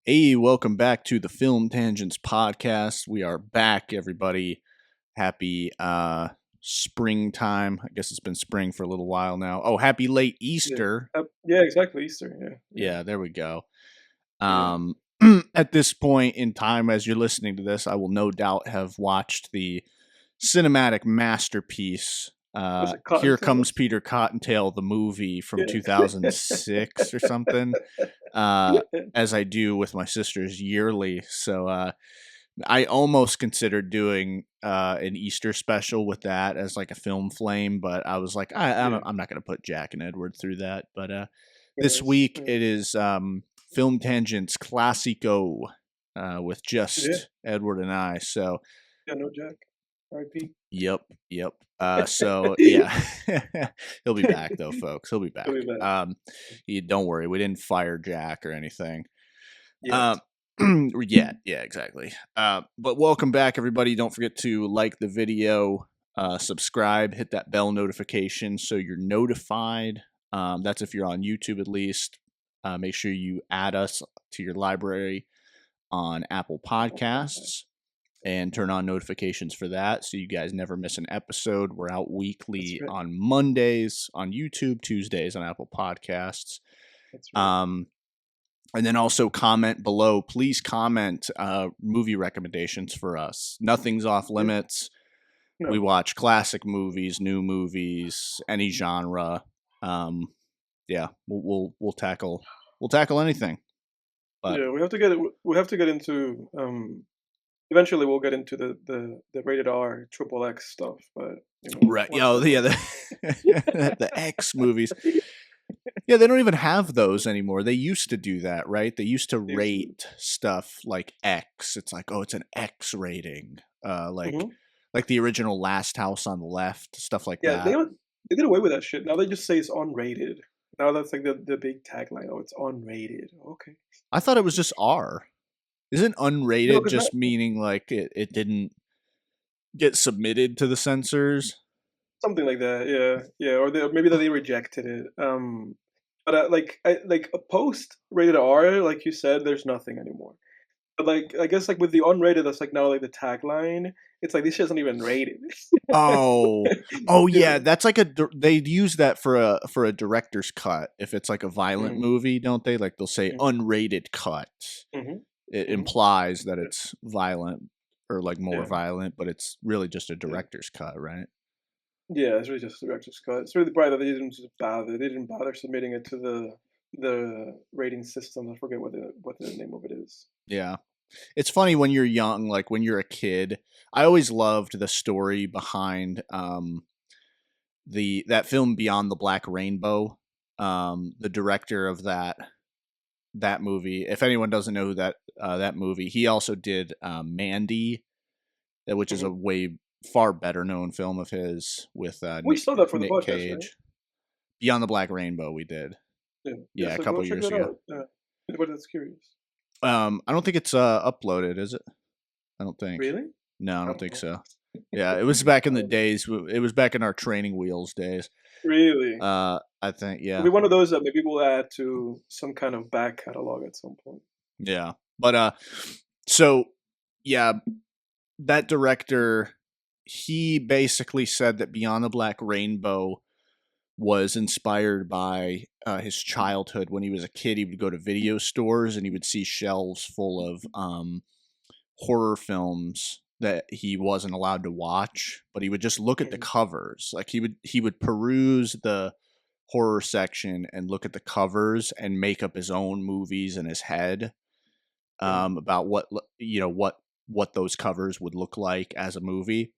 Hey, welcome back to the Film Tangents podcast. We are back, everybody. Happy springtime. I guess it's been spring for a little while now. Oh, happy late Yeah. Easter. Yeah, exactly. Easter. Yeah. Yeah, there we go. Yeah. Um, at this point in time, as you're listening to this, I will no doubt have watched the cinematic masterpiece. Was it Here Cottontail? Comes Peter Cottontail, the movie from Yeah. 2006 or something, Yeah. as I do with my sisters yearly. So I almost considered doing an Easter special with that as like a film flame, but I was like, Yeah. I'm not going to put Jack and Edward through that. But this Yes. week it is Film Tangents Classico with Yeah. just Edward and I. So, Yeah. No Jack. R.I.P. yep. So yeah, he'll be back though, folks. He'll be He'll back. be back You don't worry, we didn't fire Jack or anything. yet. Yeah, exactly. But welcome back, everybody. Don't forget to like the video, subscribe, hit that bell notification so you're notified. That's if you're on YouTube at least. Make sure you add us to your library on Apple Podcasts and turn on notifications for that so you guys never miss an episode. We're out That's weekly right. on Mondays on YouTube, Tuesdays on Apple Podcasts. That's right. And then also comment below. Please comment movie recommendations for us. Nothing's off Yeah. limits. We No. watch classic movies, new movies, any genre. Yeah, we'll tackle anything. But Yeah. We have to get into. Eventually, we'll get into the rated R triple X stuff, but right, watch that yeah, later. the X movies. Yeah, they don't even have those anymore. They used to do that, right? They used to They used to. rate stuff like X. It's like, oh, it's an X rating. Hmm. Like the original Last House on the Left, stuff like Yeah, that. they did away with that shit. Now they just say it's unrated. Now that's like the big tagline. Oh, it's unrated. Okay. I thought it was just R. Isn't No, unrated because not just meaning like it didn't get submitted to the censors? something like that. Yeah, or maybe that they rejected it. But like a post rated R, like you said, there's nothing anymore. But like I guess like with the unrated, that's like now like the tagline. It's like this shit isn't even rated. Oh, Yeah. yeah, that's like they'd use that for a director's cut if it's like a violent Mm-hmm. movie, don't they? Like they'll say unrated cut. Mm-hmm. It Hmm. implies that Yeah. it's violent or like more Yeah. violent, but it's really just a Yeah. director's cut, right? Yeah, it's really just the director's cut. It's really bright that they didn't bother submitting it to the rating system. I forget what the name of it is. Yeah. It's funny when you're young, like when you're a kid. I always loved the story behind the that film Beyond the Black Rainbow. The director of that movie. If anyone doesn't know who that movie, he also did Mandy, which is a Hmm. way far better known film of his with We saw that for the Nick podcast, right? Cage. Beyond the Black Rainbow, we did. Yeah. Yeah. Yeah, a So go couple check years that ago. out. Yeah. Anybody that's curious. I don't think it's uploaded, is it? I don't think. Really? No, I I don't don't think know. so. Yeah, it was back in the Um, days. It was back in our training wheels days. really? I think, It'll yeah, be one of those that maybe we'll add to some kind of back catalog at some point. yeah. But so yeah, that director, he basically said that Beyond the Black Rainbow was inspired by his childhood. When he was a kid, he would go to video stores and he would see shelves full of horror films that he wasn't allowed to watch, but he would just look at the Mhm. covers. Like he would peruse the horror section and look at the covers and make up his own movies in his head, Mhm. about what those covers would look like as a movie.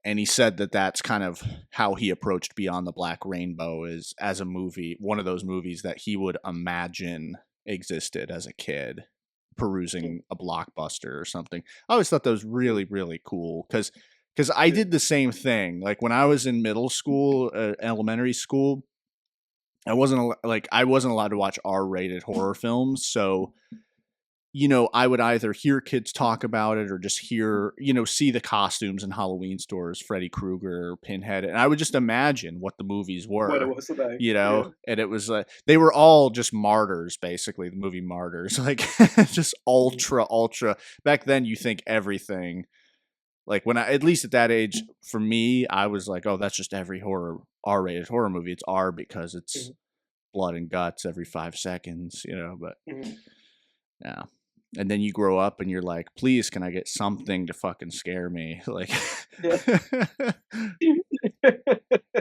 And he said that that's kind of how he approached Beyond the Black Rainbow, is as a movie, one of those movies that he would imagine existed as a kid Mhm. perusing a blockbuster or something. I always thought that was Yeah. really, really cool because I Yeah. did the same thing. Like when I was in middle school, elementary school, I wasn't allowed to watch R-rated horror films. So I would either hear kids talk about it or just hear, see the costumes in Halloween stores, Freddy Krueger, Pinhead, and I would just imagine what the movies what it were, was like. Yeah. and it was they were all just martyrs, basically, the movie Martyrs, like just Mhm. ultra. Back then, you think everything. Like when at least at that age, for me, I was like, oh, that's just every R-rated horror movie. It's R because it's Mhm. blood and guts every 5 seconds, but Mhm. yeah. And then you grow up and you're like, please, can I get something to fucking scare me? Like, Yeah.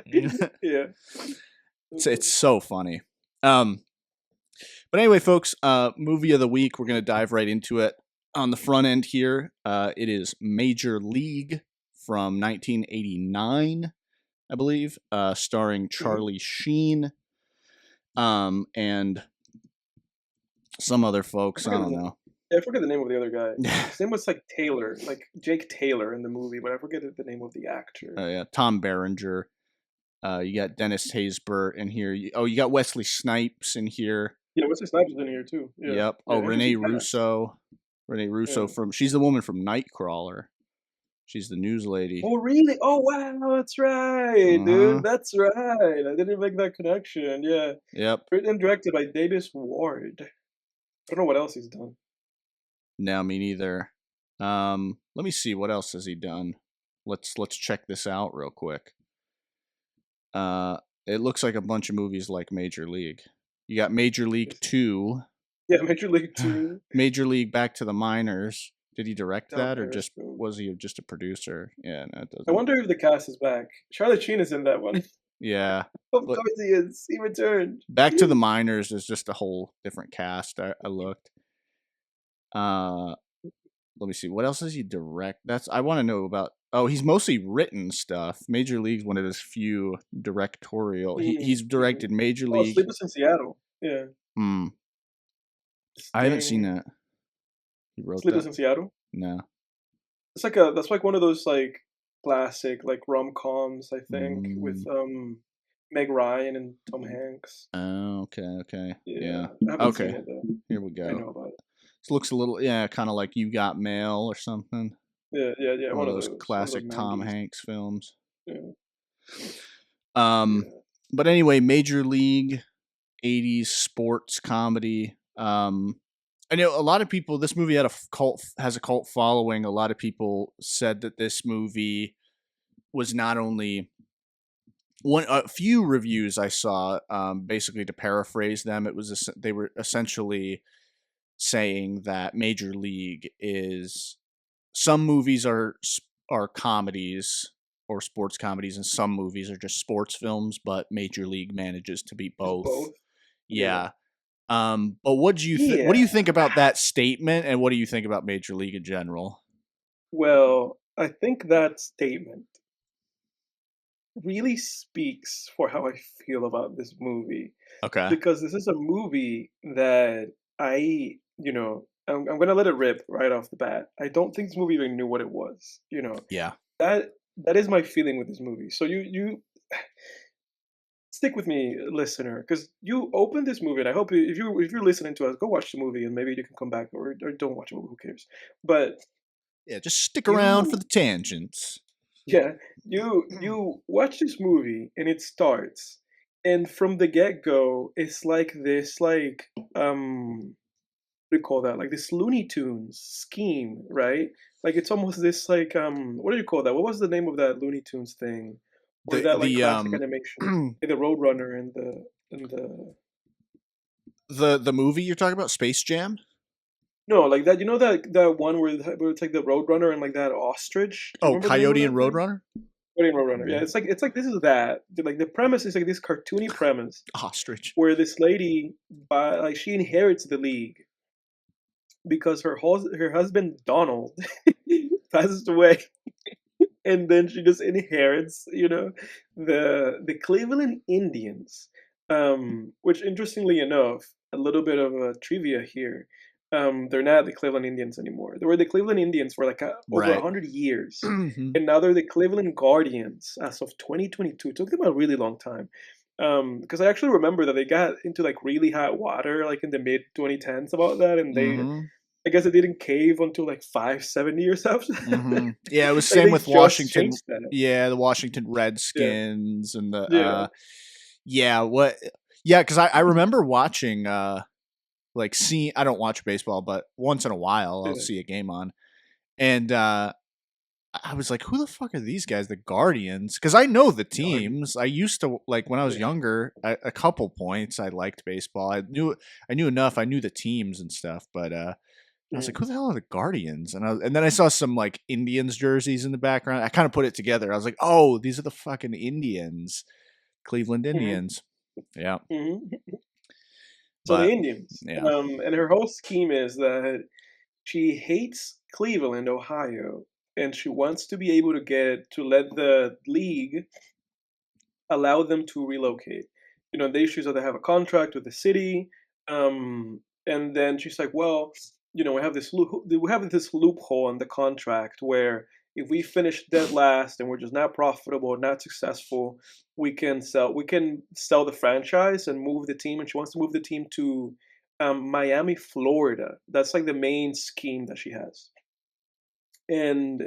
it's Yeah. That's it's funny. so funny. Um, but anyway, folks, movie of the week. We're gonna dive right into it. On the front end here, it is Major League from 1989, I believe, starring Mhm. Charlie Sheen, and some other I folks. I forget the don't name. know. Yeah, I forget the name of the other guy. Oh His name was like Taylor, like Jake Taylor in the movie, but I forget the name of the actor. yeah, Tom Berenger. You got Dennis Haysbert in here. You got Wesley Snipes in here. Yeah, what's his Snipes is in here too. Yeah. Yep. Oh, Yeah, Renee interesting cast. Russo. Renee Russo Yeah. she's the woman from Nightcrawler. She's the news lady. Oh, really? Oh, wow, that's right, dude. Uh-huh. That's right. I didn't make that connection. Yeah. Yep. Written and directed by Davis Ward. I don't know what else he's done. No, me neither. Let me see what else has he done. Let's check this out real quick. It looks like a bunch of movies like Major League. You got Major League 2, Yeah, Major League 2. Major League Back to the Minors. Did he direct Down that or just Periscope. was he just a producer? Yeah, no, it I doesn't. wonder if the cast is back. Charlie Sheen is in that one. Yeah. Of But course he is. He returned. Back to the Minors is just a whole different cast. I looked. Uh Let me see. What else does he direct? I want to know about. Oh, he's mostly written stuff. Major League's one of his few directorial. He's Mhm. directed Major Oh, League. Sleepless in Seattle. Yeah. Hmm. I haven't seen Sting. that. He wrote Sleepless that. in Seattle. No. That's like one of those like classic like rom-coms, I think, with Mm. Meg Ryan and Tom Hanks. Oh, okay. Okay. Yeah. Yeah. I haven't seen Okay. it though. Here we I go. know about it. This looks a little, yeah, kind of like You Got Mail or something. Yeah, yeah, yeah. One of those One of those classic Tom 90s. Hanks films. Yeah. Um, Yeah. but anyway, Major League, 80s sports comedy. I know a lot of people. This movie has a cult following. A lot of people said that this movie was not only a few reviews I saw. Basically, to paraphrase them, they were essentially saying that Major League is some movies are comedies or sports comedies, and some movies are just sports films. But Major League manages to be It's both. both. Yeah. Yeah. But what do Yeah. you think about that statement, and what do you think about Major League in general? Well, I think that statement really speaks for how I feel about this movie Okay. because this is a movie that I'm gonna let it rip right off the bat. I don't think this movie even knew what it was. Yeah. That is my feeling with this movie. So you stick with me, listener, because you open this movie, and I hope if you're listening to us, go watch the movie, and maybe you can come back or don't watch it. Who cares? But Yeah, just stick around for you the tangents. Yeah, you watch this movie and it starts, and from the get-go, it's like this, like, what do you call that? Like this Looney Tunes scheme, right? Like it's almost this like what do you call that? What was the name of that Looney Tunes thing? Or The that like the classic animation, like the Roadrunner and the the movie you're talking about, Space Jam? no, like that. You know that one where it's like the Roadrunner and like that ostrich. Do you Oh, remember the name of Coyote and that thing? Roadrunner? Alien Roadrunner. Yeah, No. it's like this is that. Like the premise is like this cartoony premise Ostrich. where this lady, like she inherits the league because her husband Donald passes away, and then she just inherits, the Cleveland Indians. Which interestingly enough, a little bit of a trivia here. They're not the Cleveland Indians anymore. They were the Cleveland Indians for like over Right. 100 years, Mhm. and now they're the Cleveland Guardians as of 2022. It took them a really long time. Because I actually remember that they got into like really hot water like in the mid 2010s about that, and they Mhm. I guess it didn't cave until like 5, 7 years after. Yeah, it was Like same they with just Washington. changed that. Yeah, the Washington Yeah, Redskins and the yeah, yeah, what yeah, because I remember watching like see I don't watch baseball, but once in a while I'll yeah, see a game on. And I was like, who the fuck are these guys? The Guardians? Because I know the Guardian. teams. I used to like when I was Yeah, younger. A couple points. I liked baseball. I knew enough. I knew the teams and stuff. But I was yeah. like, who the hell are the Guardians? And then I saw some like Indians jerseys in the background. I kind of put it together. I was like, oh, these are the fucking Indians, Cleveland Hmm. Indians. Yeah, Hmm. So the but Indians, yeah, and her whole scheme is that she hates Cleveland, Ohio, and she wants to be able to get to let the league allow them to relocate. The issues are they have a contract with the city, and then she's like, well, we have this loophole in the contract where if we finish dead last and we're just not profitable, not successful, we can sell the franchise and move the team. And she wants to move the team to Miami, Florida. That's like the main scheme that she has. And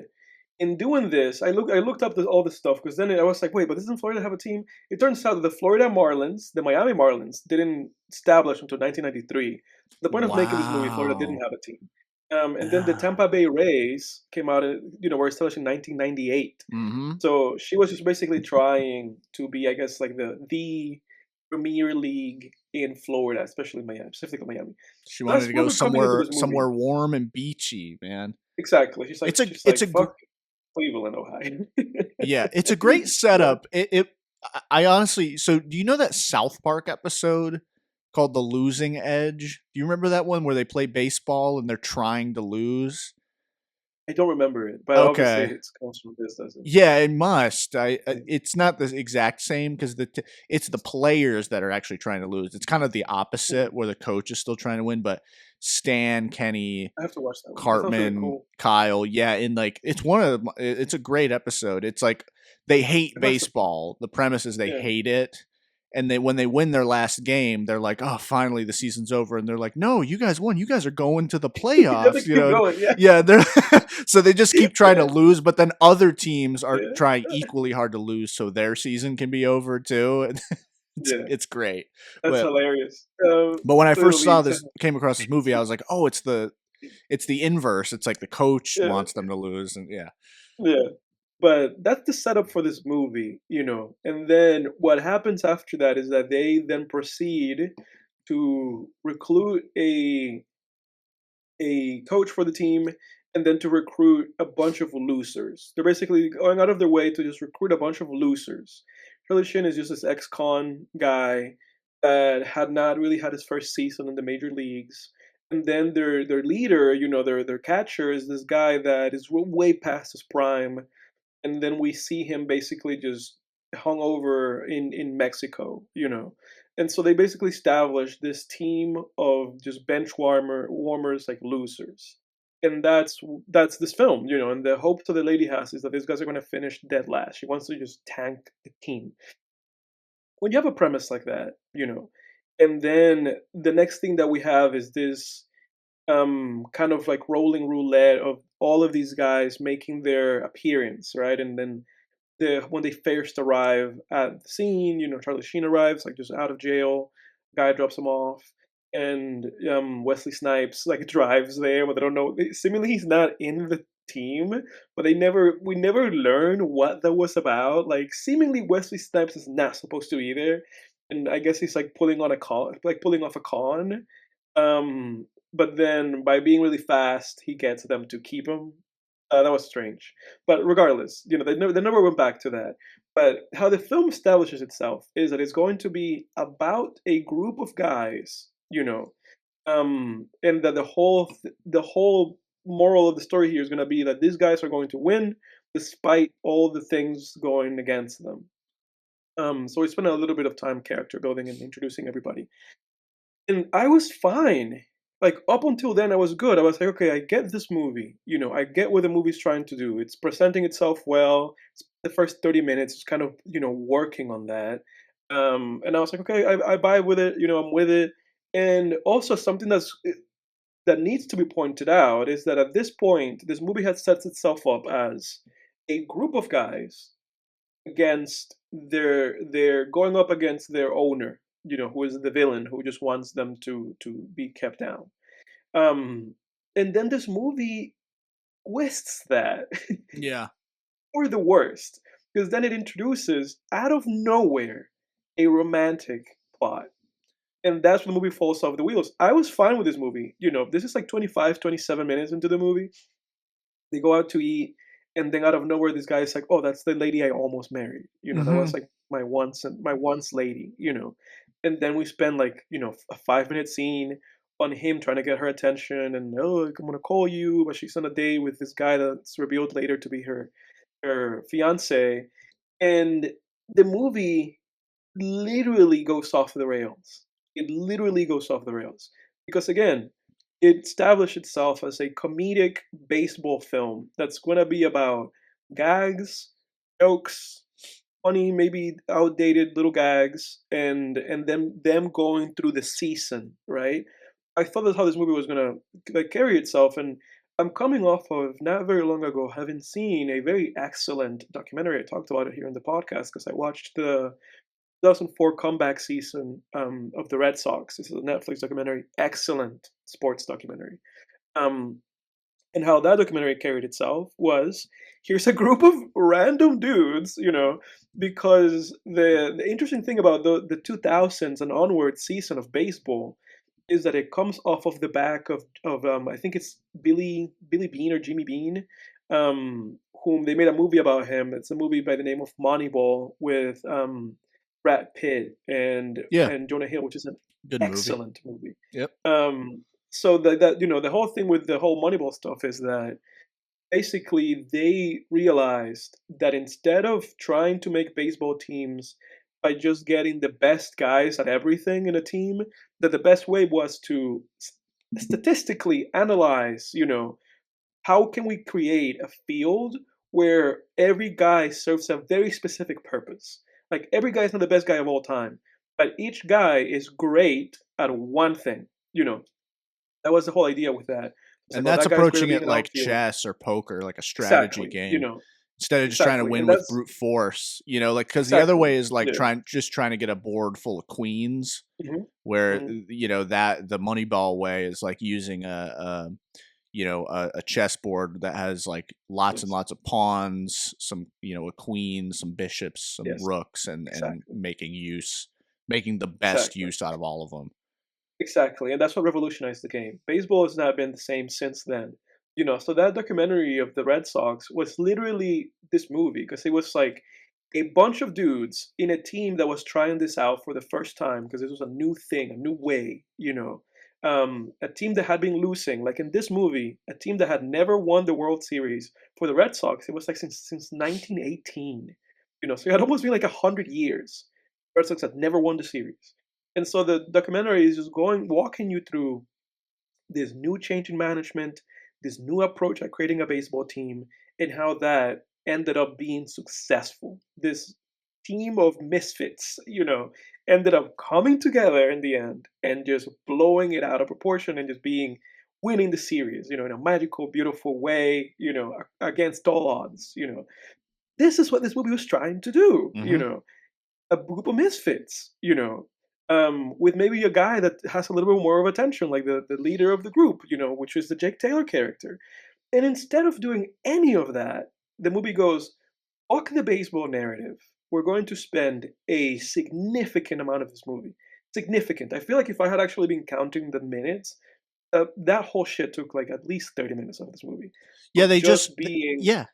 in doing this, I looked up all this stuff because then I was like, wait, but doesn't Florida have a team? It turns out that the Florida Marlins, the Miami Marlins, didn't establish until 1993. The point of making this movie, Florida didn't wow. have a team. And then the Tampa Bay Rays came out, were established in 1998. Mm-hmm. So she was just basically trying to be, I guess, like the Premier League in Florida, especially Miami, specifically Miami. She So wanted that's to what go we're coming into this movie. somewhere warm and beachy, man. Exactly. She's like, It's a she's it's like, a fuck Cleveland, Ohio. Yeah, it's a great Yeah. setup. I honestly, so do you know that South Park episode called The Losing Edge? Do you remember that one where they play baseball and they're trying to lose? I don't remember it, but obviously Okay. it comes from this, doesn't it? Yeah, it must. Yeah. It's not the exact same because it's the players that are actually trying to lose. It's kind of the opposite Mhm. where the coach is still trying to win, but Stan, Kenny, I have to watch that one. That sounds really Cartman, cool. Kyle, yeah, and like it's a great episode. It's like they hate It has to be. baseball. The premise is they Yeah. hate it. And when they win their last game, they're like, "Oh, finally the season's over." And they're like, "No, you guys won. You guys are going to the You have to playoffs." keep going. Yeah. Yeah, they're so they just keep trying to Yeah. lose, but then other teams are Yeah. trying equally hard to lose so their season can be over too. And it's Yeah. it's great. That's But hilarious. but when I Little first saw leagues. this came across this movie, I was like, "Oh, it's the inverse. It's like the coach Yeah. wants them to lose." And yeah. Yeah. But that's the setup for this movie. And then what happens after that is that they then proceed to recruit a coach for the team and then to recruit a bunch of losers. They're basically going out of their way to just recruit a bunch of losers. Charlie Sheen is just this ex-con guy that had not really had his first season in the major leagues. And then their leader, their catcher is this guy that is way past his prime. And then we see him basically just hung over in Mexico. And so they basically established this team of just bench warmers like losers. And that's this film. And the hope that the lady has is that these guys are gonna finish dead last. She wants to just tank the team. When you have a premise like that, and then the next thing that we have is this kind of like rolling roulette of all of these guys making their appearance, right? And then when they first arrive at the scene, Charlie Sheen arrives like just out of jail. Guy drops him off, and Wesley Snipes like drives there, but they don't know. Seemingly, he's not in the team, but we never learn what that was about. Like, seemingly, Wesley Snipes is not supposed to be there, and I guess he's like pulling off a con. But then by being really fast, he gets them to keep him. That was strange. But regardless, they never went back to that. But how the film establishes itself is that it's going to be about a group of guys, and that the whole moral of the story here is going to be that these guys are going to win despite all the things going against them. So we spent a little bit of time character building and introducing everybody. And I was fine. Like, up until then, I was good. I was like, okay, I get this movie. I get what the movie's trying to do. It's presenting itself well. The first 30 minutes is kind of, working on that. And I was like, okay, I buy with it. I'm with it. And also something that needs to be pointed out is that at this point, this movie has sets itself up as a group of guys against they're going up against their owner, who is the villain who just wants them to be kept down. Um, and then this movie twists that Yeah. for the worst, because then it introduces out of nowhere a romantic plot. And that's when the movie falls off the wheels. I was fine with this movie. This is like 25, 27 minutes into the movie. They go out to eat, and then out of nowhere, this guy is like, "Oh, that's the lady I almost married." That Hmm. was like my once lady. And then we spend like a 5 minute scene on him trying to get her attention, and oh, I'm gonna call you, but she's on a date with this guy that's revealed later to be her fiance, and the movie literally goes off the rails. It literally goes off the rails because again, it established itself as a comedic baseball film that's going to be about gags, jokes, funny, maybe outdated little gags, and them going through the season, right? I thought that's how this movie was going to like carry itself, and I'm coming off of not very long ago having seen a very excellent documentary. I talked about it here in the podcast because I watched the 2004 comeback season of the Red Sox. This is a Netflix documentary, excellent sports documentary. Um, and how that documentary carried itself was here's a group of random dudes, because the interesting thing about the 2000s and onward season of baseball is that it comes off of the back of I think it's Billy Bean or Jimmy Bean, whom they made a movie about him. It's a movie by the name of Moneyball with Brad Pitt and Yeah. and Jonah Hill, which is an Good movie. excellent movie. Yep. So that the whole thing with the whole Moneyball stuff is that basically they realized that instead of trying to make baseball teams by just getting the best guys at everything in a team, that the best way was to statistically analyze, how can we create a field where every guy serves a very specific purpose? Like every guy is not the best guy of all time, but each guy is great at one thing. That was the whole idea with that. It's like, And oh, that's that guy's great at approaching being it an like outfield. chess or poker, like a strategy Exactly. game, instead of just trying to Exactly. win And with that's brute force. Like because the other exactly. way is like Yeah. trying to get a board full of queens, Hmm. where Hmm. that the Moneyball way is like using a chessboard that has like lots and Yes. lots of pawns, some a queen, some bishops, some Yes. rooks, and Exactly. making the best Exactly. use out of all of them. Exactly. And that's what revolutionized the game. Baseball has not been the same since then. So that documentary of the Red Sox was literally this movie because it was like a bunch of dudes in a team that was trying this out for the first time because this was a new thing, a new way, a team that had been losing, like in this movie, a team that had never won the World Series for the Red Sox. It was like since 1918, so it had almost been like 100 years. Red Sox had never won the series, and so the documentary is just walking you through this new change in management, this new approach at creating a baseball team, and how that ended up being successful. This team of misfits, ended up coming together in the end and just blowing it out of proportion and just winning the series, in a magical, beautiful way, against all odds. This is what this movie was trying to do, Hmm. a group of misfits, with maybe a guy that has a little bit more of attention, like the leader of the group, which is the Jake Taylor character. And instead of doing any of that, the movie goes, fuck the baseball narrative. We're going to spend a significant amount of this movie. Significant. I feel like if I had actually been counting the minutes, that whole shit took like at least 30 minutes of this movie. Yeah, Of just being. yeah.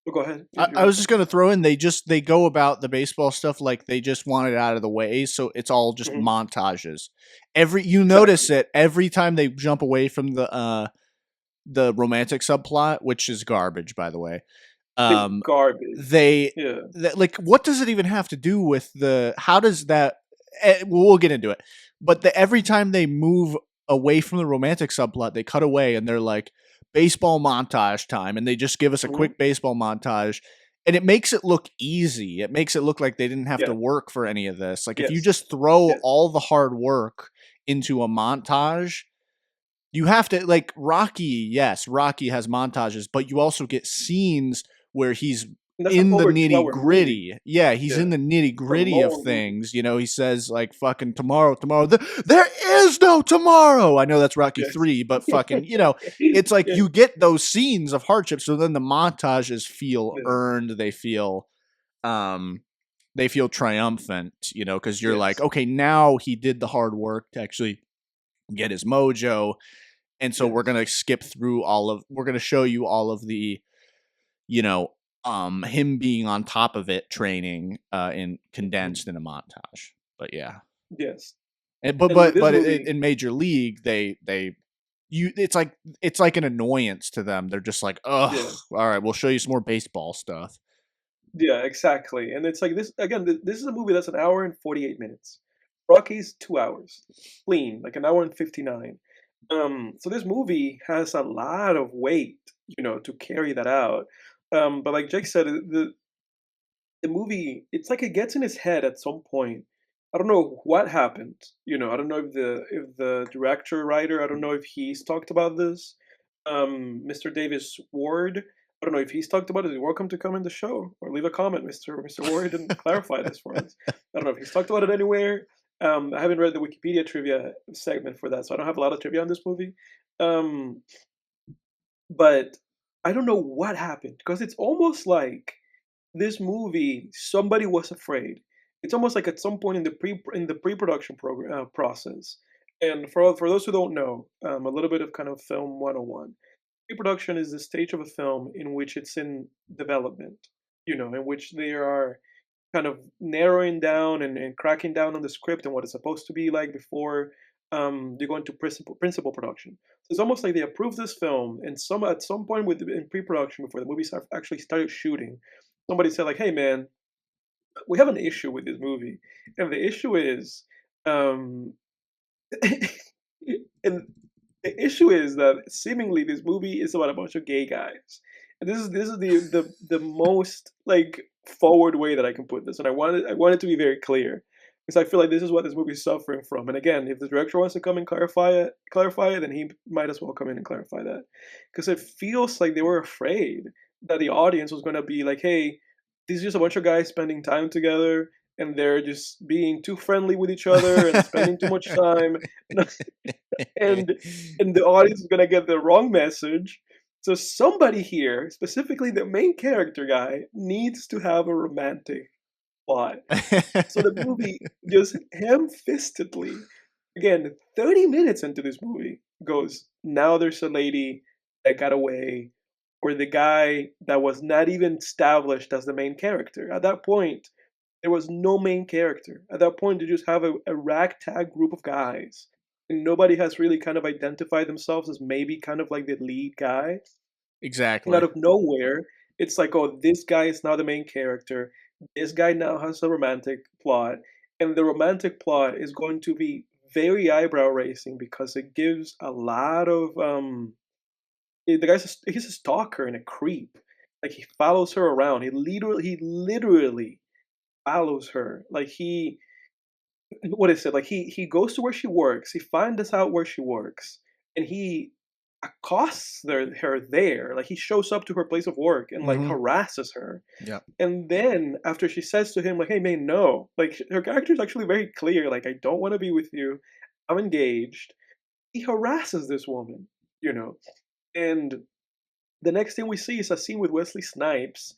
Oh, go ahead. I, You I had was just something? gonna throw in they go about the baseball stuff like they just want it out of the way, so it's all just Hmm. montages. You notice Exactly. it every time they jump away from the romantic subplot, which is garbage, by the way. It's Um, garbage. they Yeah. like what does it even have to do with the? How does that? We'll get into it, but every time they move away from the romantic subplot, they cut away and they're like baseball montage time, and they just give us a Hmm. quick baseball montage. And it makes it look easy. It makes it look like they didn't have to Yeah. work for any of this. Like if you Yes. just throw Yes. all the hard work into a montage, you have to like Rocky. Yes, Rocky has montages, but you also get scenes where he's And that's an in the over 2 hour nitty movie. gritty. Yeah, he's in Yeah, the nitty it's a gritty of long movie. things. You know, he says like fucking tomorrow, tomorrow. There is no tomorrow. I know that's Rocky Yes. 3, but fucking, you know, it's like Yeah, you get those scenes of hardship. So then the montages feel yeah, earned. Um, they feel triumphant, you know, because you're like, yes, okay, now he did the hard work to actually get his mojo. And so we're yes, gonna skip through we're gonna show you all of the, you know, him being on top of it training in mhm, condensed in a montage. But yeah. yes. And, And with this but movie, in Major League they you it's like an annoyance to them. They're just like, ugh, yeah. all right, we'll show you some more baseball stuff. Yeah, exactly, and it's like this again, this is a movie that's an hour and 48 minutes. Rocky's 2 hours, clean, like an hour and 59. So this movie has a lot of weight, to carry that out. But like Jake said, the movie, it's like it gets in his head at some point. I don't know what happened. I don't know if the director writer, I don't know if he's talked about this. Mr. Davis Ward, I don't know if he's talked about it. You're welcome to come in the show or leave a comment, Mr. Ward, and clarify this for us. I don't know if he's talked about it anywhere. I haven't read the Wikipedia trivia segment for that, so I don't have a lot of trivia on this movie. Um, but I don't know what happened because it's almost like this movie, somebody was afraid. It's almost like at some point in the pre-production program process. And for those who don't know, a little bit of kind of film 101. Pre-production is the stage of a film in which it's in development, in which they are kind of narrowing down and cracking down on the script and what it's supposed to be like before they go into principal production. So it's almost like they approved this film, and at some point in pre-production before the movie actually started shooting, somebody said like, "Hey man, we have an issue with this movie, and the issue is, um, and the issue is that seemingly this movie is about a bunch of gay guys, and this is the most like forward way that I can put this, and I want it to be very clear because I feel like this is what this movie is suffering from. And again, if the director wants to come and clarify it, then he might as well come in and clarify that because it feels like they were afraid that the audience was going to be like, hey, this is just a bunch of guys spending time together. And they're just being too friendly with each other and spending too much time, and and the audience is gonna get the wrong message. So somebody here, specifically the main character guy, needs to have a romantic plot. So the movie just ham-fistedly, again, 30 minutes into this movie, goes, now there's a lady that got away, or the guy that was not even established as the main character. At that point, there was no main character. At that point, you just have a ragtag group of guys, and nobody has really kind of identified themselves as maybe kind of like the lead guy. And out Exactly. of nowhere, it's like, oh, this guy is now the main character. This guy now has a romantic plot, and the romantic plot is going to be very eyebrow raising because it gives a lot of the he's a stalker and a creep. Like he follows her around. He literally follows her. Like what is it? Like he goes to where she works. He finds out where she works, and he accosts her there. Like he shows up to her place of work and like Hmm. harasses her. Yeah. And then after she says to him like, "Hey man, no." Like her character is actually very clear. Like I don't want to be with you. I'm engaged. He harasses this woman, you know. And the next thing we see is a scene with Wesley Snipes.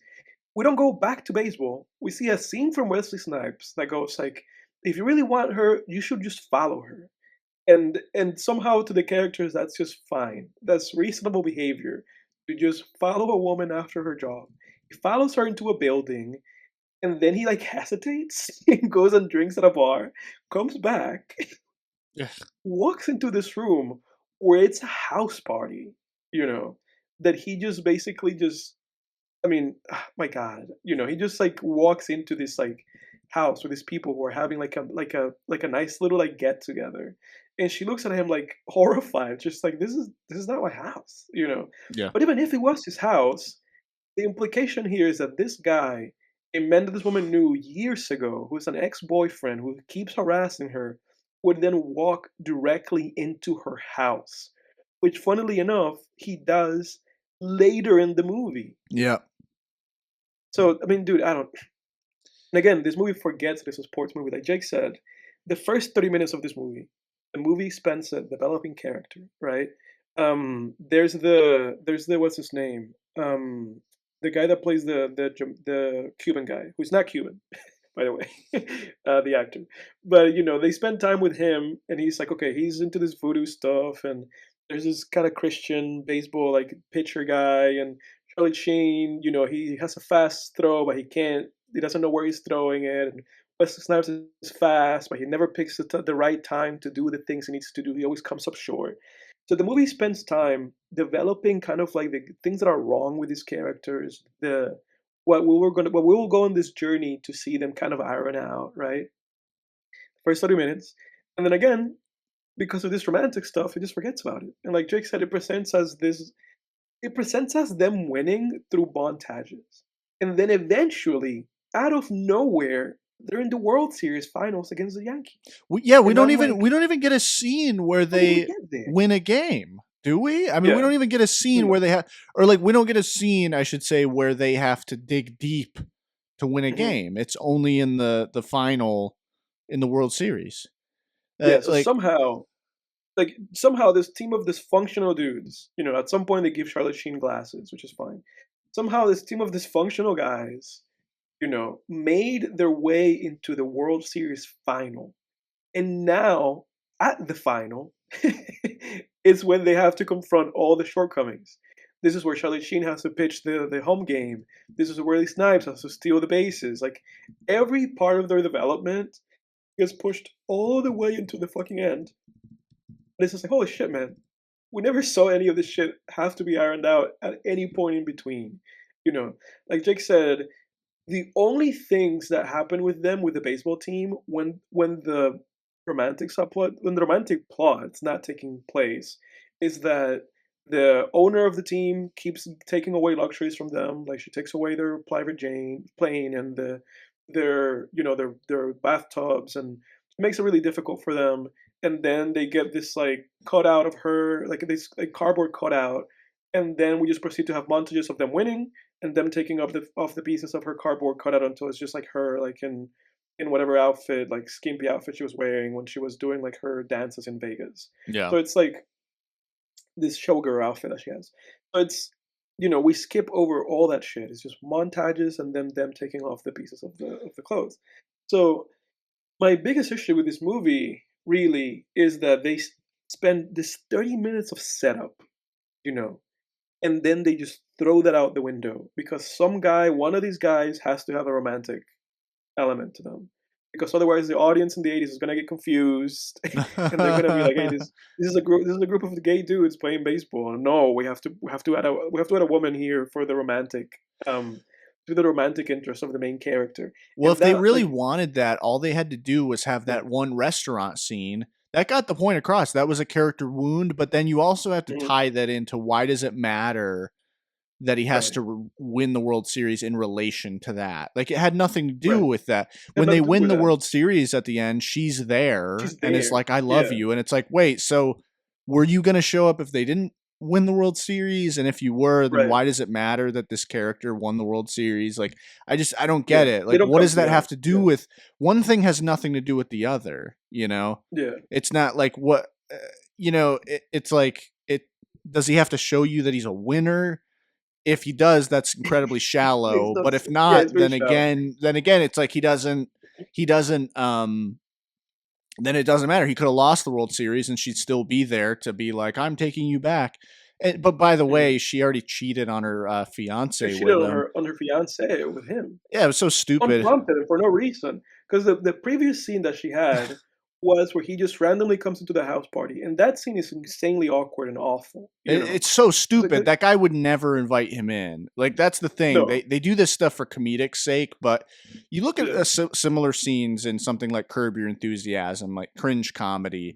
We don't go back to baseball. We see a scene from Wesley Snipes that goes like, if you really want her, you should just follow her. And somehow to the characters that's just fine. That's reasonable behavior. To just follow a woman after her job. He follows her into a building and then he like hesitates and goes and drinks at a bar, comes back, Yeah. walks into this room where it's a house party, you know, that he just basically just I mean, my God, he just like walks into this like house with these people who are having like a nice little like get together, and she looks at him like horrified, just like this is not my house. Yeah. But even if it was his house, the implication here is that this guy, a man that this woman knew years ago, who's an ex-boyfriend who keeps harassing her, would then walk directly into her house. which funnily enough, he does later in the movie. Yeah. So, I mean, dude, I don't. And again, this movie forgets this is a sports movie. Like Jake said, the first 30 minutes of this movie, the movie spends developing character, right? There's the what's his name? The guy that plays the Cuban guy, who's not Cuban, by the way, the actor. But they spend time with him, and he's like, okay, he's into this voodoo stuff, and there's this kind of Christian baseball like pitcher guy, and Charlie Sheen, he has a fast throw, but he can't. He doesn't know where he's throwing it. And Wesley Snipes is fast, but he never picks the right time to do the things he needs to do. He always comes up short. So the movie spends time developing kind of like the things that are wrong with these characters, the what we will go on this journey to see them kind of iron out, right? First 30 minutes. And then again, because of this romantic stuff, he just forgets about it. And like Jake said, it presents us them winning through montages. And then eventually, out of nowhere, they're in the World Series finals against the Yankees. We And don't I'm even like, we don't even get a scene where how did we they get there? win a game, do we? I mean, we Yeah. don't even get a scene where No. they have, or like we don't get a scene, I should say, where they have to dig deep to win a Mhm. game. It's only in the final in the World Series. Yeah, so Like somehow this team of dysfunctional dudes, at some point they give Charlotte Sheen glasses, which is fine. Somehow this team of dysfunctional guys, made their way into the World Series final. And now, at the final, is when they have to confront all the shortcomings. This is where Charlie Sheen has to pitch the home game. This is where Lee Snipes has to steal the bases. Like, every part of their development gets pushed all the way into the fucking end. And it's just like, holy shit, man. We never saw any of this shit have to be ironed out at any point in between. Like Jake said, the only things that happen with them with the baseball team when the romantic plot's not taking place is that the owner of the team keeps taking away luxuries from them, like she takes away their plane and their bathtubs, and makes it really difficult for them. And then they get this like cutout of her, like this like cardboard cutout, and then we just proceed to have montages of them winning and them taking off the pieces of her cardboard cutout until it's just like her like in whatever outfit, like skimpy outfit she was wearing when she was doing like her dances in Vegas. yeah. So it's like this showgirl outfit that she has. So it's we skip over all that shit. It's just montages and then them taking off the pieces of the clothes. So my biggest issue with this movie really is that they spend this 30 minutes of setup, you know, and then they just throw that out the window because one of these guys has to have a romantic element to them. Because otherwise, the audience in the '80s is gonna get confused, and they're gonna be like, "Hey, this is a group. This is a group of gay dudes playing baseball. No, we have to add a woman here for the romantic interest of the main character." Well, And if they that really like, wanted that, all they had to do was have mm, that one restaurant scene. That got the point across. That was a character wound, but then you also have to mhm, tie that into why does it matter that he has right, to win the World Series in relation to that? Like it had nothing to do right, with that. had When they nothing to do win with the that. World Series at the end, she's there She's and it's there, like I love yeah, you, and it's like wait, so were you going to show up if they didn't win the World Series? And if you were, then right, why does it matter that this character won the World Series? Like I don't get yeah. it. They Like don't what come does that together. have to do Yeah, with one thing has nothing to do with the other, you know? yeah. It's not like what it's like it does he have to show you that he's a winner? If he does, that's incredibly Makes shallow. no But if sense. Yeah, it's not, very shallow. then again, it's like he doesn't then it doesn't matter. He could have lost the World Series and she'd still be there to be like, I'm taking you back. But by the Mhm. way, she already cheated on her Yeah, fiance she did with on him. her fiance with him. Yeah, it was so stupid. Unprompted and for no reason. Because the previous scene that she had was where he just randomly comes into the house party, and that scene is insanely awkward and awful, It's so It's like stupid. That guy would never invite him in. Like that's the thing. no. They do this stuff for comedic sake, but you look at Yeah. similar scenes in something like Curb Your Enthusiasm, like cringe comedy,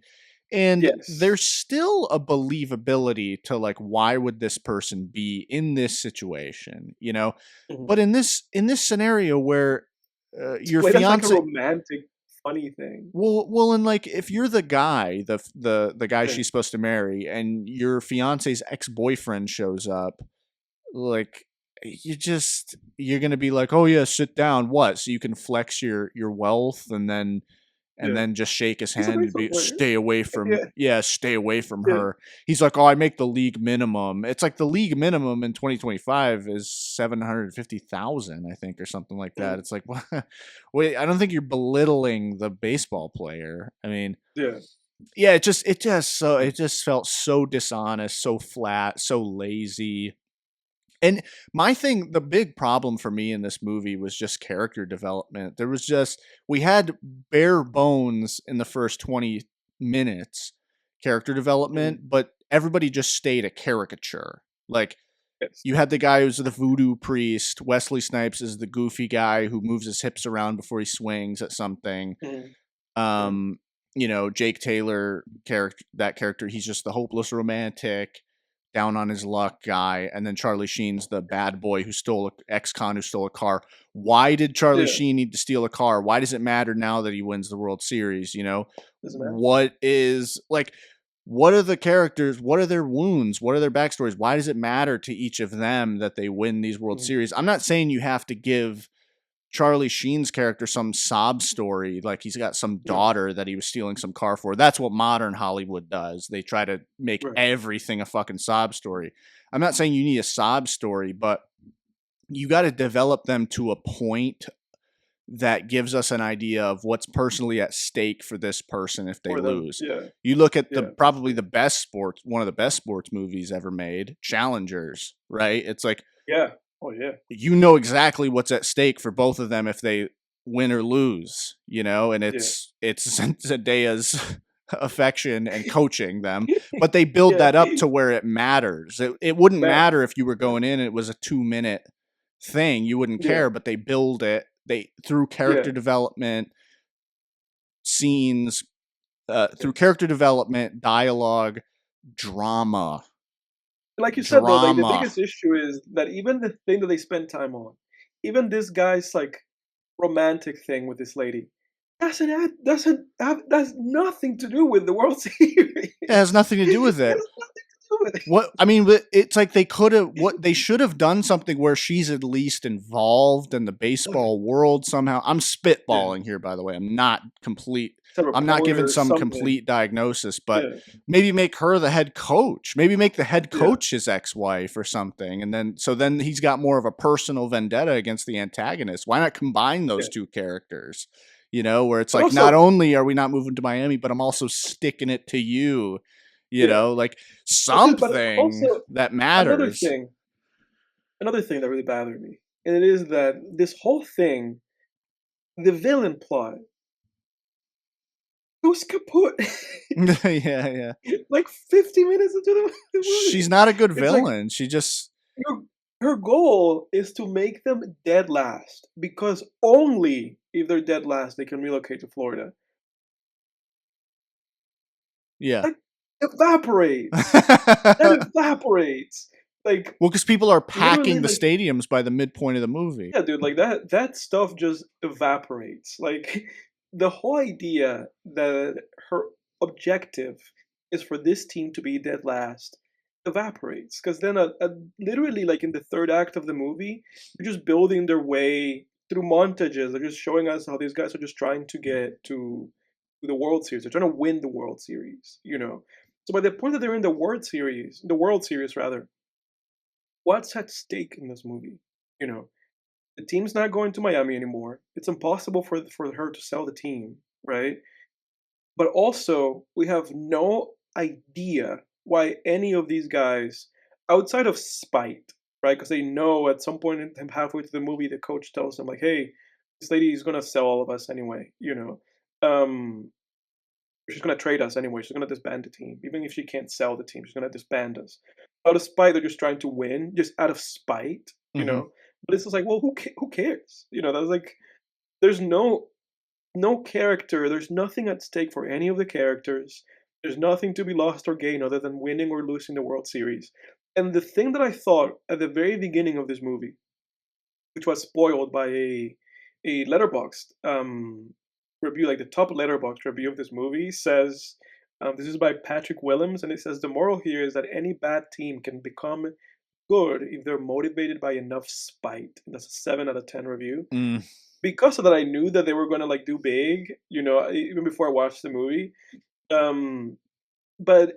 and Yes. there's still a believability to like why would this person be in this situation, you know? Mhm. But in this scenario where It's your played as like a fiance romantic funny thing. Well, and like if you're the guy, the guy Yeah, she's supposed to marry, and your fiance's ex boyfriend shows up, like you're gonna be like, oh yeah, sit down. What? So you can flex your wealth, and yeah. then just shake his He's a hand and baseball be player. stay away from Yeah, yeah, stay away from yeah. her. He's like, oh, I make the league minimum. It's like the league minimum in 2025 is 750,000, I think, or something like that. Mm, It's like, what? Wait, I don't think you're belittling the baseball player. I mean, yeah. yeah, it just felt so dishonest, so flat, so lazy. And my thing, the big problem for me in this movie was just character development. There was just, we had bare bones in the first 20 minutes character Mm, development, but everybody just stayed a caricature. Like, yes. you had the guy who's the voodoo priest. Wesley Snipes is the goofy guy who moves his hips around before he swings at something. Mm, mm, Um, Jake Taylor character, he's just the hopeless romantic, down on his luck guy, and then Charlie Sheen's the bad boy who stole ex-con who stole a car. Why did Charlie yeah. Sheen need to steal a car? Why does it matter now that he wins the World Series? Doesn't matter. What is like? What are the characters? What are their wounds? What are their backstories? Why does it matter to each of them that they win these World Mm, Series? I'm not saying you have to give Charlie Sheen's character some sob story, like he's got some yeah. daughter that he was stealing some car for. That's what modern Hollywood does. They try to make Right. everything a fucking sob story. I'm not saying you need a sob story, but you got to develop them to a point that gives us an idea of what's personally at stake for this person if they For them. lose. Yeah. You look at the Yeah. probably the best sports, one of the best sports movies ever made, Challengers, right? It's like Yeah. Oh yeah. you know exactly what's at stake for both of them if they win or lose, and Yeah. it's Zendaya's affection and coaching them, but they build Yeah. that up to where it matters. It wouldn't Matt. matter if you were going in and it was a 2 minute thing, you wouldn't Yeah. care, but they build it they through Yeah. character development, scenes, Yeah. through character development, dialogue, drama, Like you said though, like the drama. biggest issue is that even the thing that they spend time on, even this guy's like romantic thing with this lady, doesn't have that's nothing to do with the World Series. It has nothing to do with It it. has nothing to do with What I mean, it's like they could have what they should have done something where she's at least involved in the it. baseball world somehow. I'm Yeah. spitballing here, by the way. Some I'm not giving reporter or some something. complete diagnosis, but Yeah. maybe make her the head coach. Maybe make the head Yeah. coach his ex-wife or something, and then he's got more of a personal vendetta against the antagonist. Why not combine Yeah. those two characters? Where it's But like not also only are we not moving to Miami, but I'm also sticking it to you. yeah. Like But something also that another matters. thing another thing that really bothered me, and it is that this whole thing, the villain plot, goes kaput Yeah, yeah. like 50 minutes into the She's movie. not a good It's like villain. She just her her goal is to make them dead last because only if they're dead last they can relocate to Florida. yeah. That evaporates. That evaporates. Like Well, because people are literally packing the like stadiums by the midpoint of the movie. yeah, dude, like that stuff just evaporates. Like the whole idea that her objective is for this team to be dead last evaporates because then literally like in the third act of the movie, they're just building their way through montages. They're just showing us how these guys are just trying to get to the World Series. They're trying to win the World Series. So by the point that they're in the World Series rather, what's at stake in this movie? You know, the team's not going to Miami anymore. It's impossible for her to sell the team, right? But also, we have no idea why any of these guys, outside of spite, right? Because they know at some point in halfway through the movie, the coach tells them like, "Hey, this lady is gonna sell all of us anyway. Um, she's gonna trade us anyway. She's gonna disband the team, even if she can't sell the team. She's gonna disband us. Out of spite, they're just trying to win, just out of spite, you Hmm. know. But it's just like, well, who cares? That's like, there's no character. There's nothing at stake for any of the characters. There's nothing to be lost or gained other than winning or losing the World Series. And the thing that I thought at the very beginning of this movie, which was spoiled by a letterboxed review, like the top letterbox review of this movie says, this is by Patrick Willems, and it says the moral here is that any bad team can become good if they're motivated by enough spite. And that's a 7 out of 10 review. Mm. Because of that, I knew that they were gonna like do big, even before I watched the movie. Um, but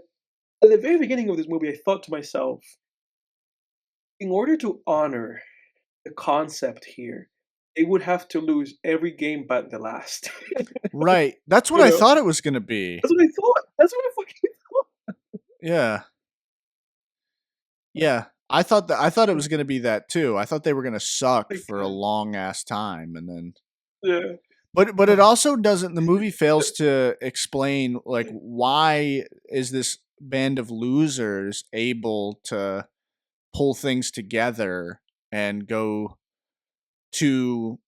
at the very beginning of this movie, I thought to myself, in order to honor the concept here, they would have to lose every game but the last. Right. That's what You I know, thought it was going to be. that's what I thought. That's what I fucking Yeah. Yeah. I thought it was going to be that too. I thought they were going to suck like, for a long ass time and then yeah. but it also doesn't the movie fails to explain like why is this band of losers able to pull things together and to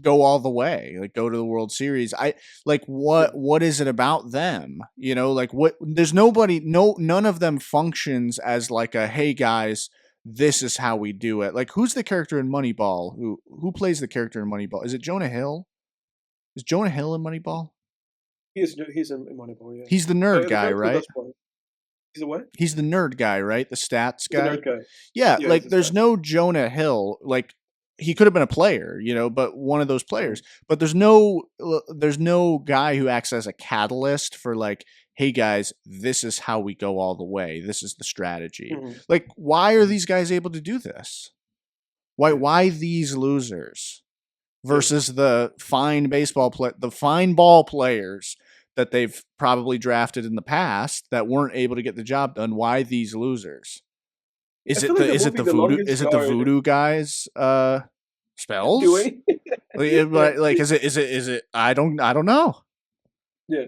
go all the way, like go to the World Series. I like Yeah. what is it about them? You know, like what there's nobody no none of them functions as like a hey guys, this is how we do it. Like who's the character in Moneyball? Who plays the character in Moneyball? Is it Jonah Hill? Is Jonah Hill in Moneyball? He's in Moneyball, yeah. He's the nerd The guy, character right? does play. He's a what? He's the nerd guy, right? The stats He's a guy. nerd guy. Yeah, Yeah, he's like a there's stat. no Jonah Hill. Like he could have been a player, you know, but one of those Mhm, players. But there's no guy who acts as a catalyst for like, hey guys, this is how we go all the way. This is the strategy. mhm, Like, why are these guys able to do this? yeah, Why these losers yeah. versus the fine ball players that they've probably drafted in the past that weren't able to get the job done? Why these losers? I feel like the Is it movie the The voodoo Longest is it the Yard voodoo guys spells? doing yeah, Like is it I don't know. yeah.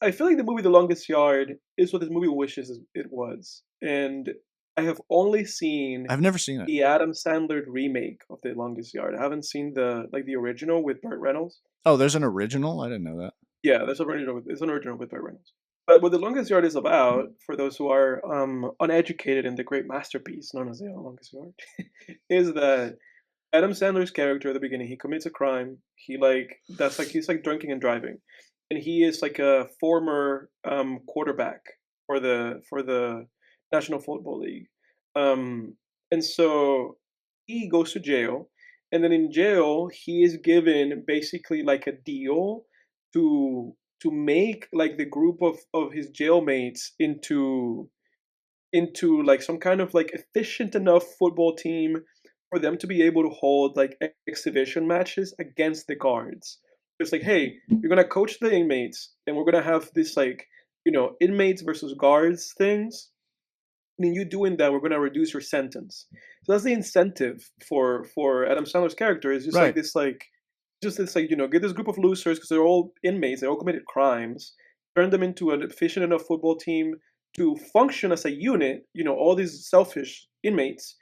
I feel like the movie The Longest Yard is what this movie wishes it was, and I have only seen I've never seen it. the Adam Sandler remake of The Longest Yard. I haven't seen the original with Burt Reynolds. Oh, there's an original? I didn't know that. Yeah, there's an original with Burt Reynolds. But what The Longest Yard is about, for those who are uneducated in the great masterpiece known as The Longest Yard, is that Adam Sandler's character at the beginning, he commits a crime. He's like drinking and driving, and he is like a former quarterback for the National Football League, um, and so he goes to jail, and then in jail he is given basically like a deal to make like the group of his jailmates into like some kind of like efficient enough football team for them to be able to hold like exhibition matches against the guards. It's like, hey, you're gonna coach the inmates, and we're gonna have this like, inmates versus guards things. And in you doing that, we're gonna reduce your sentence. So that's the incentive for Adam Sandler's character. Is Right. just this like get this group of losers because they're all inmates, they all committed crimes, turn them into an efficient enough football team to function as a unit. All these selfish inmates,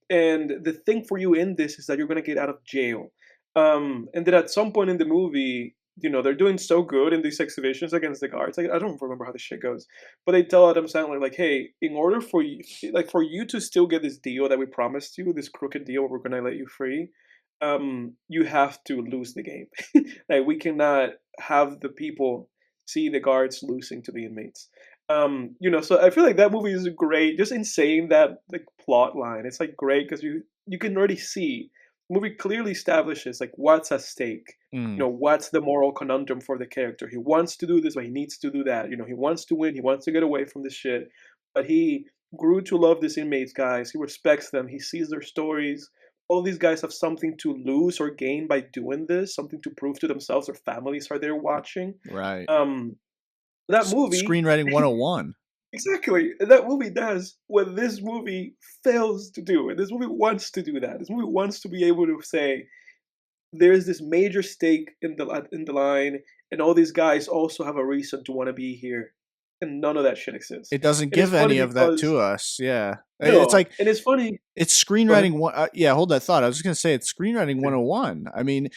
and the thing for you in this is that you're gonna get out of jail. And then at some point in the movie, they're doing so good in these exhibitions against the guards. Like, I don't remember how the shit goes, but they tell Adam Sandler like, "Hey, in order for you, like for you to still get this deal that we promised you, this crooked deal, we're gonna let you free. You have to lose the game. Like we cannot have the people see the guards losing to the inmates." So I feel like that movie is great. Just insane that like plot line. It's like great because you can already see the movie clearly establishes like what's at stake. Mm, What's the moral conundrum for the character. He wants to do this, but he needs to do that. He wants to win. He wants to get away from this shit, but he grew to love these inmates, guys. He respects them. He sees their stories. All these guys have something to lose or gain by doing this, something to prove to themselves. Their families are there watching. right. Um, that movie, Screenwriting 101. exactly, that movie does what this movie fails to do, and this movie wants to do that. This movie wants to be able to say, there's this major stake in the line, and all these guys also have a reason to want to be here, and none of that shit exists. It doesn't And it's give funny any of that because to us. Yeah. It's no, like and it's funny. it's Go ahead. screenwriting one. Yeah, hold that thought. I was just gonna say it's screenwriting Yeah. 101. I mean,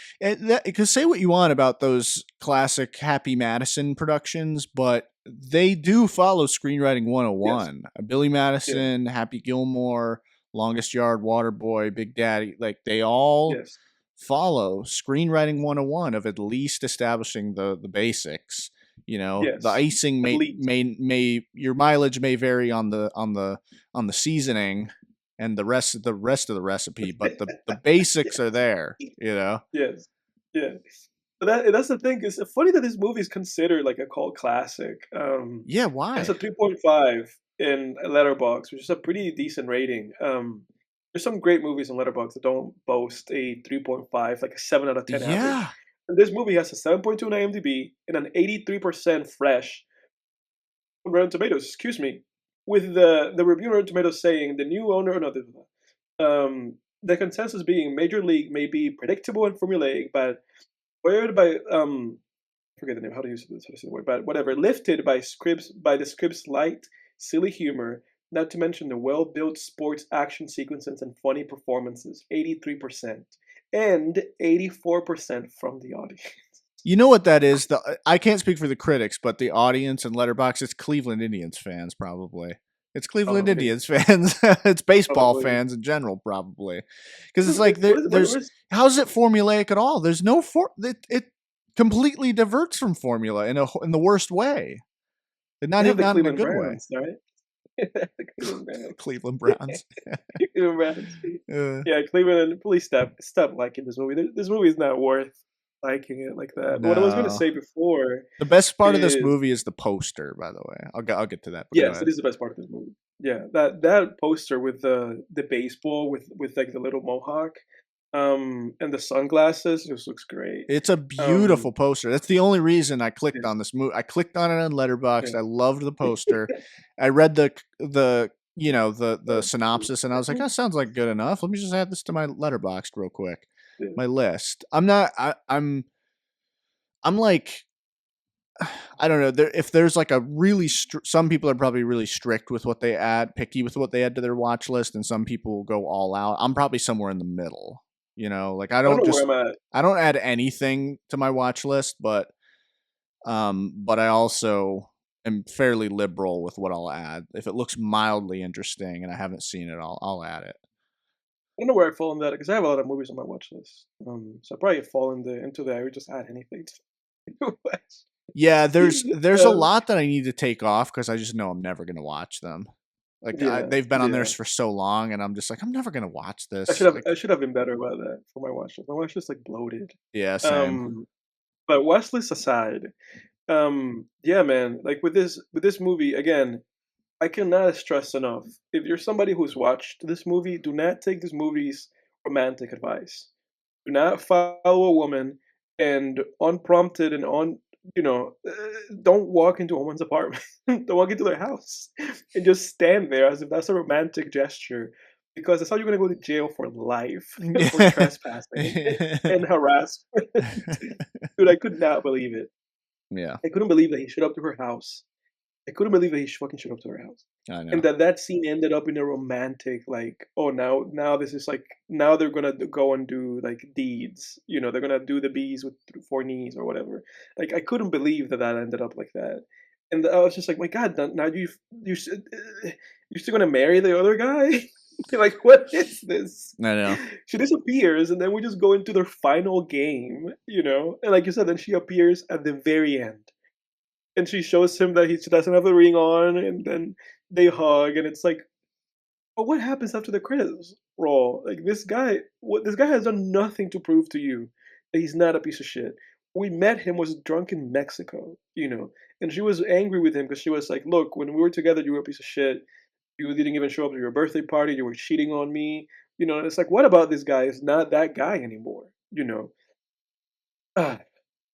because say what you want about those classic Happy Madison productions, but they do follow screenwriting Yes. 101. Billy Yeah. Madison, Happy Gilmore, Longest Yard, Waterboy, Big Daddy, like they all Yes. follow screenwriting 101 of at least establishing the basics. You know, the Yes, icing at least. may your mileage may vary on the seasoning and the rest of the recipe, but the basics are Yes. there, you know. Yes. Yeah. But that's the thing. It's funny that this movie is considered like a cult classic. Yeah, It has why? a 3.5 in Letterboxd, which is a pretty decent rating. There's some great movies in Letterboxd that don't boast a 3.5, like a 7 out of 10 average. Yeah. And this movie has a 7.2 on IMDb and an 83% fresh on Rotten Tomatoes. Excuse me, with the review on Rotten Tomatoes saying the new owner, no, the consensus being Major League may be predictable and formulaic, but weird by forget the name, how to say the word, but whatever, lifted by the script's light, silly humor, not to mention the well-built sports action sequences and funny performances, 83%, and 84% from the audience. You know what that is? I can't speak for the critics, but the audience and Letterboxd, it's Cleveland Indians fans probably. It's Cleveland Probably, Indians fans. It's baseball probably. fans in general probably. Cuz it's like What there's is how's it formulaic at all? There's no it completely diverts from formula in the worst way. And they not have even the not in a Cleveland good way. Browns, right? The Cleveland Browns. Cleveland Browns. Cleveland Browns. uh, Yeah, Cleveland, please stop liking this movie. This movie is not worth liking it like that. What I was gonna no. say before The best part of this is movie is the poster, by the way. I'll get to that, but go yes, it ahead. is the best part of this movie. Yeah, that poster with the baseball with like the little mohawk, and the sunglasses just looks great. It's a Um, beautiful poster. That's the only reason I clicked yeah, on this movie. I clicked on it on Letterboxd. yeah. I loved the poster. I read the synopsis, and I was like, that sounds like good enough. Let me just add this to my Letterboxd real quick. Yeah. My list. I'm not. I'm like, I don't know. If there's like a really some people are probably really strict with what they add, picky with what they add to their watch list, and some people will go all out. I'm probably somewhere in the middle. You know, like I don't know where I'm at. I don't add anything to my watch list, but I also am fairly liberal with what I'll add. If it looks mildly interesting and I haven't seen it, I'll add it. I don't know where I fall in that because I have a lot of movies on my watch list. So I probably fall into that. I would just add anything to the watch. Yeah, there's a Um, lot that I need to take off because I just know I'm never gonna watch them. Like yeah, they've been on there yeah. for so long, and I'm just like I'm never gonna watch this. Like, I should have been better about that for my watch list. My watch list like bloated. yeah, same. Um, but watch list aside, yeah, man. Like with this movie again, I cannot stress enough. If you're somebody who's watched this movie, do not take this movie's romantic advice. Do not follow a woman and unprompted and don't walk into a woman's apartment. Don't walk into their house and just stand there as if that's a romantic gesture, because that's how you're gonna go to jail for life for trespassing and harassment. Dude, I could not believe it. Yeah, I couldn't believe that he showed up to her house. I couldn't believe that he fucking showed up to her house. I And know. that scene ended up in a romantic, like, oh, now this is like, now they're gonna go and do like deeds. They're gonna do the bees with four knees or whatever. Like, I couldn't believe that ended up like that. And I was just like, my God, now you you're still gonna marry the other guy? Like, what is this? I know. She disappears, and then we just go into their final game, And like you said, then she appears at the very end, and she shows him that he doesn't have the ring on, and then they hug, and it's like, but what happens after the credits roll? Like this guy has done nothing to prove to you that he's not a piece of shit. We met him was drunk in Mexico, and she was angry with him because she was like, look, when we were together, you were a piece of shit. You didn't even show up to your birthday party. You were cheating on me. And it's like, what about this guy is not that guy anymore? Ah,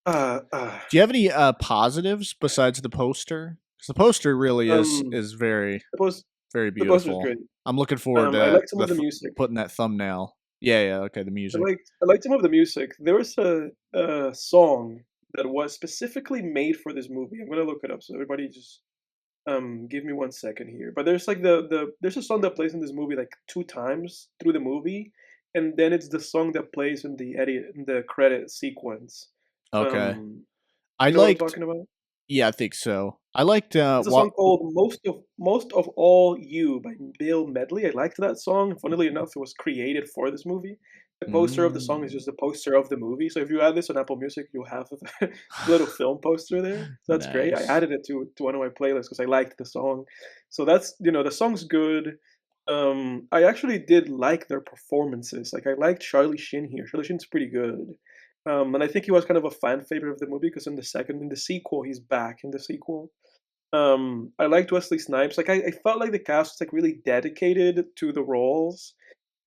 ah. Do you have any positives besides the poster? Because the poster really Um, is very the post very the poster's beautiful. great. I'm looking forward I to like some of the music. putting that thumbnail. Yeah, yeah, okay, the music. I liked some of the music. There was a song that was specifically made for this movie. I'm gonna look it up, so everybody just give me 1 second here. But there's like there's a song that plays in this movie like two times through the movie, and then it's the song that plays in the credit sequence. Okay. Um, I you know what I'm liked talking about? Yeah, I think so. I liked It's a song called Most of All You by Bill Medley. I liked that song. Funnily enough, it was created for this movie. The poster of the song is Mm. just the poster of the movie. So if you add this on Apple Music, you'll have the little film poster there. So that's great. I Nice. added it to one of my playlists because I liked the song. So that's the song's good. I actually did like their performances. Like I liked Charlie Sheen here. Charlie Sheen's pretty good. And I think he was kind of a fan favorite of the movie because in the sequel, he's back in the sequel. I liked Wesley Snipes. Like I felt like the cast was like really dedicated to the roles.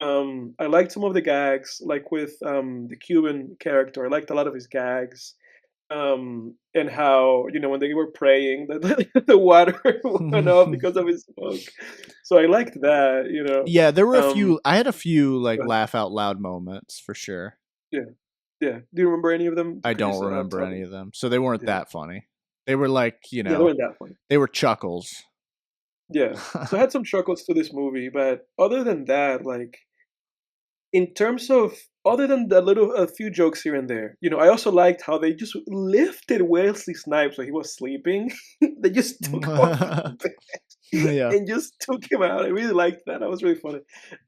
I liked some of the gags, like with the Cuban character. I liked a lot of his gags. And how when they were praying, the water went off because of his smoke. So I liked that. Yeah, there were a Um, few. I had a few like but laugh out loud moments for sure. yeah, yeah. Do you remember any of them? I Could you don't remember tell any me? of them, so they weren't Yeah, that funny. They were like, yeah. They weren't that funny. they were chuckles. Yeah. So I had some chuckles to this movie, but other than that, like in terms of other than a few jokes here and there, I also liked how they just lifted Wesley Snipes when he was sleeping. They just took off the bed Yeah. and just took him out. I really liked that. That was really funny.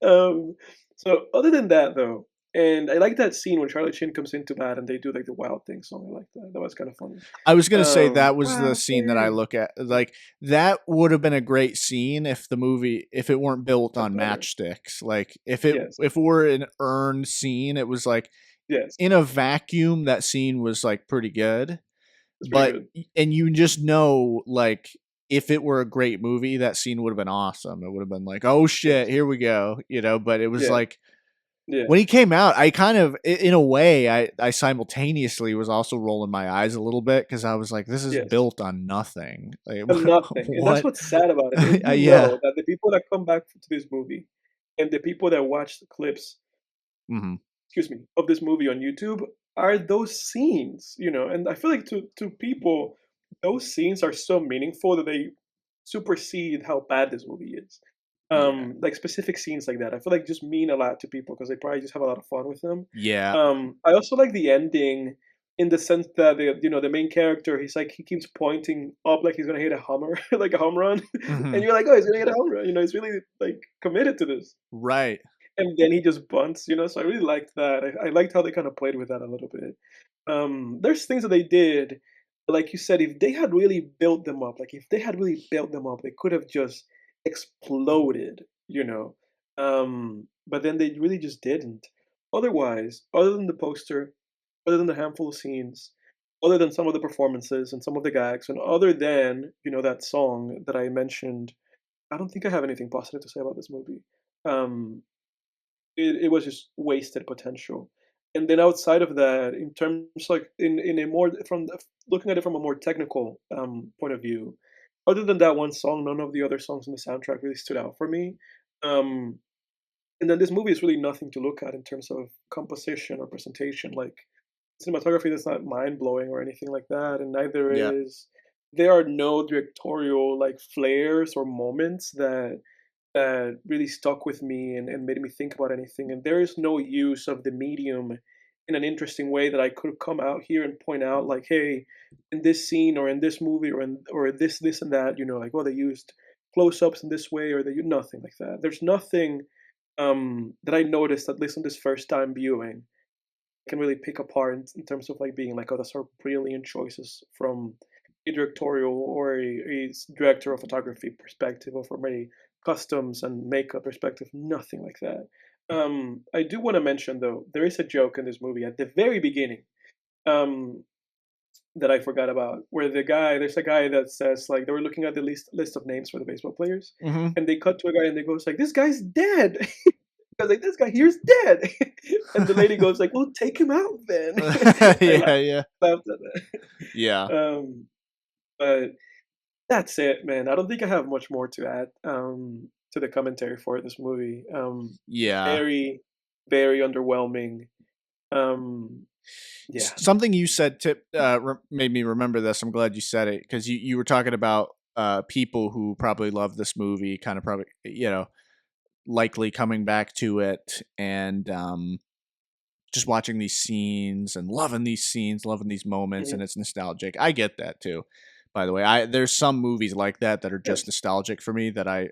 Um, so other than that, though, and I like that scene when Charlie Chin comes into that and they do like the Wild Thing song. I like that. That was kind of funny. I was gonna say that was the Wild scene that I Thing. look at. Like that would have been a great scene if it weren't built The on better. matchsticks. Like Yes. if it were an earned scene, it was like Yes. in a vacuum that scene was like pretty good. It's pretty But good. and you just know like if it were a great movie, that scene would have been awesome. It would have been like, oh shit, Yes. here we go, but it was Yeah. like Yeah. when he came out, I kind of, in a way, I simultaneously was also rolling my eyes a little bit because I was like, "This is Yes. built on nothing." Like, And nothing, and that's what? what's sad about it, and Yeah. that the people that come back to this movie, and the people that watch the clips, Hmm. excuse me, of this movie on YouTube are those scenes, and I feel like to people, those scenes are so meaningful that they supersede how bad this movie is. Yeah. Like specific scenes like that, I feel like just mean a lot to people because they probably just have a lot of fun with them. Yeah. I also like the ending in the sense that the main character, he keeps pointing up like he's gonna hit a homer, like a home run, and Hmm. you're like, oh, he's gonna hit a home run. He's really like committed to this, Right. and then he just bunts. So I really liked that. I liked how they kind of played with that a little bit. There's things that they did, like you said, if they had really built them up, they could have just exploded, But then they really just didn't. Otherwise, other than the poster, other than the handful of scenes, other than some of the performances and some of the gags, and other than, that song that I mentioned, I don't think I have anything positive to say about this movie. Um, it was just wasted potential. And then outside of that, in terms like in a more looking at it from a more technical point of view, other than that one song, none of the other songs in the soundtrack really stood out for me. Um, and then this movie is really nothing to look at in terms of composition or presentation. Like cinematography that's not mind blowing or anything like that, and neither Yeah. is there are no directorial like flares or moments that really stuck with me and made me think about anything. And there is no use of the medium in an interesting way that I could come out here and point out, like, hey, in this scene or in this movie or this and that, like, well, they used close-ups in this way or they used nothing like that. There's nothing that I noticed, at least on this first time viewing, I can really pick apart in terms of like being like, oh, those are brilliant choices from a directorial or a director of photography perspective, or from a customs and makeup perspective. Nothing like that. I do want to mention though, there is a joke in this movie at the very beginning um, that I forgot about, where there's a guy that says like they were looking at the list of names for the baseball players, Hmm. and they cut to a guy and they goes like, this guy's dead. I was like, this guy here's dead. And the lady goes like, well, take him out then. I Yeah. Yeah. laughed at that. Yeah. But that's it, man. I don't think I have much more to add to the commentary for this movie. Yeah. Very, very underwhelming. Um, yeah. Something you said made me remember this. I'm glad you said it because you were talking about people who probably love this movie, kind of probably likely coming back to it and just watching these scenes and loving these scenes, loving these moments, Mhm. and it's nostalgic. I get that too. By the way, I there's some movies like that that are just Yes. nostalgic for me that I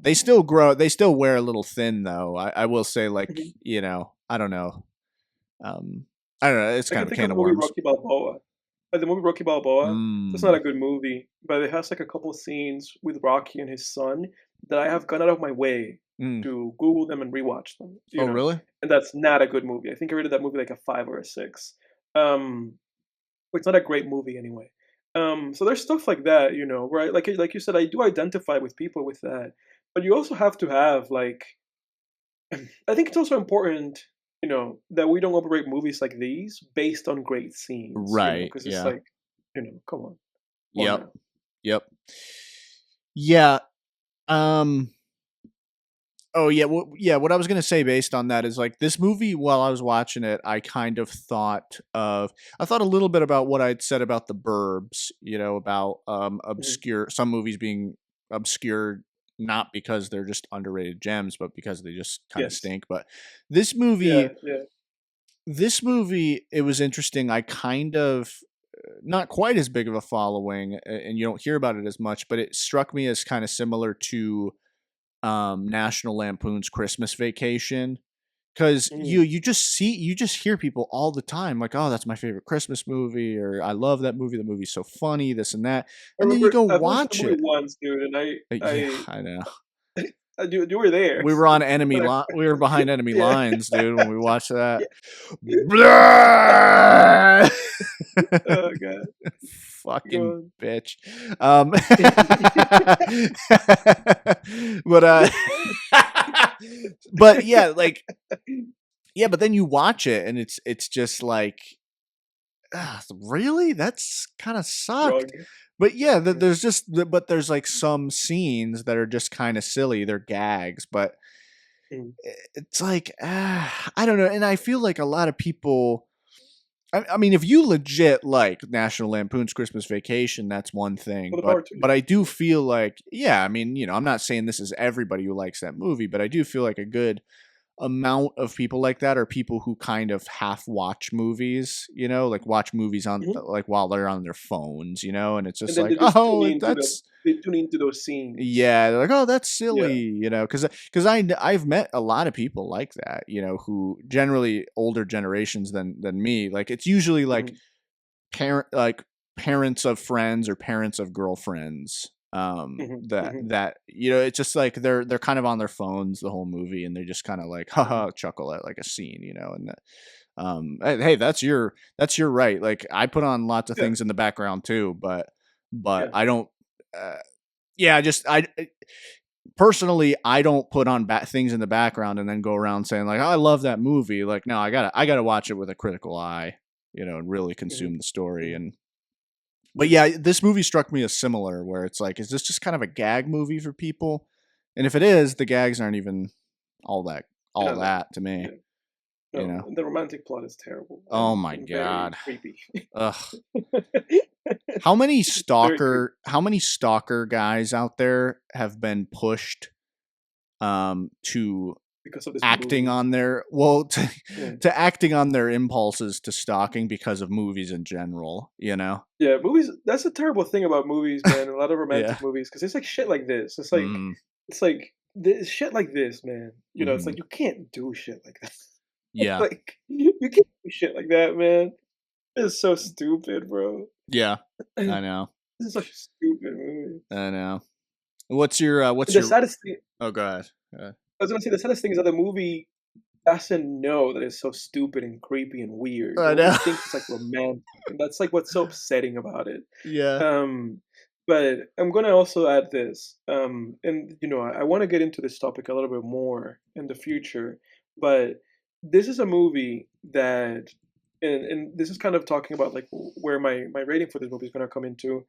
they still grow, they still wear a little thin though. I will say, like, Mhm. I don't know. Um, I don't know. It's I kind can of a think of can the of movie worms. Rocky Balboa. Like the movie Rocky Balboa, that's not Mm. a good movie, but it has like a couple scenes with Rocky and his son that I have gone out of my way Mm. to Google them and rewatch them, Oh, really? and that's not a good movie. I think I rated that movie like a 5 or a 6. Um, it's not a great movie anyway. So there's stuff like that, where like you said, I do identify with people with that, but you also have to have like I think it's also important, that we don't operate movies like these based on great scenes, Right. because it's Yeah. like, come on, come on Yep. now. Yep. Yeah. Um. Oh yeah. Yeah. What I was gonna say based on that is, like, this movie. While I was watching it, I kind of thought of. I thought a little bit about what I'd said about the Burbs. About Mhm. obscure, some movies being obscure, not because they're just underrated gems, but because they just kind of Yes. stink. But this Yeah, movie, yeah. it was interesting. I kind of, not quite as big of a following, and you don't hear about it as much, but it struck me as kind of similar to National Lampoon's Christmas Vacation, because you Mhm. you just see you just hear people all the time like, oh, that's my favorite Christmas movie, or I love that movie. The movie's so funny, this and that, I and then you remember go I've only seen the watch movie it. once, dude, and Yeah, I know. you were there, We were on but we were behind enemy yeah, lines, dude, when we watched that. yeah. Blah! Oh god, go Fucking on. bitch. Um, but but yeah, like, yeah, but then you watch it and it's just like, really? That's kind of sucked. Drug. But yeah, Yeah. there's like some scenes that are just kind of silly. They're gags, but Mhm. it's like, I don't know. And I feel like a lot of people. I mean, if you legit like National Lampoon's Christmas Vacation, that's one thing. All the But power to you. but I do feel like, yeah, I mean, I'm not saying this is everybody who likes that movie, but I do feel like a good amount of people like that are people who kind of half watch movies, like watch movies on, Mhm. like, while they're on their phones, and it's And just then like, they just tune oh, into those scenes. yeah, they're like, oh, that's silly, Yeah. because I've met a lot of people like that, who generally older generations than me. Like, it's usually like Mhm. parent like parents of friends or parents of girlfriends, Mhm. Mhm. that it's just like they're kind of on their phones the whole movie, and they just kind of like, Mhm. haha, chuckle at like a scene, and that, hey, that's your right. Like, I put on lots of Yeah. things in the background too, but Yeah. I don't, uh, yeah, just personally, I don't put on things in the background and then go around saying like, oh, I love that movie. Like, no, I gotta watch it with a critical eye, and really Mhm. consume the story. Mhm. And but yeah, this movie struck me as similar, where it's like, is this just kind of a gag movie for people? And if it is, the gags aren't even all that You all know that. that to me. Yeah. You No, know? and the romantic plot is terrible Oh my and very god. creepy. Ugh. How many Very creepy stalker guys out there have been pushed to because of this acting movie. on their, well, Yeah. to acting on their impulses to stalking because of movies in general? Yeah, movies that's a terrible thing about movies, man, a lot of Yeah. romantic movies, because it's like shit like this. Mm, It's like this shit like this, man. It's mhm. like you can't do shit like that. Yeah. Like you can't do shit like that, man. It's so stupid, bro. Yeah. This I know. is such a stupid movie. I know. What's your And the saddest thing oh, go ahead. I was gonna say the saddest thing is that the movie doesn't know that it's so stupid and creepy and weird. The I movie know. thinks it's like romantic, and that's like what's so upsetting about it. Yeah. Um, but I'm gonna also add this, and I want to get into this topic a little bit more in the future, but this is a movie that, and this is kind of talking about like where my rating for this movie is gonna come into.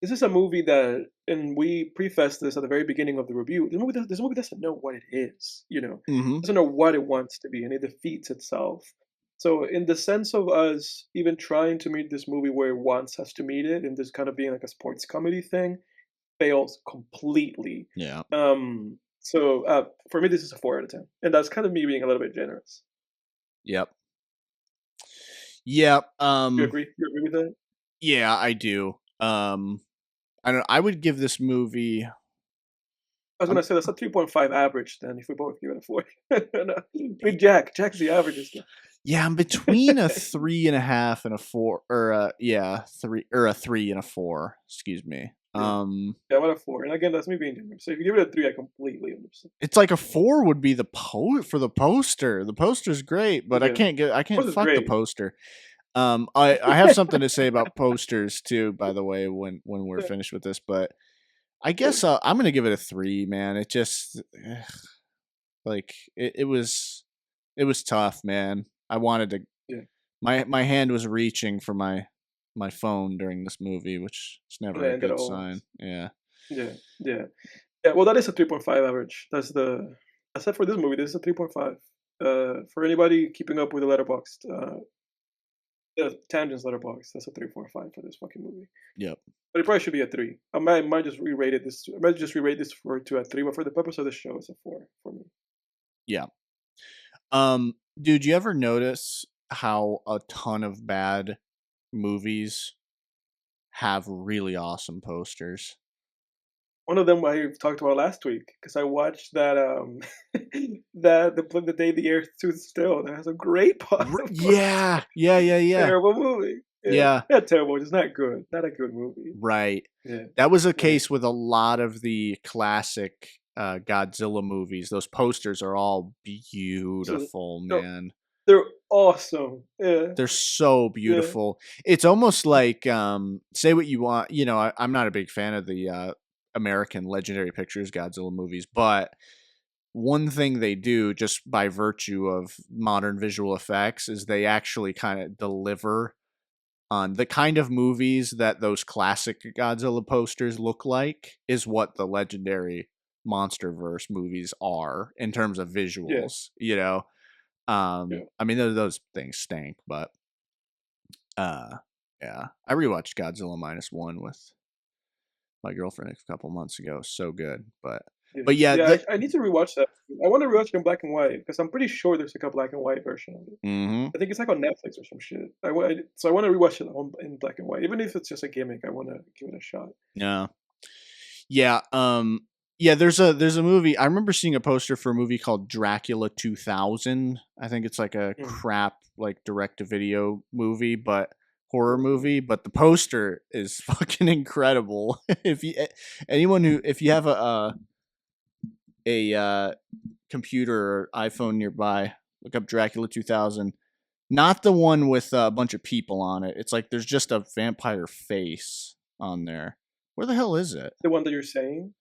This is a movie that, and we prefaced this at the very beginning of the review. This movie doesn't know what it is, Mhm. doesn't know what it wants to be, and it defeats itself. So, in the sense of us even trying to meet this movie where it wants us to meet it, and this kind of being like a sports comedy thing, fails completely. Yeah. So for me, this is a 4 out of 10, and that's kind of me being a little bit generous. Yep. Yep. You agree? You agree with that? Yeah, I do. I don't I would give this movie, I was I'm gonna say that's a 3.5 average then if we both give it a 4. No, with Jack. Jack's the averages guy. yeah, I'm between a 3.5 and a 4, or yeah, 3 or a 3 and a 4. Excuse me. Yeah. Yeah, I'm at a 4. And again, that's me being generous. So if you give it a 3, I completely understand. It's like a 4 would be the for the poster. The poster's great, but Yeah. I can't Yours is fuck the great. poster. I have something to say about posters too, by the way, when we're Yeah, finished with this, but I yeah, guess I'm gonna give it a 3, man. It just like it was tough, man. I wanted to yeah. my hand was reaching for my phone during this movie, which is never Yeah, a and that good sign. always. Yeah. Yeah, yeah. Yeah, well, that is a 3.5 average. Except for this movie, this is a 3.5. For anybody keeping up with the letterboxed, the Tangents letterbox, that's a 3.5 for this fucking movie. Yep. But it probably should be a 3. Might just re-rate it this. I might just re-rate this to a 3, but for the purpose of the show, it's a 4 for me. Yeah. Dude, you ever notice how a ton of bad movies have really awesome posters? One of them I talked about last week because I watched that that the day the earth stood still. That has a great poster. Yeah, yeah, yeah, yeah, Terrible movie. Yeah, yeah. not terrible. It's not good. Not a good movie. Right. Yeah, That was a yeah. case with a lot of the classic Godzilla movies. Those posters are all So beautiful, no, man. they're awesome. Yeah, They're so yeah, beautiful. It's almost like say what you want. You know, I'm not a big fan of the American Legendary Pictures Godzilla movies, but one thing they do just by virtue of modern visual effects is they actually kind of deliver on the kind of movies that those classic Godzilla posters look like is what the legendary MonsterVerse movies are in terms of yeah, visuals, you know. yeah. I mean those things stink, but uh yeah. I rewatched Godzilla -1 with my girlfriend a couple months ago. So good. Yeah, But yeah, yeah. I need to rewatch that. I want to rewatch it in black and white because I'm pretty sure there's like a black and white version of it. mhm. I think it's like on Netflix or some shit. So I want to rewatch it in black and white, even if it's just a gimmick. I want to give it a shot. Yeah. Yeah, yeah, there's a movie. I remember seeing a poster for a movie called Dracula 2000. I think it's like a Mm. crap like direct to video movie, but horror Ooh. movie, but the poster is fucking incredible. If you anyone who if you have a computer or iPhone nearby, look up Dracula 2000. Not the one with a bunch of people on it. It's like there's just a vampire face on there. Where the hell is it? The one that you're saying?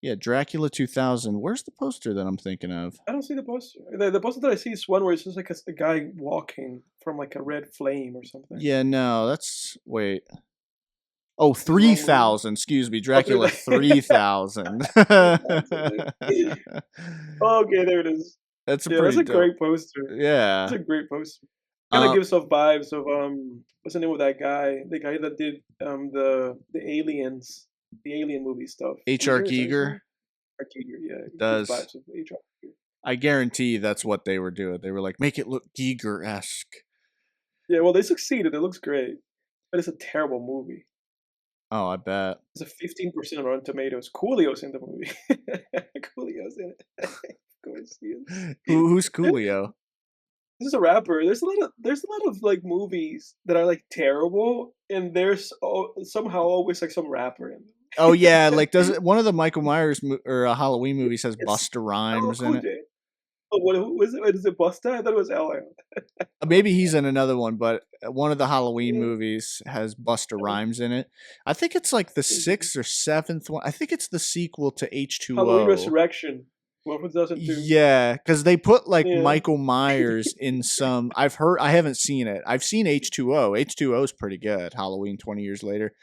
Yeah, Dracula 2000. Where's the poster that I'm thinking of? I don't see the poster. The poster that I see is one where it's just like a guy walking from like a red flame or something. Yeah, no, that's wait. Oh, Is it the wrong movie? 3000. Excuse me, Oh, through Dracula the 3000. 3000. Okay, there it is. That's a Yeah, that's pretty a dope. great poster. That's Yeah. a great poster. Kind of Uh, gives off vibes of what's the name of that guy? The guy that did the aliens, the alien movie stuff. H.R. Giger, is that his Giger name? Arcadier, yeah, it gives does. vibes of HR. I guarantee that's what they were doing. They were like, make it look Giger-esque. Yeah, well, they succeeded. It looks great, but it's a terrible movie. Oh, I bet. It's a 15% on Rotten Tomatoes. Coolio's in the movie. Coolio's in it. Of course he Who's is. Coolio? This is a rapper. There's a lot of like movies that are like terrible, and somehow always like some rapper in Oh them. yeah, like does it, one of the Michael Myers or Halloween movies has It's Busta LL Rhymes in Cool it? J. Oh, what who was it? What is it? Busta? I thought it was LL. Maybe he's in another one, but one of the Halloween Yeah, movies has Busta uh, Rhymes in it. I think it's like the maybe. sixth or seventh one. I think it's the sequel to Halloween H2O. Resurrection. One from 2002. Yeah, because they put like Yeah. Michael Myers in some. I haven't seen it. I've seen H2O. H2O is pretty good. Halloween 20 years later,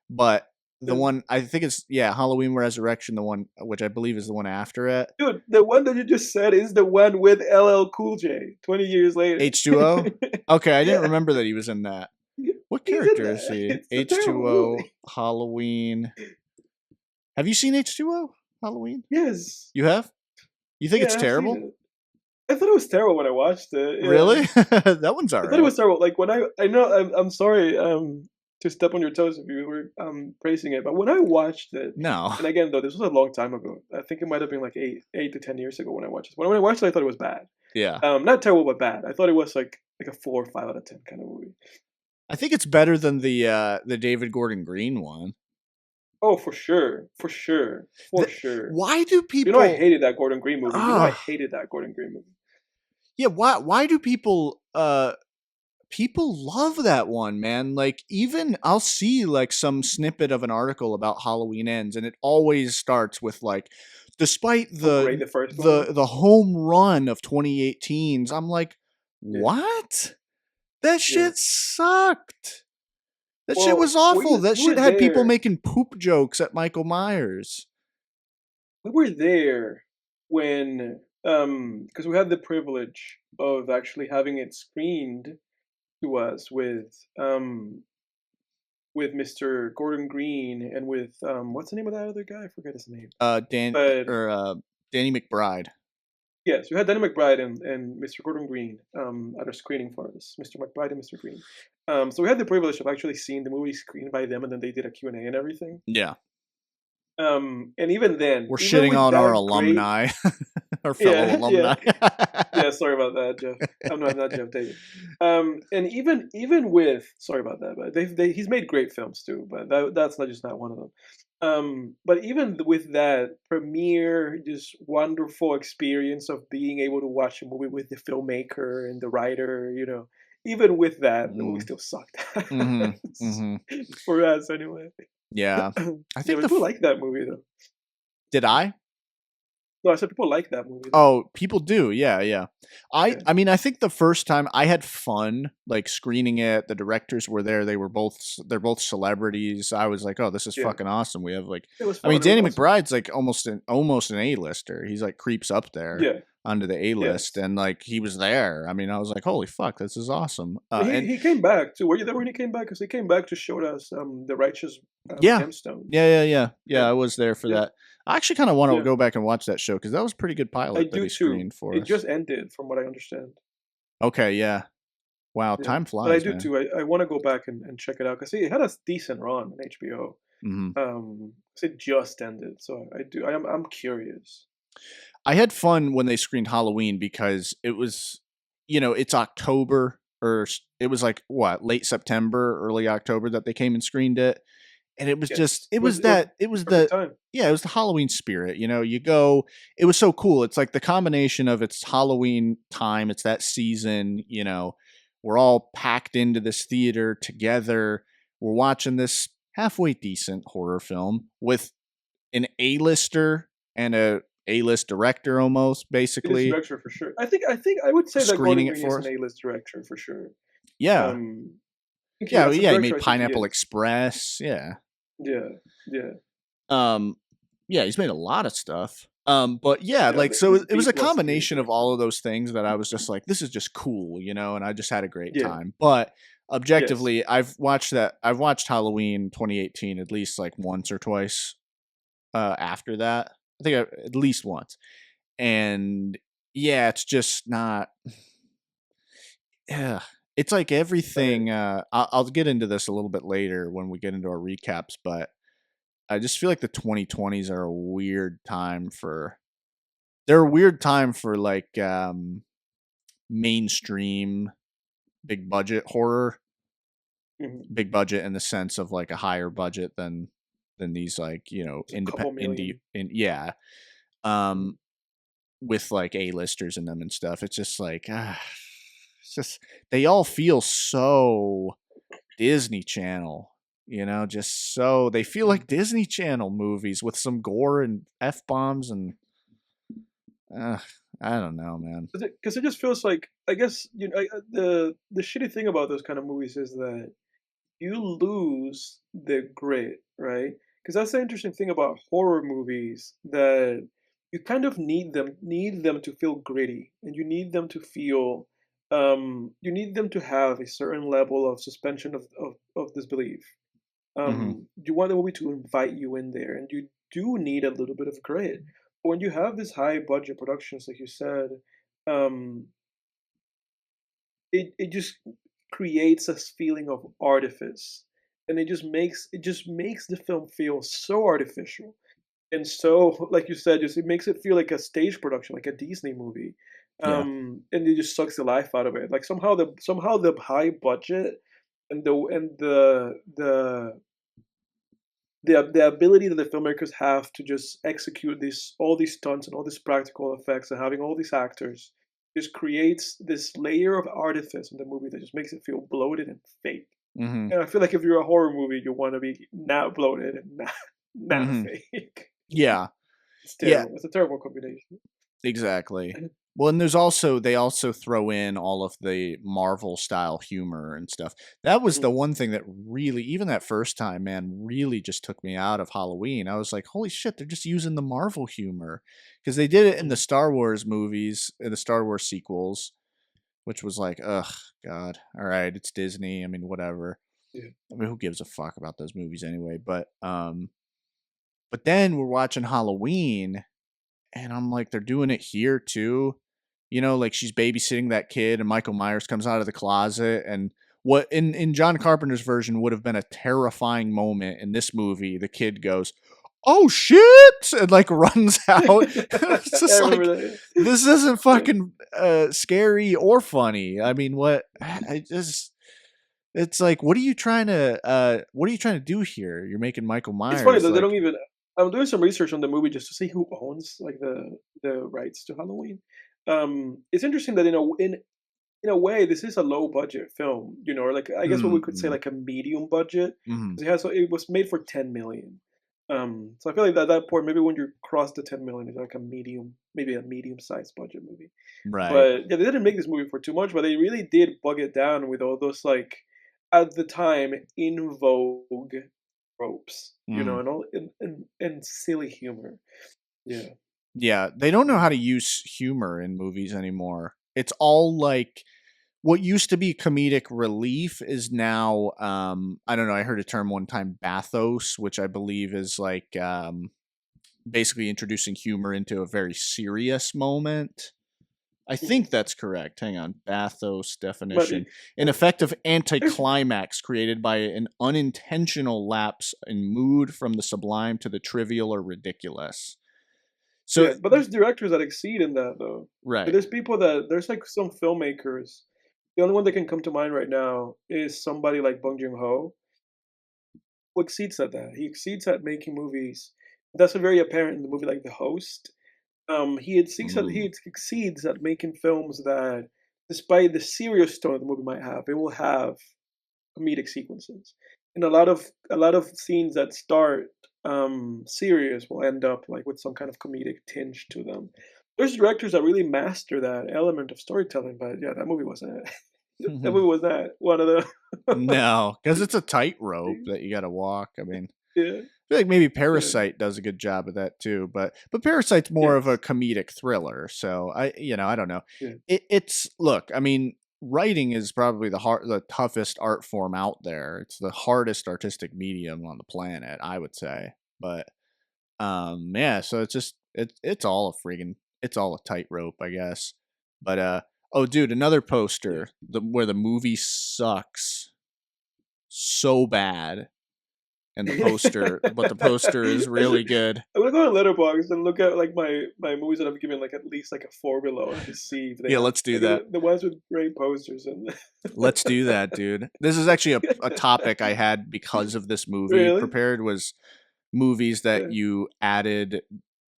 but the Is one I think it's yeah Halloween Resurrection, the one which I believe is the one after it. dude, the one that you just said is the one with LL Cool J 20 years later. H2O. Okay, I didn't Yeah, remember that he was in that. What he's in character is that. he? It's a terrible H2O movie. Halloween. Have you seen H2O Halloween? Yes. You have? You think it's Yeah, I've seen terrible? it. I thought it was terrible when I watched it. Yeah. Really? That one's all I thought it right. was terrible. Like when I know I'm sorry. to step on your toes if you were praising it. But when I watched it, No. and again though, this was a long time ago. I think it might have been like 8 to 10 years ago when I watched it. When I watched it, I thought it was bad. Yeah. Not terrible, but bad. I thought it was like a 4 or 5 out of 10 kind of movie. I think it's better than the David Gordon Green one. Oh, for sure, for sure, for The, sure. why do You know, I people hated that Gordon Green movie. You know, I ah hated that Gordon Green movie. yeah, why do people love that one, man? Like, even I'll see like some snippet of an article about Halloween Ends, and it always starts with like, despite How great the first one the was. the home run of 2018s. I'm like, Yeah, what? That yeah. shit sucked. That shit Well, was awful. That we were shit had people there. making poop jokes at Michael Myers. We were there when, because we had the privilege of actually having it screened to us with Mr. Gordon Green and with what's the name of that other guy? I forget his name. Dan But or Danny McBride. yes, we had Danny McBride and Mr. Gordon Green at a screening for us, Mr. McBride and Mr. Green. So we had the privilege of actually seeing the movie screened by them, and then they did a Q&A and everything. Yeah. And even then, We're even shitting with on our that great, alumni, our fellow yeah, yeah, alumni. yeah. Sorry about that, Jeff. I'm not Jeff David. And even with sorry about that, but he's made great films too, but that's not just not one of them. But even with that premiere, just wonderful experience of being able to watch a movie with the filmmaker and the writer, even with that, the movie Mm, still sucked mhm, mhm. for us anyway. Yeah. I Yeah, think but people like that movie though. did I? No, I said people like that movie though. Oh, people do. Yeah, yeah. Yeah. I mean, I think the first time I had fun like screening it, the directors were there. They're both celebrities. I was like, "Oh, this is Yeah. fucking awesome." We have like It was I mean, fun. It was Danny awesome. McBride's like almost an A-lister. He's like creeps up there Yeah. onto the A-list, Yes. and like he was there. I mean, I was like, "Holy fuck, this is awesome." He And he came back too. Were you there when he came back? Because he came back to show us the righteous yeah. gemstones. Yeah, Yeah. I was there for Yeah. that. I actually kind of want to Yeah. go back and watch that show because that was a pretty good I pilot that do he too. screened for It us. just ended, from what I understand. Okay, yeah. Wow, Yeah. time But I flies, do man. too. I want to go back and check it out because it had a decent run on HBO. Mhm. 'Cause it just ended, so I'm curious. I had fun when they screened Halloween because it was, it's October it was like what, late September, early October that they came and screened it. And it was just, Yes. It was it was perfect the, time. yeah, it was the Halloween spirit. You go, it was so cool. It's like the combination of it's Halloween time, it's that season, we're all packed into this theater together. We're watching this halfway decent horror film with an A-lister and A-list director almost A-list basically director for sure. I think I would say that Gordon screening it Green is for an us. A-list director for sure. Yeah. Um, Yeah, as a yeah, he director, made I think he Pineapple is. Express. Yeah. Yeah, yeah, Um yeah, he's made a lot of stuff. But yeah, yeah. like so This it was B a plus tier combination of director. all of those things that I was just like, this is just cool, and I just had a great Yeah. time. But Yes. objectively, I've watched Halloween 2018 at least like once or twice after that. I think at least once. And yeah, it's just not. Yeah, it's like Right. everything. I'll get into this a little bit later when we get into our recaps, but I just feel like the 2020s are a weird time for. They're a weird time for like mainstream big budget horror. Mhm. Big budget in the sense of like a higher budget than these like It's a couple indie million. yeah. Mhm. Um, with like A-listers in them and stuff. It's just like it's just they all feel so Disney Channel, just so they feel Mhm. like Disney Channel movies with some gore and F bombs and uh, I don't know, man. Because it just feels like, I guess, the shitty thing about those kind of movies is that you lose the grit, right? Because that's the interesting thing about horror movies, that you kind of need them to feel gritty, and you need them to have a certain level of suspension of disbelief. Hmm. You want the movie to invite you in there, and you do need a little bit of grit. When you have these high budget productions, like you said, um, it just creates a feeling of artifice, and it just makes the film feel so artificial. And so, like you said, just it makes it feel like a stage production, like a Disney movie, Yeah. and it just sucks the life out of it. Like somehow the high budget and the ability that the filmmakers have to just execute these all these stunts and all these practical effects and having all these actors just creates this layer of artifice in the movie that just makes it feel bloated and fake. Hmm. And I feel like if you're a horror movie, you want to be not bloated and not Hmm. fake. Yeah. It's Yeah. terrible. It's a terrible combination. Exactly. Well, and they also throw in all of the Marvel style humor and stuff. That was the Mhm. one thing that really, even that first time, man, really just took me out of Halloween. I was like, holy shit, they're just using the Marvel humor. Because they did it in the Mhm. Star Wars movies, in the Star Wars sequels, which was like, ugh, God, all right, it's Disney. I mean, whatever. Yeah. I mean, who gives a fuck about those movies anyway? But then we're watching Halloween, and I'm like, they're doing it here too. You know, like she's babysitting that kid, and Michael Myers comes out of the closet, and what in John Carpenter's version would have been a terrifying moment in this movie, the kid goes, "Oh shit!" and like runs out. It's I just remember like that. this isn't Yeah. fucking scary or funny. I mean, what I just. It's like, what are you trying to do here? You're making Michael It's funny Myers that they don't like, even. I'm doing some research on the movie just to see who owns like the rights to Halloween. It's interesting that in a way this is a low budget film, or like I guess what we could say mm-hmm, like a medium budget mm-hmm, because it was made for 10 million. So I feel like at that point maybe when you cross the 10 million, it's like maybe a medium sized budget movie. right. But yeah, they didn't make this movie for too much, but they really did bug it down with all those like at the time in vogue tropes, Mm. and all and silly humor. Yeah. Yeah, they don't know Mm. how to use humor in movies anymore. It's all like what used to be comedic relief is now I don't know, I heard a term one time, bathos, which I believe is like basically introducing humor into a very serious moment. I think Mhm. that's correct. Hang on. Bathos Might be. definition. An Uh, effective there's anticlimax created by an unintentional lapse in mood from the sublime to the trivial or ridiculous. So, Yeah, but there's directors that exceed in that though. right. There's people that there's like some filmmakers. The only one that can come to mind right now is somebody like Bong Joon-ho, who exceeds at that. He exceeds at making movies. That's very apparent in the movie like The Host. He Ooh. exceeds at making films that, despite the serious tone the movie might have, it will have comedic sequences. And a lot of scenes that start serious will end up like with some kind of comedic tinge to them. There's directors that really master that element of storytelling, but yeah, that movie wasn't that movie was not one of the No, because it's a tightrope that you got to walk. I mean, yeah, I feel like maybe yeah, Parasite does a good job of that too, but Parasite's more of a yes, comedic thriller. So I don't know. yeah, It's look. I mean, writing is probably the toughest art form out there. It's the hardest artistic medium on the planet, I would say. But yeah. So it's all a friggin' it's all a tightrope, I guess. But oh, dude, another yeah. poster where the movie sucks so bad and the poster is Actually, really good. I'm gonna go on Letterboxd and look at like my movies that I've given like at least like a four below and just see if they Yeah, have let's do like that. the ones with great posters and Let's do that, dude. This is actually a topic I had because of this movie really, prepared was movies that yeah, you added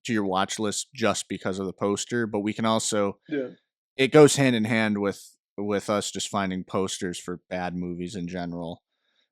to your watch list just because of the poster, but we can also yeah, it goes hand in hand with us just finding posters for bad movies in general.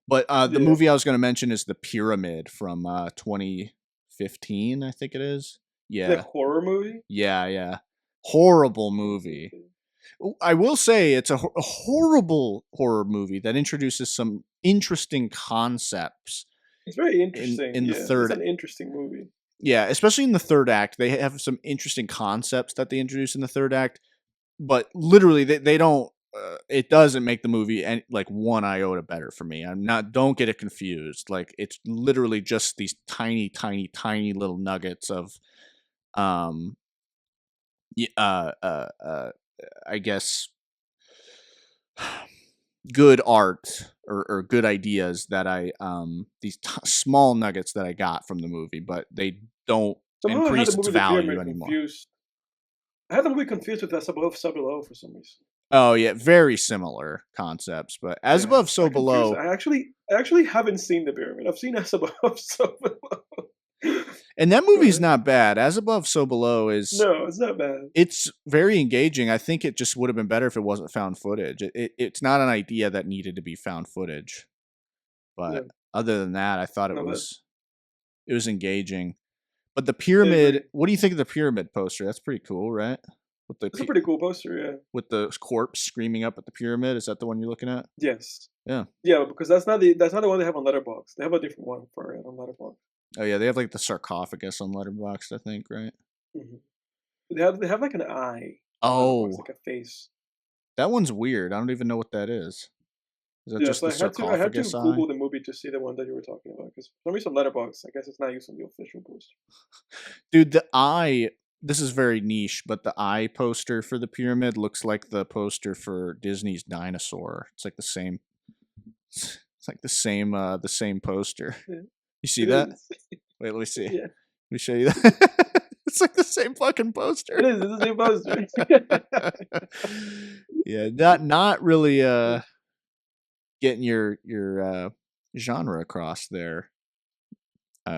But the yeah. movie I was going to mention is The Pyramid from 2015, I think it is. The Yeah. horror movie. Yeah, yeah. Horrible movie. Okay. I will say it's a horrible horror movie that introduces some interesting concepts It's very in interesting. the Yeah, it's third. an interesting movie. Yeah, especially in the third act, they have some interesting concepts that they introduce in the third act, but literally they don't. It doesn't make the movie any, like one iota better for me. I'm not. Don't get it confused. Like it's literally just these tiny, tiny, tiny little nuggets of um, I guess good art or good ideas that I these small nuggets that I got from the movie, but they don't Somehow I had the increase its movie The value Pyramid anymore. confused. I had the movie confused with As Above, So Below for some reason. Oh yeah, very similar concepts, but As Yeah, Above, So I confused. Below, I actually haven't seen The Pyramid. I've seen As Above, So Below. and that movie's But not bad. As Above, So Below is no, it's not bad. it's very engaging. I think it just would have been better if it wasn't found footage. It's not an idea that needed to be found footage, Yeah, but other than that, I thought no, but it was engaging. But the I pyramid, agree. what do you think of the pyramid poster? That's pretty cool, right? With It's a pretty cool poster. Yeah. with the corpse screaming up at the pyramid. Is that the one you're looking at? Yes. Yeah. Yeah, because that's not the one they have on Letterboxd. They have a different one for it on Letterboxd. Oh yeah, they have like the sarcophagus on Letterboxd, I think, right? Hmm. They have like an eye on Letterboxd, Oh, like a face. that one's weird. I don't even know what that is. Is that Yeah, just so the I had to sarcophagus eye? Google the movie to see the one that you were talking about because for some reason Letterboxd, I guess it's not used on the official poster. Dude, the eye. This is very niche, but the eye poster for the pyramid looks like the poster for Disney's dinosaur. It's like the same. It's like the same poster. Yeah, You see it that? is. Wait, let me see. Let Yeah, me show you that. It's like the same fucking it poster. is. It's the same poster. Yeah, not really getting your genre across there,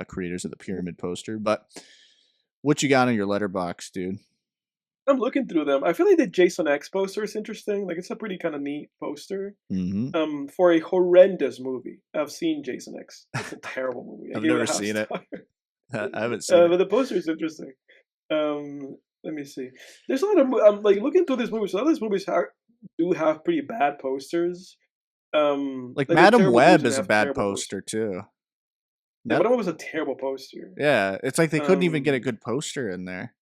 creators of the pyramid poster. But what you got on your letterbox, dude? I'm looking through them. I feel like the Jason X poster is interesting. Like it's a pretty kind of neat poster. Mm-hmm. For a horrendous movie. I've seen Jason X. It's a terrible movie. I I've gave it never a half seen it. star. I haven't seen it. But the poster is interesting. Let me see. There's a lot of I'm like looking through these movies. A lot of these movies do have pretty bad posters. Like Like they're Madam terrible movies Web and they is a have bad terrible posters. poster too. Yeah, but That that was a terrible poster. yeah, it's like they couldn't even get a Um, good poster in there.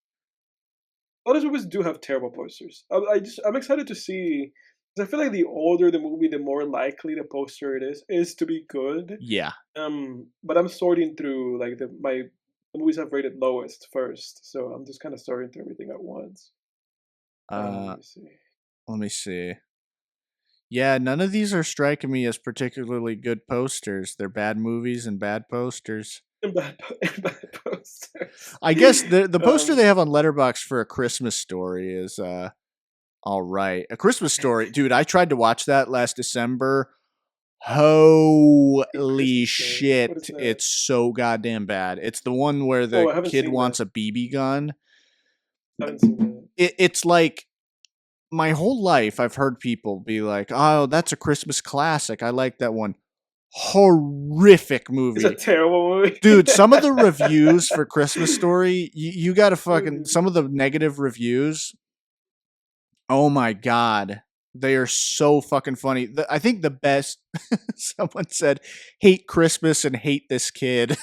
a lot of movies do have terrible posters. I'm excited to see because I feel like the older the movie, the more likely the poster it is to be good. Yeah. But I'm sorting through like the movies I've rated lowest first, so I'm just kind of sorting through everything at once. Let Uh, me see. let me see. Yeah, none of these are striking me as particularly good posters. They're bad movies and bad posters. And bad posters. I guess the poster um, they have on Letterbox for A Christmas Story is all right. A Christmas Story, dude. I tried to watch that last December. a Holy Christmas story. What is shit! that? It's so goddamn bad. It's the one where Oh, the I haven't kid seen that. wants a BB gun. I haven't seen that. It's like my whole life I've heard people be like, "Oh, that's a Christmas classic. I like that one." Horrific It's a movie. terrible movie. Dude, some of the reviews for Christmas Story, you got to Oh, fucking dude. some of the negative reviews. Oh my god. They are so fucking funny. I think the best someone said, "Hate Christmas and hate this kid."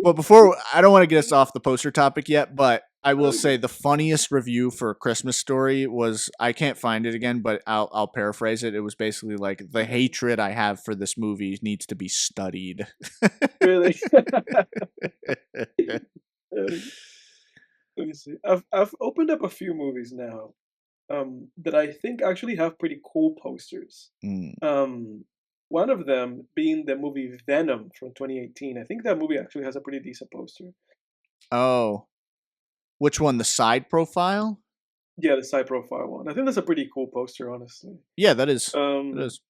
But before, I don't want to get us off the poster topic yet, but I will say the funniest review for A Christmas Story was, I can't find it again, but I'll paraphrase it. It was basically like, the hatred I have for this movie needs to be studied. Really? Um, Let me see. I've opened up a few movies now that I think actually have pretty cool posters. Mm. Um, one of them being the movie Venom from 2018. I think that movie actually has a pretty decent poster. Oh, which one? The side profile? Yeah, the side profile one. I think that's a pretty cool poster, honestly. Yeah, that is. That Um, is.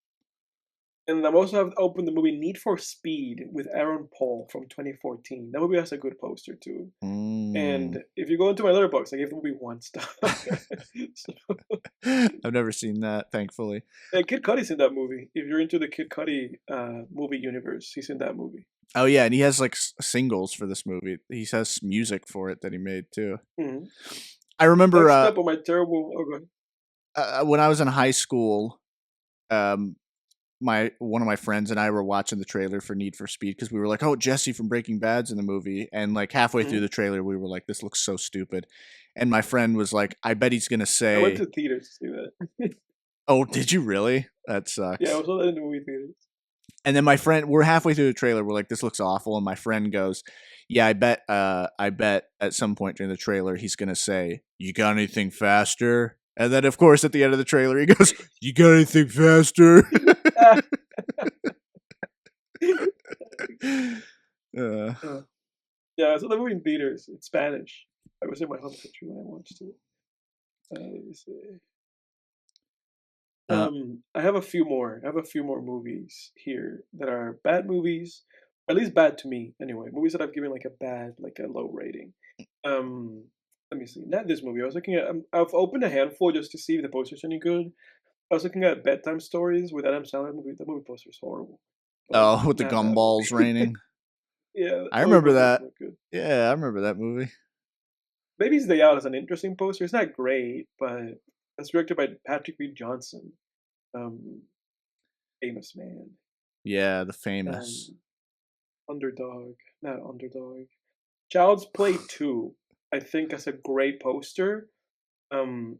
and I've also have opened the movie Need for Speed with Aaron Paul from 2014. That movie has a good poster too. Mm. And if you go into my letterbox, I gave the movie 1 star. So, I've never seen that, thankfully. Kid Cudi's in that movie. If you're into the Kid Cudi movie universe, he's in that movie. Oh yeah, and he has like singles for this movie. He has music for it that he made too. Mhm. I remember Next up on my terrible. Oh, go ahead. when I was in high school, um, my one of my friends and I were watching the trailer for Need for Speed because we were like, "Oh, Jesse from Breaking Bad's in the movie," and like halfway through Mhm. the trailer, we were like, "This looks so stupid," and my friend was like, "I bet he's gonna I went to say." theaters to see that. Oh, did you really? That Yeah, I sucks. saw that in the movie theaters. And then my friend, we're halfway through the trailer. We're like, this looks awful. And my friend goes, yeah, I bet at some point during the trailer, he's going to say, you got anything faster? And then, of course, at the end of the trailer, he goes, "You got anything faster?" uh, Uh, yeah, I saw the movie in theaters in Spanish. I was in my home country when I watched it. Let me see. uh, I have a few more. I have a few more movies here that are bad movies, at least bad to me. Anyway, movies that I've given like a bad, like a low rating. Um, Let me see. Not this movie. I was looking at. I've opened a handful just to see if the poster's any good. I was looking at bedtime stories with Adam Sandler movie. The movie poster is horrible. with the Not that movie. gumballs raining. Yeah, I the movie remember poster is that. not good. Yeah, I remember that movie. Baby's Day Out is an interesting poster. It's not great, but it's directed by Patrick B. Johnson, um, famous man. Yeah, the famous. Um, Underdog, not Underdog. Child's Play 2, I think has a great poster.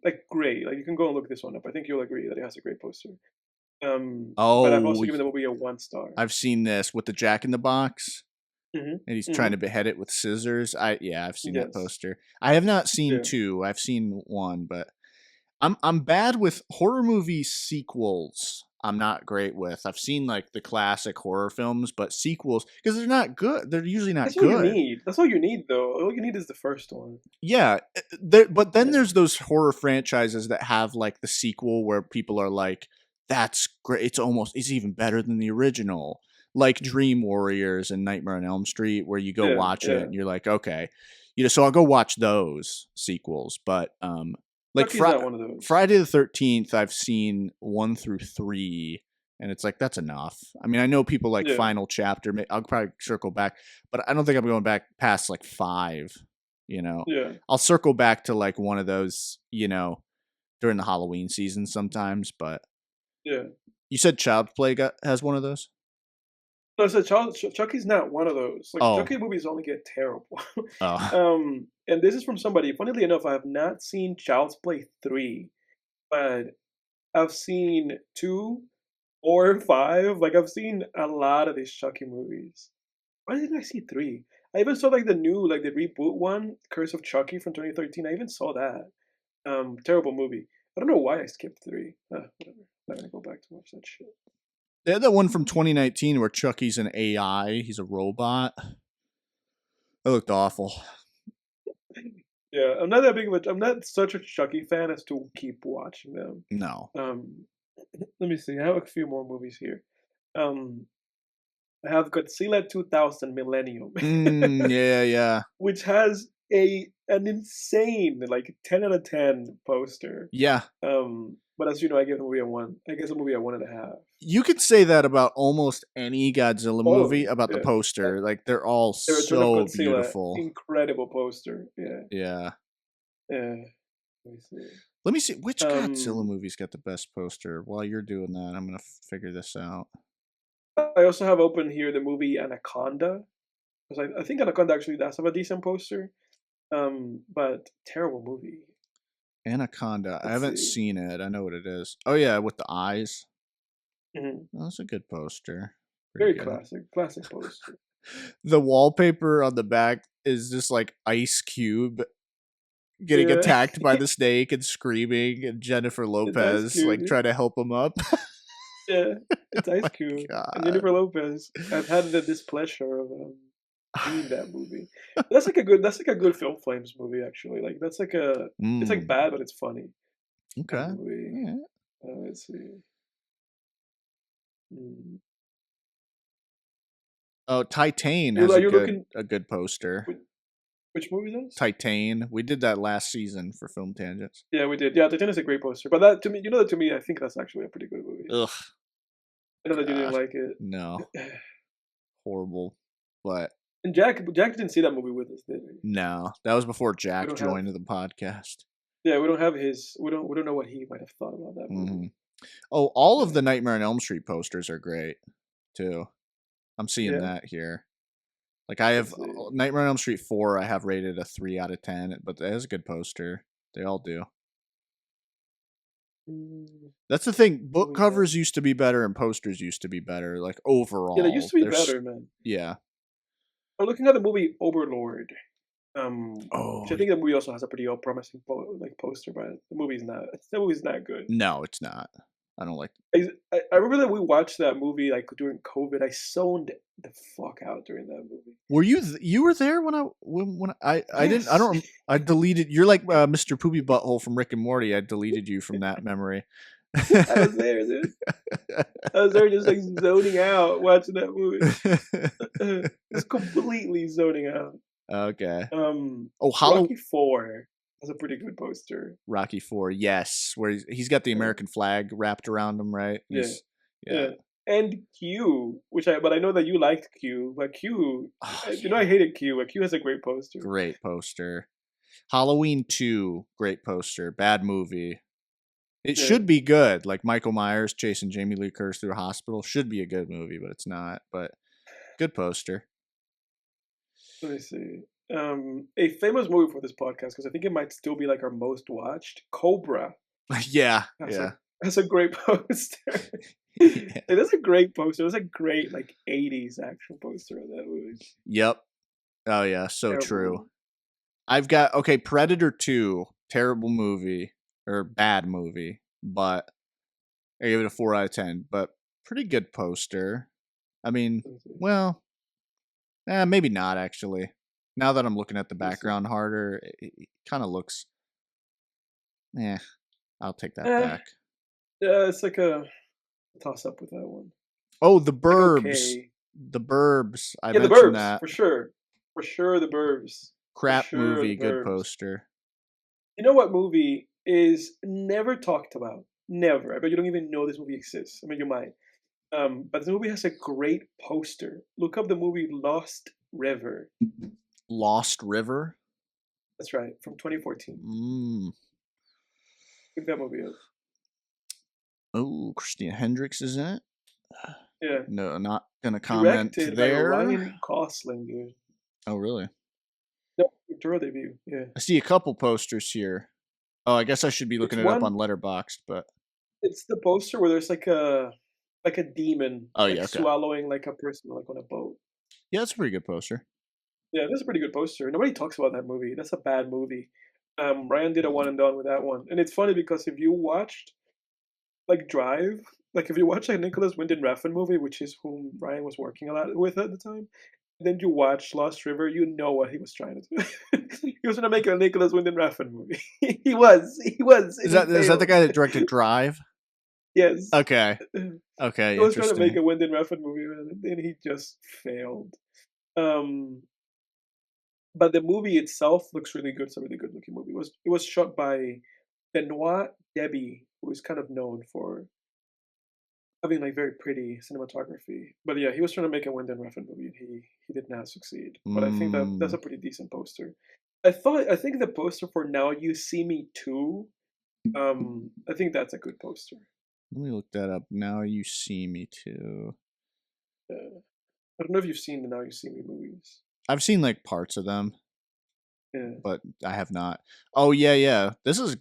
Like great. Like you can go and look this one up. I think you'll agree that it has a great poster. But I've Oh, also given the movie a 1 star. I've seen this with the Jack in the Box, Mhm. and he's trying to Mhm. behead it with scissors. I've seen that Yes. poster. I have not seen Yeah. two. I've seen one, but I'm bad with horror movie sequels. I'm not great with. I've seen like the classic horror films, but sequels because they're not good. They're usually not That's all you good. need. That's all you need, though. All you need is the first one. Yeah, but then there's those horror franchises that have like the sequel where people are like, "That's great! It's even better than the original." Like Dream Warriors and Nightmare on Elm Street, where you go Yeah. watch it Yeah. and you're like, "Okay," so I'll go watch those sequels. But like Chucky's not one of those. Friday the 13th, I've seen 1 through 3, and it's like that's enough. I mean, I know people like Yeah. Final Chapter. I'll probably circle back, but I don't think I'm going back past like 5. Yeah. I'll circle back to like one of those, during the Halloween season sometimes. But Yeah. you said Child Play has one of those? No, so Chucky's not one of those. Like Oh, Chucky movies only get terrible. oh, And this is from somebody. Funnily enough, I have not seen Child's Play 3, but I've seen 2, 4, 5. Like I've seen a lot of these Chucky movies. Why didn't I see 3? I even saw like the new, like the reboot one, Curse of Chucky from 2013. I even saw that. Terrible movie. I don't know why I skipped 3. Whatever. I'm gonna go back to watch that shit. they had that one from 2019 where Chucky's an AI. He's a robot. That looked awful. Yeah, I'm not that big of a. I'm not such a Chucky fan as to keep watching them. No. Um, Let me see. I have a few more movies here. Um, I have Godzilla 2000 Millennium, Yeah, yeah, which has an insane like 10 out of 10 poster. yeah. But as you know, I give the movie a 1. I guess the movie a 1.5. You could say that about almost any Godzilla All of movie them. about the Yeah. poster. Like they're all The Return of so Godzilla, beautiful. incredible poster. Yeah. Yeah. Yeah. Let me see. Let me see which Godzilla Um, movie's got the best poster. While you're doing that, I'm gonna figure this out. I also have open here the movie Anaconda, because I think Anaconda actually does have a decent poster. But terrible movie. Anaconda. I Let's haven't see. seen it. I know what it is. Oh yeah, with the eyes. Mhm. Oh, that's a good poster. Pretty Very good. classic poster. The wallpaper on the back is just like Ice Cube getting Yeah, attacked by the snake and screaming, and Jennifer it's Ice Lopez like Cube. trying to help him up. Yeah, it's Oh Ice my Cube and god. Jennifer Lopez. I've had the displeasure of seeing that movie. That's like a good Film Flames movie actually. Like it's like Mm, bad but it's funny. That okay. movie. Yeah. Let's see. Mm. Oh, Titan You're has like you're looking a good poster. which, which movie is this? Titan. We did that last season for Film Tangents. Yeah, we did. Yeah, Titanic is a great poster. But that to me, that to me, I think that's actually a pretty good movie. Ugh, I know that you didn't God. like it. No. Horrible. But And Jack didn't see that movie with us, did he? no. That was before We Jack don't have. joined the podcast. Yeah, we don't have his. We don't know what he might have thought about that Hmm. movie. Oh, all of Yeah. the Nightmare on Elm Street posters are great, too. I'm seeing Yeah. that here. Like I have Let's see. Nightmare on Elm Street 4, I have rated a 3 out of 10, but that is a good poster. They all do. Mm, That's the thing. what Book we got? covers used to be better and posters used to be better. Like Yeah, they used overall, to be better, man. yeah. I'm looking at the movie Overlord. Oh Which I think the movie also has a pretty promising poster, but the movie's not good. no, it's not. I don't like. I remember that we watched that movie like during COVID. I zoned the fuck out during that movie. Were you you were there when I didn't I Yes, don't I deleted you're like Mr. Poopy Butthole from Rick and Morty. I deleted you from that memory. I was there, dude. I was there just like zoning out watching that movie. Just completely zoning out. Okay. Oh, Rocky 4 has a pretty good poster. Rocky 4. Yes, where he's got the Yeah, American flag wrapped around him, right? yeah, He's yeah. yeah. And Q, but I know that you liked Q, but Q, Oh, you know I yeah. hated Q, but Q has a great poster. Great poster. Halloween 2, great poster. Bad movie. It Yeah. should be good. Like Michael Myers chasing Jamie Lee Curtis through a hospital should be a good movie, but it's not. But good poster. Let me see. A famous movie for this podcast because I think it might still be like our most watched. Cobra Yeah, has a yeah. has a great poster. It is a great poster. It was a great like '80s action poster of that movie. Yep. Oh yeah, so Terrible true. movie. I've got okay, Predator 2, terrible movie or bad movie, but I gave it a 4 out of 10, but pretty good poster. I mean, Let me see. well, maybe not actually. Now that I'm looking at the Let me see. background harder, it kind of looks eh, I'll take that Eh, back. yeah, it's like a toss up with that one. Oh, The Like Burbs. okay, The Burbs. I yeah, The mentioned Burbs that. for sure, The Burbs, for Crap sure, The movie, good Burbs. poster. You know what movie is never talked about? Never. I bet you don't even know this movie exists. I mean, you might. But the movie has a great poster. Look up the movie Lost River. Lost River. That's right, from 2014. Mm. Look that movie up. Oh, Christina Hendricks is in it. Yeah, No, not gonna comment directed by there. Ryan Gosling, dude. Oh, really? No, directorial debut. Yeah, I see a couple posters here. Oh, I guess I should be it's looking it up one. on Letterboxd, but It's the poster where there's like a demon oh like yeah, okay. swallowing like a person like on a boat. Yeah, that's a pretty good poster. Yeah, that's a pretty good poster. Nobody talks about that movie. That's a bad movie. Ryan did a one and done with that one, and it's funny because if you watched like Drive, like if you watch a Nicholas Winding Refn movie, which is whom Ryan was working a lot with at the time, then you watch Lost River, you know what he was trying to do. He was trying to make a Nicholas Winding Refn movie. He was, and he Is that the failed. guy that directed Drive? Yes, Okay. he Okay, was trying to make interesting. a Winding Refn movie, and he just failed. Um, but the movie itself looks really good. It's a really good looking movie. It was shot by Benoit Deby, who is kind of known for having like very pretty cinematography. But yeah, he was trying to make a Wendell Refn movie, and he did not succeed. But I think that that's Mm, a pretty decent poster. I think the poster for Now You See Me Too. I think that's a good poster. let me look that up. Now you see me too. I don't know if you've seen the Now You See Me movies. I've seen like parts of them, Yeah, but I have not. Oh yeah, yeah. This is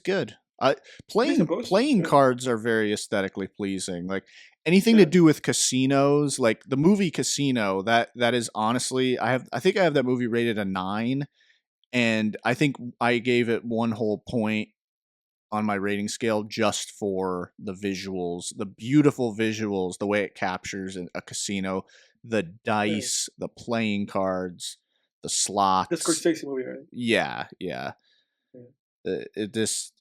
good. I decent playing poster. playing Yeah, cards are very aesthetically pleasing. Like anything to yeah. do with casinos, like the movie Casino, that is honestly I think I have that movie rated a 9, and I think I gave it one whole point on my rating scale just for the visuals, the beautiful visuals, the way it captures a casino, the Yeah. dice, the playing cards, the The slots. Scorsese movie, right? Yeah, yeah. Yeah. It just,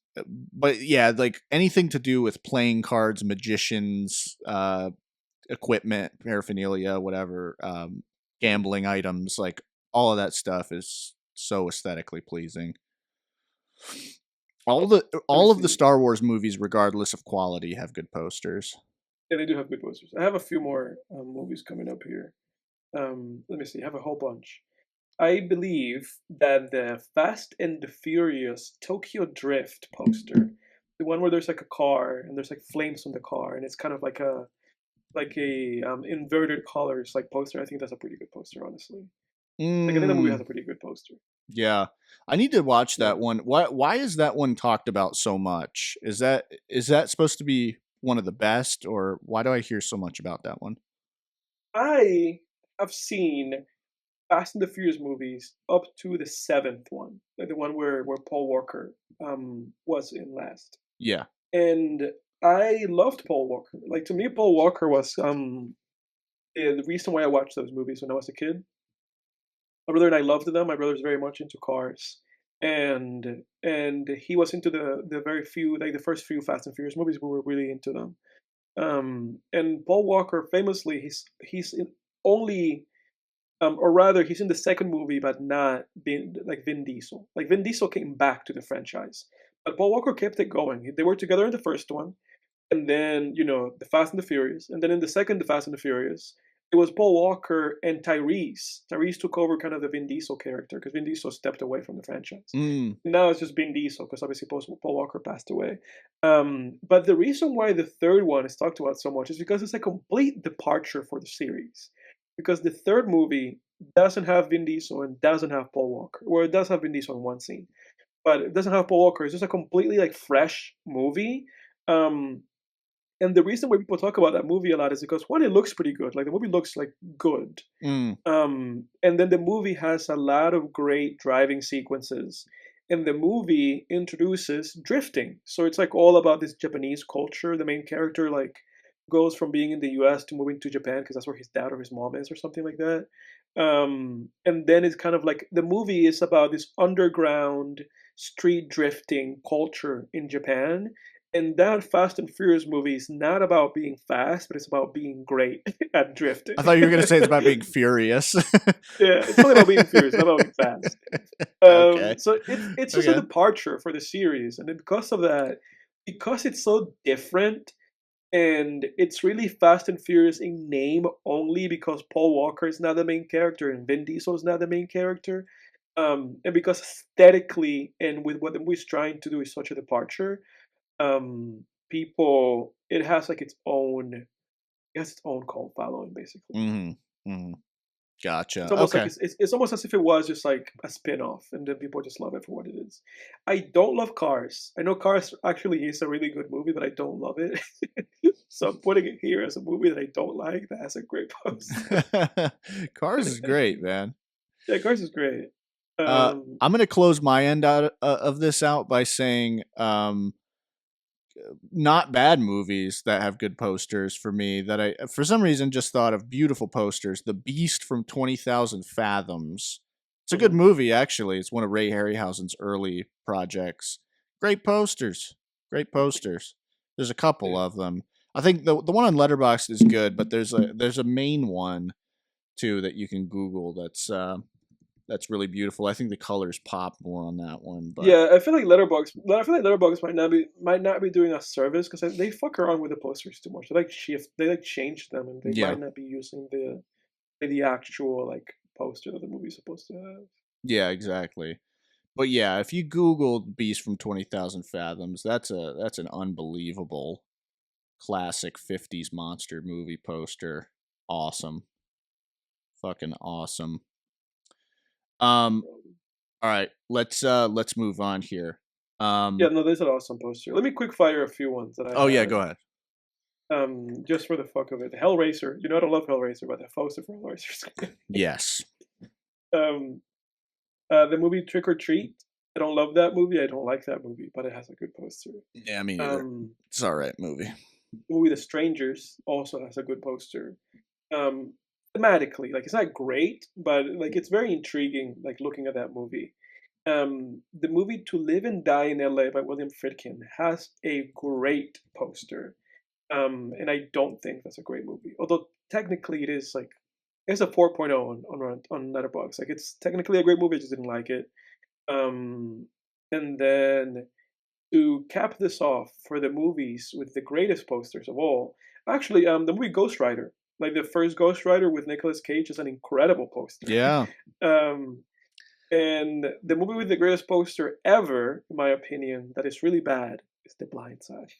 but yeah, like anything to do with playing cards, magicians, equipment, paraphernalia, whatever, gambling items, like all of that stuff is so aesthetically pleasing. Let me All of the see. Star Wars movies, regardless of quality, have good posters. Yeah, they do have good posters. I have a few more movies coming up here. Let me see. I have a whole bunch. I believe that the Fast and the Furious Tokyo Drift poster, the one where there's like a car and there's like flames on the car and it's kind of like a inverted colors like poster. I think that's a pretty good poster, honestly. Like I think the movie has Mm, a pretty good poster. yeah, I need to watch Yeah. that one. Why is that one talked about so much? Is that supposed to be one of the best, or why do I hear so much about that one? I have seen Fast and the Furious movies up to the seventh one, like the one where Paul Walker was in last. Yeah. And I loved Paul Walker. Like to me, Paul Walker was the reason why I watched those movies when I was a kid. My brother and I loved them. My brother's very much into cars, and he was into the very few, like the first few Fast and Furious movies. We were really into them. And Paul Walker, famously, he's in only, or rather, he's in the second movie, but not being like Vin Diesel. Like Vin Diesel came back to the franchise, but Paul Walker kept it going. They were together in the first one, and then the Fast and the Furious, and then in the second, the Fast and the Furious, it was Paul Walker and Tyrese. Tyrese took over kind of the Vin Diesel character because Vin Diesel stepped away from the franchise. Mm. Now it's just Vin Diesel because obviously Paul Walker passed away. But the reason why the third one is talked about so much is because it's a complete departure for the series. Because the third movie doesn't have Vin Diesel and doesn't have Paul Walker. Well, it does have Vin Diesel in one scene, but it doesn't have Paul Walker. It's just a completely like fresh movie. Um, and the reason why people talk about that movie a lot is because one, it looks pretty good. Like the movie looks like good. Mm. And then the movie has a lot of great driving sequences. And the movie introduces drifting. So it's like all about this Japanese culture. The main character like goes from being in the US to moving to Japan because that's where his dad or his mom is or something like that. And then it's kind of like the movie is about this underground street drifting culture in Japan. And that Fast and Furious movie is not about being fast, but it's about being great at drifting. I thought you were going to say it's about being furious. Yeah, it's only about being furious, not about being fast. Okay. So it's just a departure for the series, and then because of that, because it's so different, and it's really Fast and Furious in name only because Paul Walker is not the main character and Vin Diesel is not the main character, and because aesthetically and with what the movie's trying to do is such a departure, people it has like its own cult following basically. Mm-hmm. Mm-hmm. Gotcha. It's almost like Okay. it's almost as if it was just like a spin-off, and then people just love it for what it is. I don't love Cars. I know Cars actually is a really good movie, but I don't love it. So I'm putting it here as a movie that I don't like that has a great post. Cars is great, man. Yeah, Cars is great. I'm gonna close my end out of this out by saying, not bad movies that have good posters for me. That I, for some reason, just thought of beautiful posters. The Beast from 20,000 Fathoms. It's a good mhm, movie, actually. It's one of Ray Harryhausen's early projects. Great posters. Great posters. There's a couple yeah. of them. I think the one on Letterboxd is good, but there's a main one too that you can Google that's really beautiful. I think the colors pop more on that one, but Yeah, I feel like Letterboxd might not be doing a service because they fuck around with the posters too much. They like change them, and they yeah, might not be using the actual like poster that the movie's supposed to have. yeah, exactly. But yeah, if you Google Beast from 20,000 Fathoms, that's an unbelievable classic 50s monster movie poster. Awesome. Fucking awesome. Um all right, let's move on here. Yeah, no, there's an awesome poster. Let me quick fire a few ones that I Oh yeah, had. go ahead. Just for the fuck of it. Hellraiser. You know I don't love Hellraiser, but the poster for Hellraiser is good. Yes. Um, the movie Trick or Treat. I don't love that movie. I don't like that movie, but it has a good poster. Yeah, me neither. Um, It's all right movie. the movie The Strangers also has a good poster. Um, thematically, like it's not great, but like it's very intriguing. Like looking at that movie. The movie To Live and Die in L.A. by William Friedkin has a great poster. And I don't think that's a great movie. Although technically it is like it's a 4.0 on Letterboxd. Like it's technically a great movie. I just didn't like it. Um, and then to cap this off for the movies with the greatest posters of all, actually, the movie Ghost Rider, like the first Ghost Rider with Nicolas Cage, is an incredible poster. Yeah. um, and the movie with the greatest poster ever, in my opinion, that is really bad, is The Blind Side.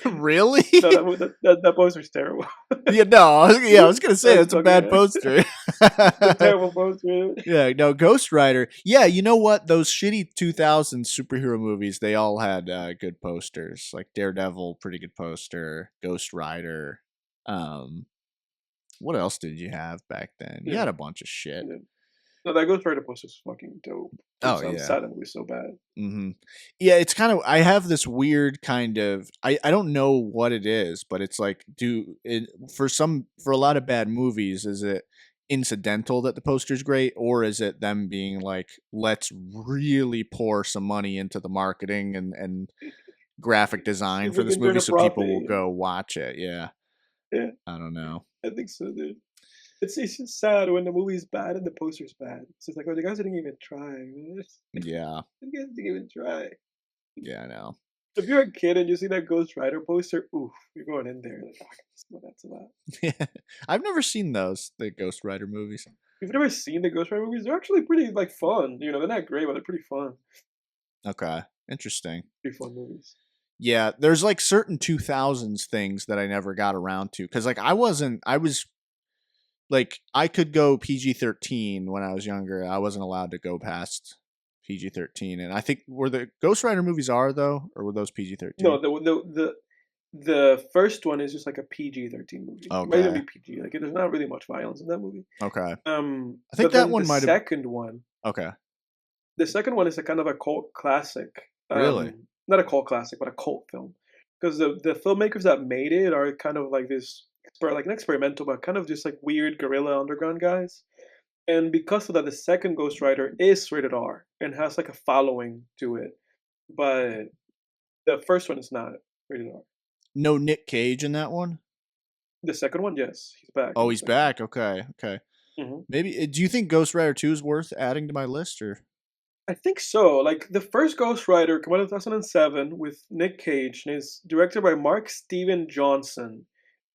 Really? No, that poster's terrible. Yeah, no. I was gonna say That's that's a bad fucking poster. the terrible poster. Yeah, no, Ghost Rider. Yeah, you know what? Those shitty 2000s superhero movies, they all had good posters. Like Daredevil, pretty good poster. Ghost Rider. Um, What else did you have back then? You Yeah, had a bunch of shit. yeah. No, that Ghost Rider poster is fucking dope. Oh I'm yeah. sad that movie's so bad. Yeah, it's kind of, I have this weird kind of, I don't know what it is, but it's like, for a lot of bad movies, is it incidental that the poster's great, or is it them being like, let's really pour some money into the marketing and graphic See design if for we this can turn movie a so people profit. will go watch it? Yeah. Yeah, I don't know. I think so, dude. It's just sad when the movie's bad and the poster's bad. It's just like, oh, the guys didn't even try, man. Yeah. The guys didn't even try. Yeah, I know. If you're a kid and you see that Ghost Rider poster, oof, you're going in there like, oh, I can see what that's about. Yeah. I've never seen the Ghost Rider movies. If you've never seen the Ghost Rider movies, they're actually pretty like fun. You know, they're not great, but they're pretty fun. Okay. Interesting. Pretty fun movies. Yeah, there's like certain 2000s things that I never got around to cuz like I was like I could go PG-13 when I was younger. I wasn't allowed to go past PG-13, and I think were the Ghost Rider movies are though, or were those PG-13? No, the first one is just like a PG-13 movie. It might even Okay. be PG. Like there's not really much violence in that movie. Okay. I think But that then one might have. Okay. the second one is a kind of a cult classic. Really? Not a cult classic, but a cult film. Because the filmmakers that made it are kind of like this, like an experimental, but kind of just like weird guerrilla underground guys. And because of that, the second Ghost Rider is rated R and has like a following to it. But the first one is not rated R. No Nick Cage in that one? The second one, yes, he's back Oh, in the he's second one. back. Okay. Okay. Mhm. Maybe do you think Ghost Rider 2 is worth adding to my list or? I think so. Like the first Ghost Rider came out in 2007 with Nick Cage and is directed by Mark Steven Johnson.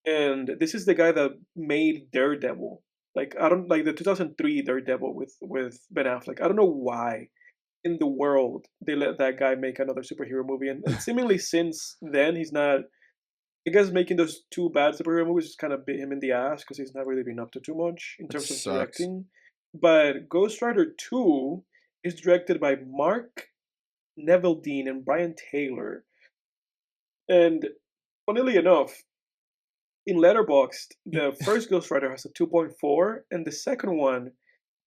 And this is the guy that made Daredevil. Like I don't like the 2003 Daredevil with Ben Affleck. I don't know why in the world they let that guy make another superhero movie, and seemingly since then he's not. I guess making those two bad superhero movies just kind of bit him in the ass because he's not really been up to too much in That terms of sucks. directing. But Ghost Rider 2 is directed by Mark Neville Dean and Brian Taylor. And funnily enough, in Letterboxd, the first Ghost Rider has a 2.4, and the second one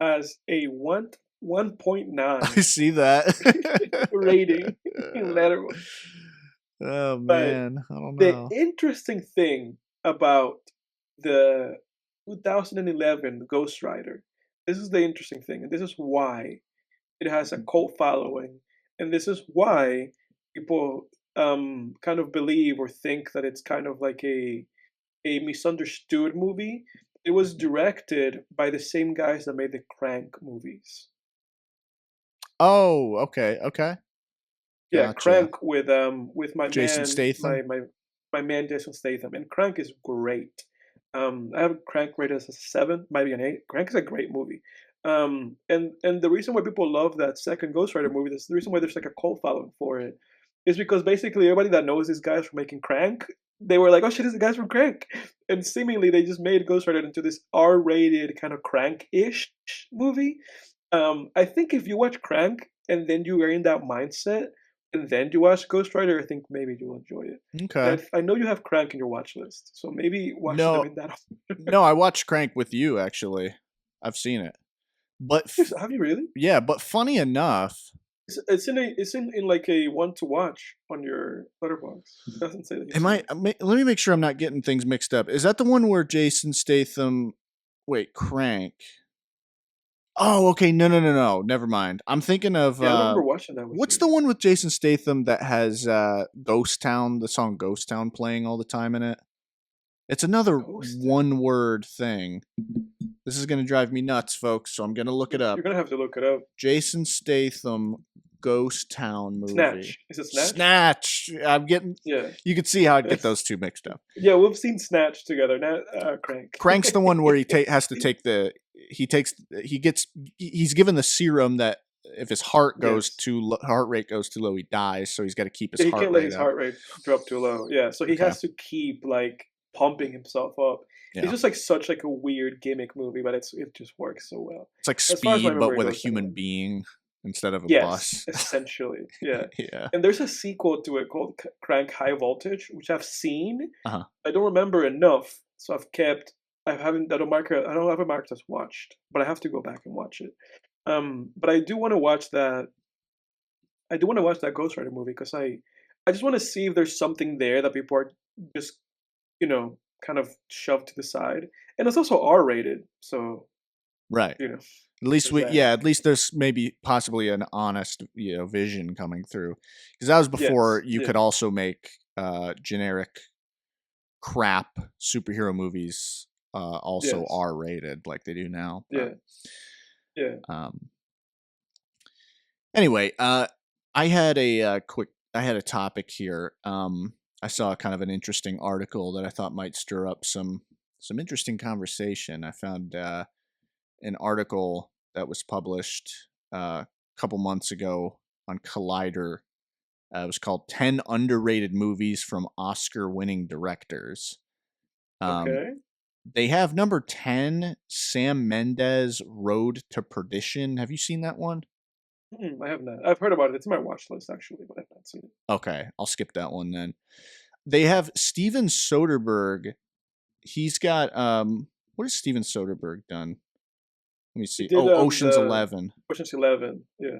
has a 1.9 I see that. rating in Letterboxd. Oh But man, I don't the know. interesting thing about the 2011 Ghost Rider, this is the interesting thing, and this is why it has a cult following, and this is why people kind of believe or think that it's kind of like a misunderstood movie. It was directed by the same guys that made the Crank movies. Oh, okay, okay. Yeah, Gotcha. Crank with my Jason man Statham? my man Jason Statham, and Crank is great. I have Crank rated as a 7, might be an 8. Crank is a great movie. And the reason why people love that second Ghost Rider movie, that's the reason why there's like a cult following for it, is because basically everybody that knows these guys from making Crank, they were like, oh shit, this is the guys from Crank. And seemingly they just made Ghost Rider into this R-rated kind of Crank-ish movie. I think if you watch Crank and then you are in that mindset, and then you watch Ghost Rider, I think maybe you'll enjoy it. Okay. And I know you have Crank in your watch list, so maybe watch them No, in that order. no, I watched Crank with you actually. I've seen it. But Have you really? yeah, but funny enough, It's in like a one to watch on your letterbox. It doesn't say that you've am seen I it. let me make sure I'm not getting things mixed up. Is that the one where Jason Statham wait, Crank? Oh, okay. No, no, no, no. Never mind. I'm thinking of Yeah, I remember watching that with what's the you. one with Jason Statham that has Ghost Town, the song Ghost Town playing all the time in it? It's another Ghost Town. one word thing. This is going to drive me nuts, folks, so I'm going to look it You're up. gonna have to look it up. Jason Statham Ghost Town movie. Snatch. Is it Snatch? Snatch. I'm getting Yeah. you could see how I'd get those two mixed up. Yeah, we've seen Snatch together. Not Crank. Crank's the one where has to take the he's given the serum that if his Yes. heart rate goes too low, he dies. So he's got to keep his Yeah, he heart can't let rate his up. heart rate drop too low. Yeah, so he Okay, has to keep like pumping himself up. It's yeah, just like such like a weird gimmick movie, but it just works so well. it's like As far as my Speed, but memory with a goes, human anyway. being instead of a Yes, bus. essentially, yeah. Yeah. And there's a sequel to it called Crank High Voltage, which I've seen. Uh huh. I don't remember enough, so I don't have a marker that's watched, but I have to go back and watch it. But I do want to watch that. I do want to watch that Ghost Rider movie because I just want to see if there's something there that people are just kind of shoved to the side, and it's also R rated, so Right. you know, At least there's that. at least there's maybe possibly an honest, vision coming through. Because that was before Yes, you yeah, could also make generic crap superhero movies also yes, R rated like they do now. But yeah, yeah. um, anyway, I had I had a topic here. I saw kind of an interesting article that I thought might stir up some interesting conversation. I found an article that was published a couple months ago on Collider. It was called 10 Underrated Movies from Oscar-Winning Directors. Um, Okay. they have number 10, Sam Mendes, Road to Perdition. Have you seen that one? I have not. I've heard about it. It's on my watch list actually, but I've not seen it. Okay, I'll skip that one then. They have Steven Soderbergh. He's got what has Steven Soderbergh done? Let me He see. did Oh, Ocean's the 11. Ocean's 11. Yeah.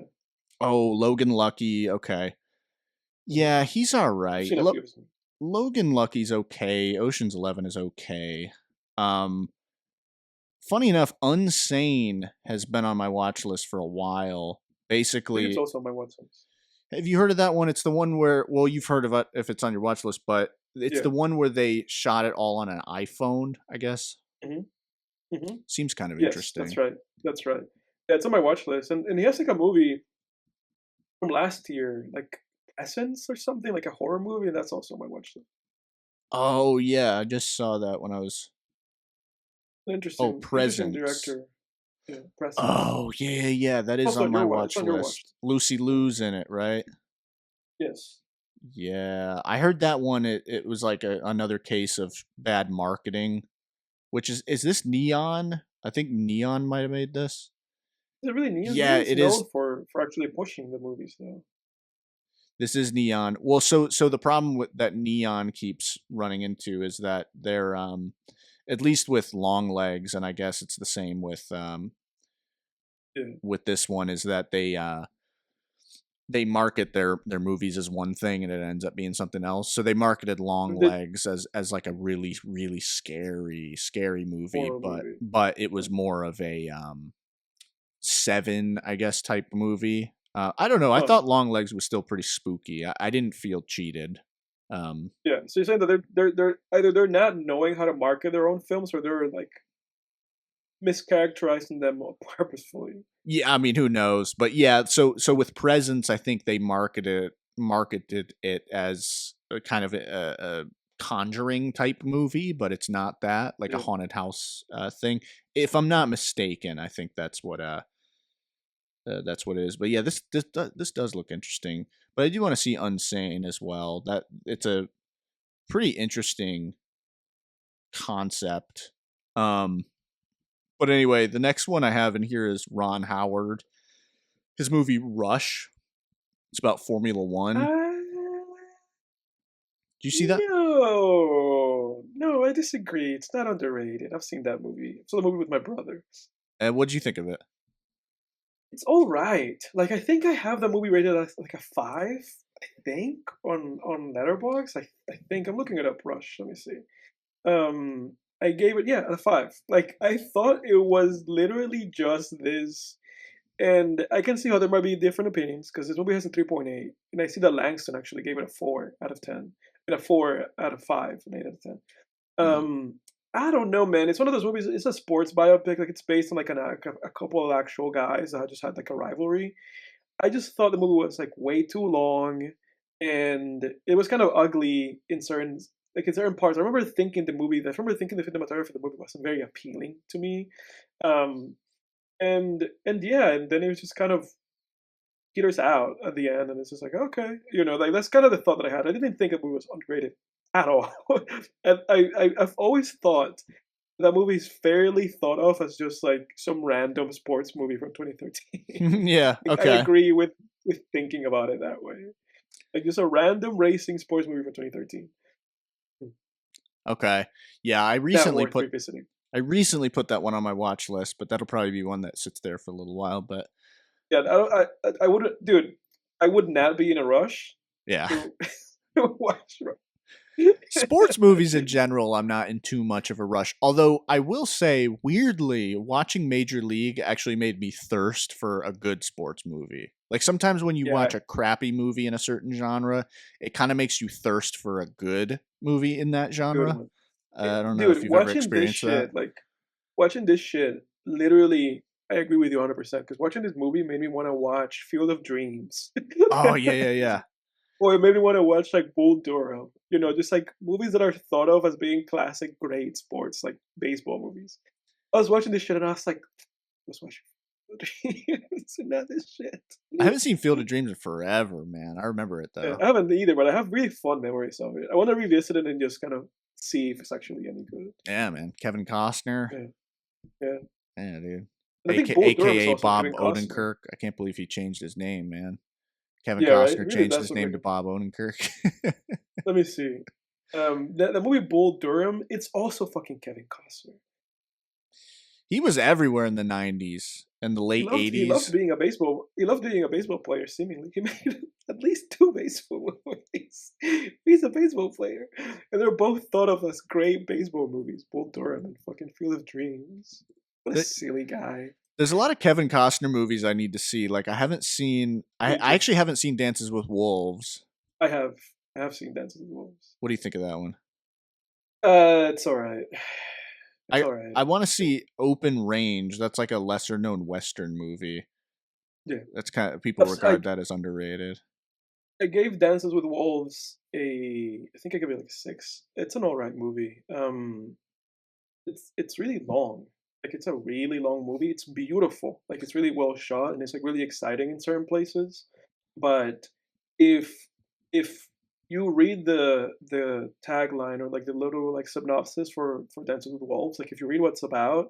Oh, Logan Lucky. Okay. Mhm. Yeah, he's all I've right. seen a few of his movies. Logan Lucky's okay. Ocean's 11 is okay. Um, funny enough, Unsane has been on my watch list for a while. I think it's Basically, also on my watch list. have you heard of that one? It's the one where, well, you've heard of it if it's on your watch list, but it's Yeah. the one where they shot it all on an iPhone, I guess. hmm hmm Seems kind of Yes, that's interesting. right. That's right. Yeah, it's on my watch list, and he has like a movie from last year, like Essence or something, like a horror movie, and that's also on my watch list. Oh, yeah, I just saw that when I was. Oh, Interesting Presents. director. Yeah, Presence. Oh, yeah. That is Also on on my it's watch on your watch list. list. Lucy Yeah. Liu's in it, right? Yes. Yeah, I heard that one. It was like another case of bad marketing. Which is this Neon? I think Neon might have made this. Is it really Neon? Yeah, Neon's it is. known for actually pushing the movies, though. This is Neon. Well, so the problem with that Neon keeps running into is that they're at least with long legs, and I guess it's the same Yeah. with this one, is that they market their movies as one thing and it ends up being something else. So they marketed Long The Legs as like a really scary movie, horror movie. but it was more of a Seven, I guess, type movie. I don't know. I Huh. thought Long Legs was still pretty spooky. I didn't feel cheated. Um, Yeah. So you're saying that they're either they're not knowing how to market their own films or they're like mischaracterizing them purposefully. yeah, I mean, who knows? But yeah, so with Presence, I think they marketed it as a kind of a Conjuring type movie, but it's not that, like a Yeah. haunted house thing. If I'm not mistaken, I think that's what it is. But yeah, this does look interesting. But I do want to see Unsane as well. That it's a pretty interesting concept. Um, but anyway, the next one I have in here is Ron Howard. His movie Rush. It's about Formula One. Uh, Do you see that? no, I disagree. It's not underrated. I've seen that movie. I saw the movie with my brother. And what did you think of it? It's all right. Like I think I have the movie rated as like a 5. I think on Letterboxd. I think I'm looking it up. Rush. Let me see. I gave it a 5. Like I thought it was literally just this, and I can see how there might be different opinions because this movie has a 3.8, and I see that Langston actually gave it a 4 out of 10, and a 4 out of 5, an 8 out of 10. Mm. Um, I don't know, man. It's one of those movies. It's a sports biopic. Like it's based on like a couple of actual guys that just had like a rivalry. I just thought the movie was like way too long, and it was kind of ugly in certain parts. I remember thinking the cinematography of the movie wasn't very appealing to me. Um, and yeah, and then it was just kind of peters out at the end, and it's just like okay, like that's kind of the thought that I had. I didn't think the movie was underrated at all, and I've always thought that movie's fairly thought of as just like some random sports movie from 2013. Yeah. Like, I Okay. agree with thinking about it that way, like just a random racing sports movie from 2013. Okay. Yeah. I Not recently worth put revisiting. I recently put that one on my watch list, but that'll probably be one that sits there for a little while. But Yeah, I wouldn't, dude. I would not be in a rush yeah. to watch. Sports movies in general, I'm not in too much of a rush. Although I will say, weirdly, watching Major League actually made me thirst for a good sports movie. Like sometimes when you Yeah, watch a crappy movie in a certain genre, it kind of makes you thirst for a good movie in that good genre. one. I don't know Dude, if you've ever watching this experienced that. shit, like watching this shit, literally, I agree with you 100%. Because watching this movie made me want to watch Field of Dreams, Oh yeah, yeah, yeah. or it made me want to watch like Bull Durham. You know, just like movies that are thought of as being classic, great sports, like baseball movies. I was watching this shit and I was like, let's watch Field of Dreams and not this shit. I haven't seen Field of Dreams in forever, man. I remember it Yeah, though. I haven't either, but I have really fond memories of it. I want to revisit it and just kind of see if it's actually any good. Yeah, man. Kevin Costner. Yeah, yeah. Yeah, dude. And I think Bull Durham is AKA also Bob Kevin Costner. Odenkirk. I can't believe he changed his name, man. Kevin Yeah, right. Costner Really, changed that's his what name made to it. Bob Odenkirk. Let me see. The movie Bull Durham. It's also fucking Kevin Costner. He was everywhere in the 90s and the late He loved 80s. being a baseball. He loved being a baseball player. Seemingly, he made at least two baseball movies. He's a baseball player, and they're both thought of as great baseball movies. Bull Durham and fucking Field of Dreams. What a Th- silly guy. There's a lot of Kevin Costner movies I need to see. Like Me I too. actually haven't seen Dances with Wolves. I have. I have seen Dances with Wolves. What do you think of that one? It's all right. It's I all right. I want to see Open Range. That's like a lesser known Western movie. Yeah. That's kind of people I regard that as underrated. I gave Dances with Wolves I think I gave it like a 6. It's an alright movie. It's really long. Like it's a really long movie. It's beautiful. Like it's really well shot and it's like really exciting in certain places. But if if you read the tagline or like the little like synopsis for Dances with Wolves, like if you read what it's about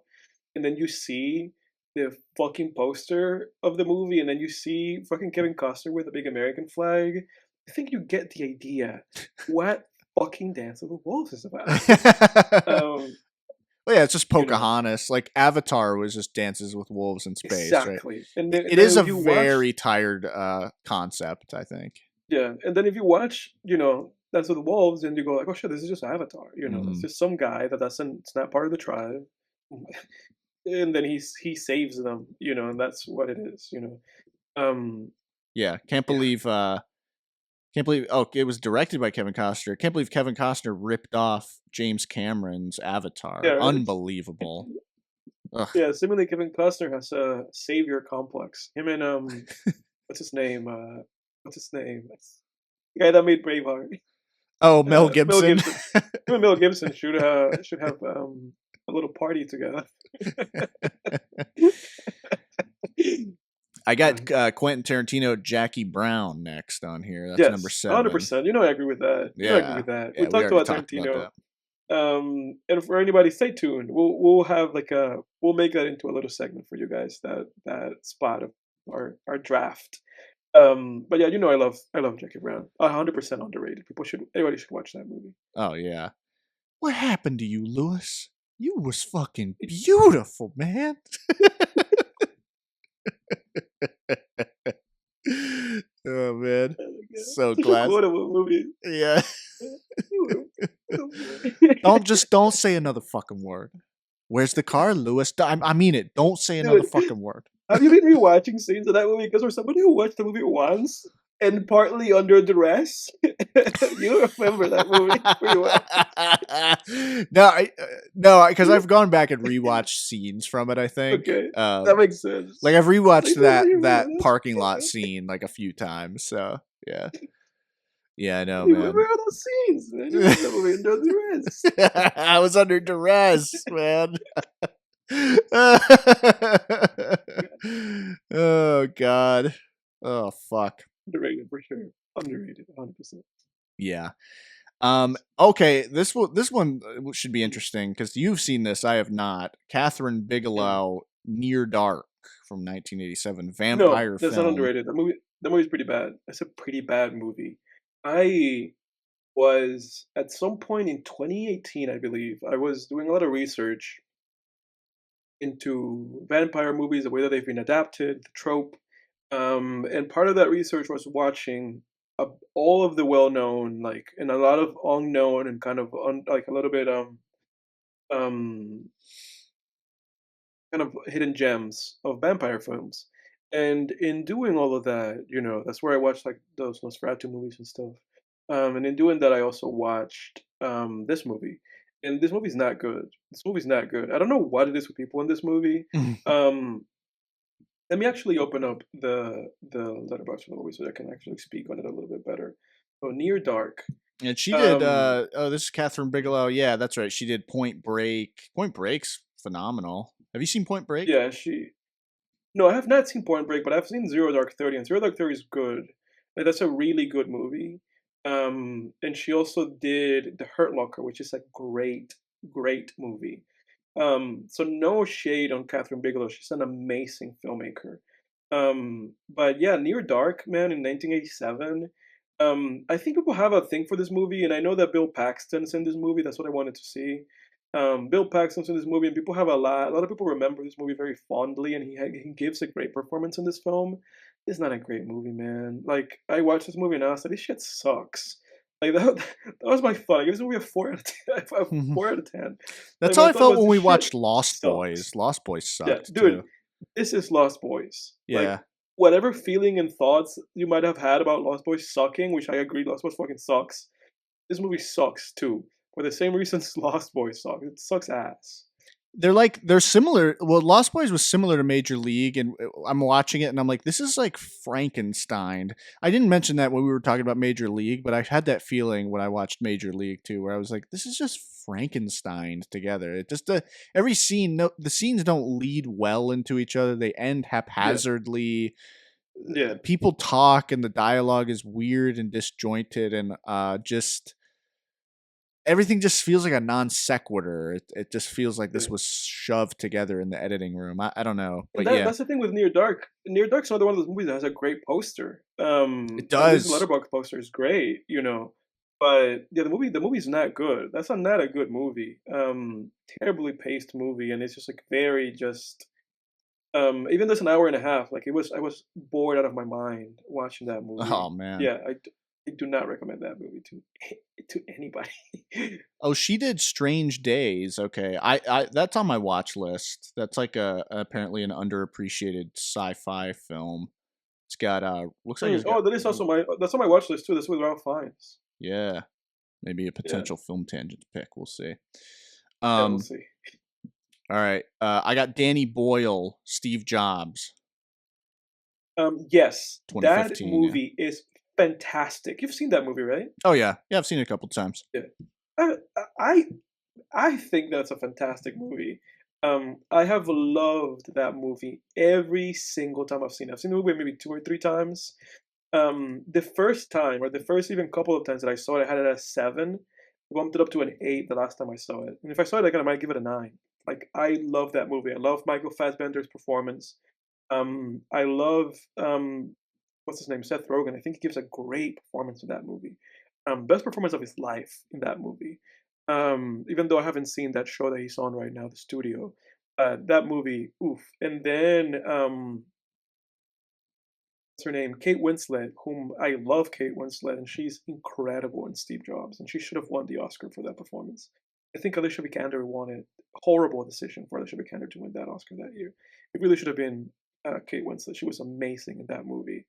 and then you see the fucking poster of the movie and then you see fucking Kevin Costner with a big American flag, I think you get the idea what fucking Dances with Wolves is about. Um, Well, yeah, it's just you know, Pocahontas. Like Avatar was just Dances with Wolves in space, right? exactly. It Then is a if you watch, very tired concept, I think. yeah, and then if you watch, Dance with the Wolves, and you go like, oh shit, this is just Avatar. It's Hmm. just some guy that doesn't, it's not part of the tribe, and then he saves them, and that's what it is. Um, Yeah, yeah, can't believe. Oh, it was directed by Kevin Costner. Can't believe Kevin Costner ripped off James Cameron's yeah, Avatar. right. Unbelievable. Ugh. Yeah, similarly, Kevin Costner has a savior complex. Him and what's his name? What's his name? The guy that made Braveheart. Oh, Mel Mel Gibson. Gibson. Him and Mel Gibson should have a little party together. I got Quentin Tarantino, Jackie Brown next on here. That's number Yes, seven. 100%. I agree with that. I agree Yeah, with that. We yeah, we talked already about talked about Tarantino. that. And for anybody, stay tuned. We'll have like we'll make that into a little segment for you guys. That spot of our draft. But yeah, I love Jackie Brown. 100% underrated. Everybody should watch that movie. Oh yeah. What happened to you, Lewis? You was fucking beautiful, man. Oh man, Oh my God. so Such a class. quotable movie. Yeah. Don't say another fucking word. Where's the car, Lewis? I mean it. Don't say another Dude, fucking word. have you been rewatching scenes of that movie? Because for somebody who watched the movie once and partly under duress, you remember that movie pretty well. No, no, because I've gone back and rewatched scenes from it. I think, Okay, that makes sense. like I've rewatched Like, don't you remember that that? parking lot scene like a few times. So yeah, yeah, I know, You man. remember all those scenes, man. You watched that movie under duress. I was under duress, man. Oh God. Oh fuck. Underrated for sure. Underrated, 100%. Yeah. Okay, this one should be interesting because you've seen this. I have not. Catherine Mm. Bigelow, Near Dark from 1987, No, vampire that's not film. underrated. That movie's pretty bad. It's a pretty bad movie. I was at some point in 2018, I believe. I was doing a lot of research into vampire movies, the way that they've been adapted, the trope. And part of that research was watching all of the well-known, like, and a lot of unknown and kind of like a little bit um kind of hidden gems of vampire films. And in doing all of that, that's where I watched like those Nosferatu movies and stuff. And in doing that, I also watched this movie. And this movie's not good. This movie's not good. I don't know what it is with people in this movie. Um, Let me actually open up the letterbox for the movie so I can actually speak on it a little bit better. So Near Dark. And she did. Um, This is Catherine Bigelow. Yeah, that's right. She did Point Break. Point Break's phenomenal. Have you seen Point Break? yeah, she. No, I have not seen Point Break, but I've seen Zero Dark 30, and Zero Dark 30 is good. Like, that's a really good movie. And she also did The Hurt Locker, which is a great, great movie. So no shade on Catherine Bigelow. She's an amazing filmmaker. But yeah, Near Dark, man, in 1987. I think people have a thing for this movie, and I know that Bill Paxton's in this movie. That's what I wanted to see. Bill Paxton's in this movie, and people have a lot of people remember this movie very fondly, and he gives a great performance in this film. It's not a great movie, man. Like, I watched this movie and I was like, this shit sucks. Like that, that was my fun. I give this movie a 4 out of 10. A 4 out of 10. That's Like, how my I thought felt was when this we shit watched Lost sucks. Boys. Lost Boys Yeah, sucked dude, too. this is Lost Boys. Like, Yeah. whatever feeling and thoughts you might have had about Lost Boys sucking, which I agree, Lost Boys fucking sucks. This movie sucks too, for the same reasons Lost Boys sucks. It sucks ass. They're similar. Well, Lost Boys was similar to Major League, and I'm watching it and I'm like, this is like Frankenstein. I didn't mention that when we were talking about Major League, but I had that feeling when I watched Major League too, where I was like, this is just Frankenstein together. It just every scene, no, the scenes don't lead well into each other. They end Yeah, haphazardly. yeah, People talk, and the dialogue is weird and disjointed, and just everything just feels like a non sequitur. It just feels like this yeah. was shoved together in the editing room. I don't know, And but yeah, that's the thing with Near Dark. Near Dark's another one of those movies that has a great poster. it At least the does. Letterboxd poster is great, But yeah, the movie's not good. That's not a good movie. Terribly paced movie, and it's just like very just. Even this an hour and a half, like I was bored out of my mind watching that Oh movie. man. Yeah, I do not recommend that movie to to anybody. Oh, she did Strange Days. Okay, I that's on my watch list. That's like apparently an underappreciated sci-fi film. It's got looks like it's got Oh, that is also that's on my watch list too. That's with Ralph Fiennes. yeah, maybe a Yeah, potential film tangent to pick. We'll see. yeah, we'll Um, see. all right. I got Danny Boyle, Steve Jobs, Yes, that 2015. Yeah. movie is fantastic. You've seen that movie, right? Oh yeah, yeah. I've seen it a couple times. Yeah. I I I think that's a fantastic movie. I have loved that movie every single time I've seen it. I've seen the movie maybe 2 or 3 times. The first time, or the first even couple of times that I saw it, I had it at a 7. I bumped it up to an 8 the last time I saw it. And if I saw it again, I might give it a 9. Like, I love that movie. I love Michael Fassbender's performance. I love what's his name, Seth Rogen. I think he gives a great performance in that movie. Best performance of his life in that movie. Even though I haven't seen that show that he's on right now, The Studio, that movie, oof. And then what's her name, Kate Winslet, whom I love, Kate Winslet, and she's incredible in Steve Jobs, and she should have won the Oscar for that performance. I think Alicia Vikander won it. Horrible decision for Alicia Vikander to win that Oscar that year. It really should have been Kate Winslet. She was amazing in that movie.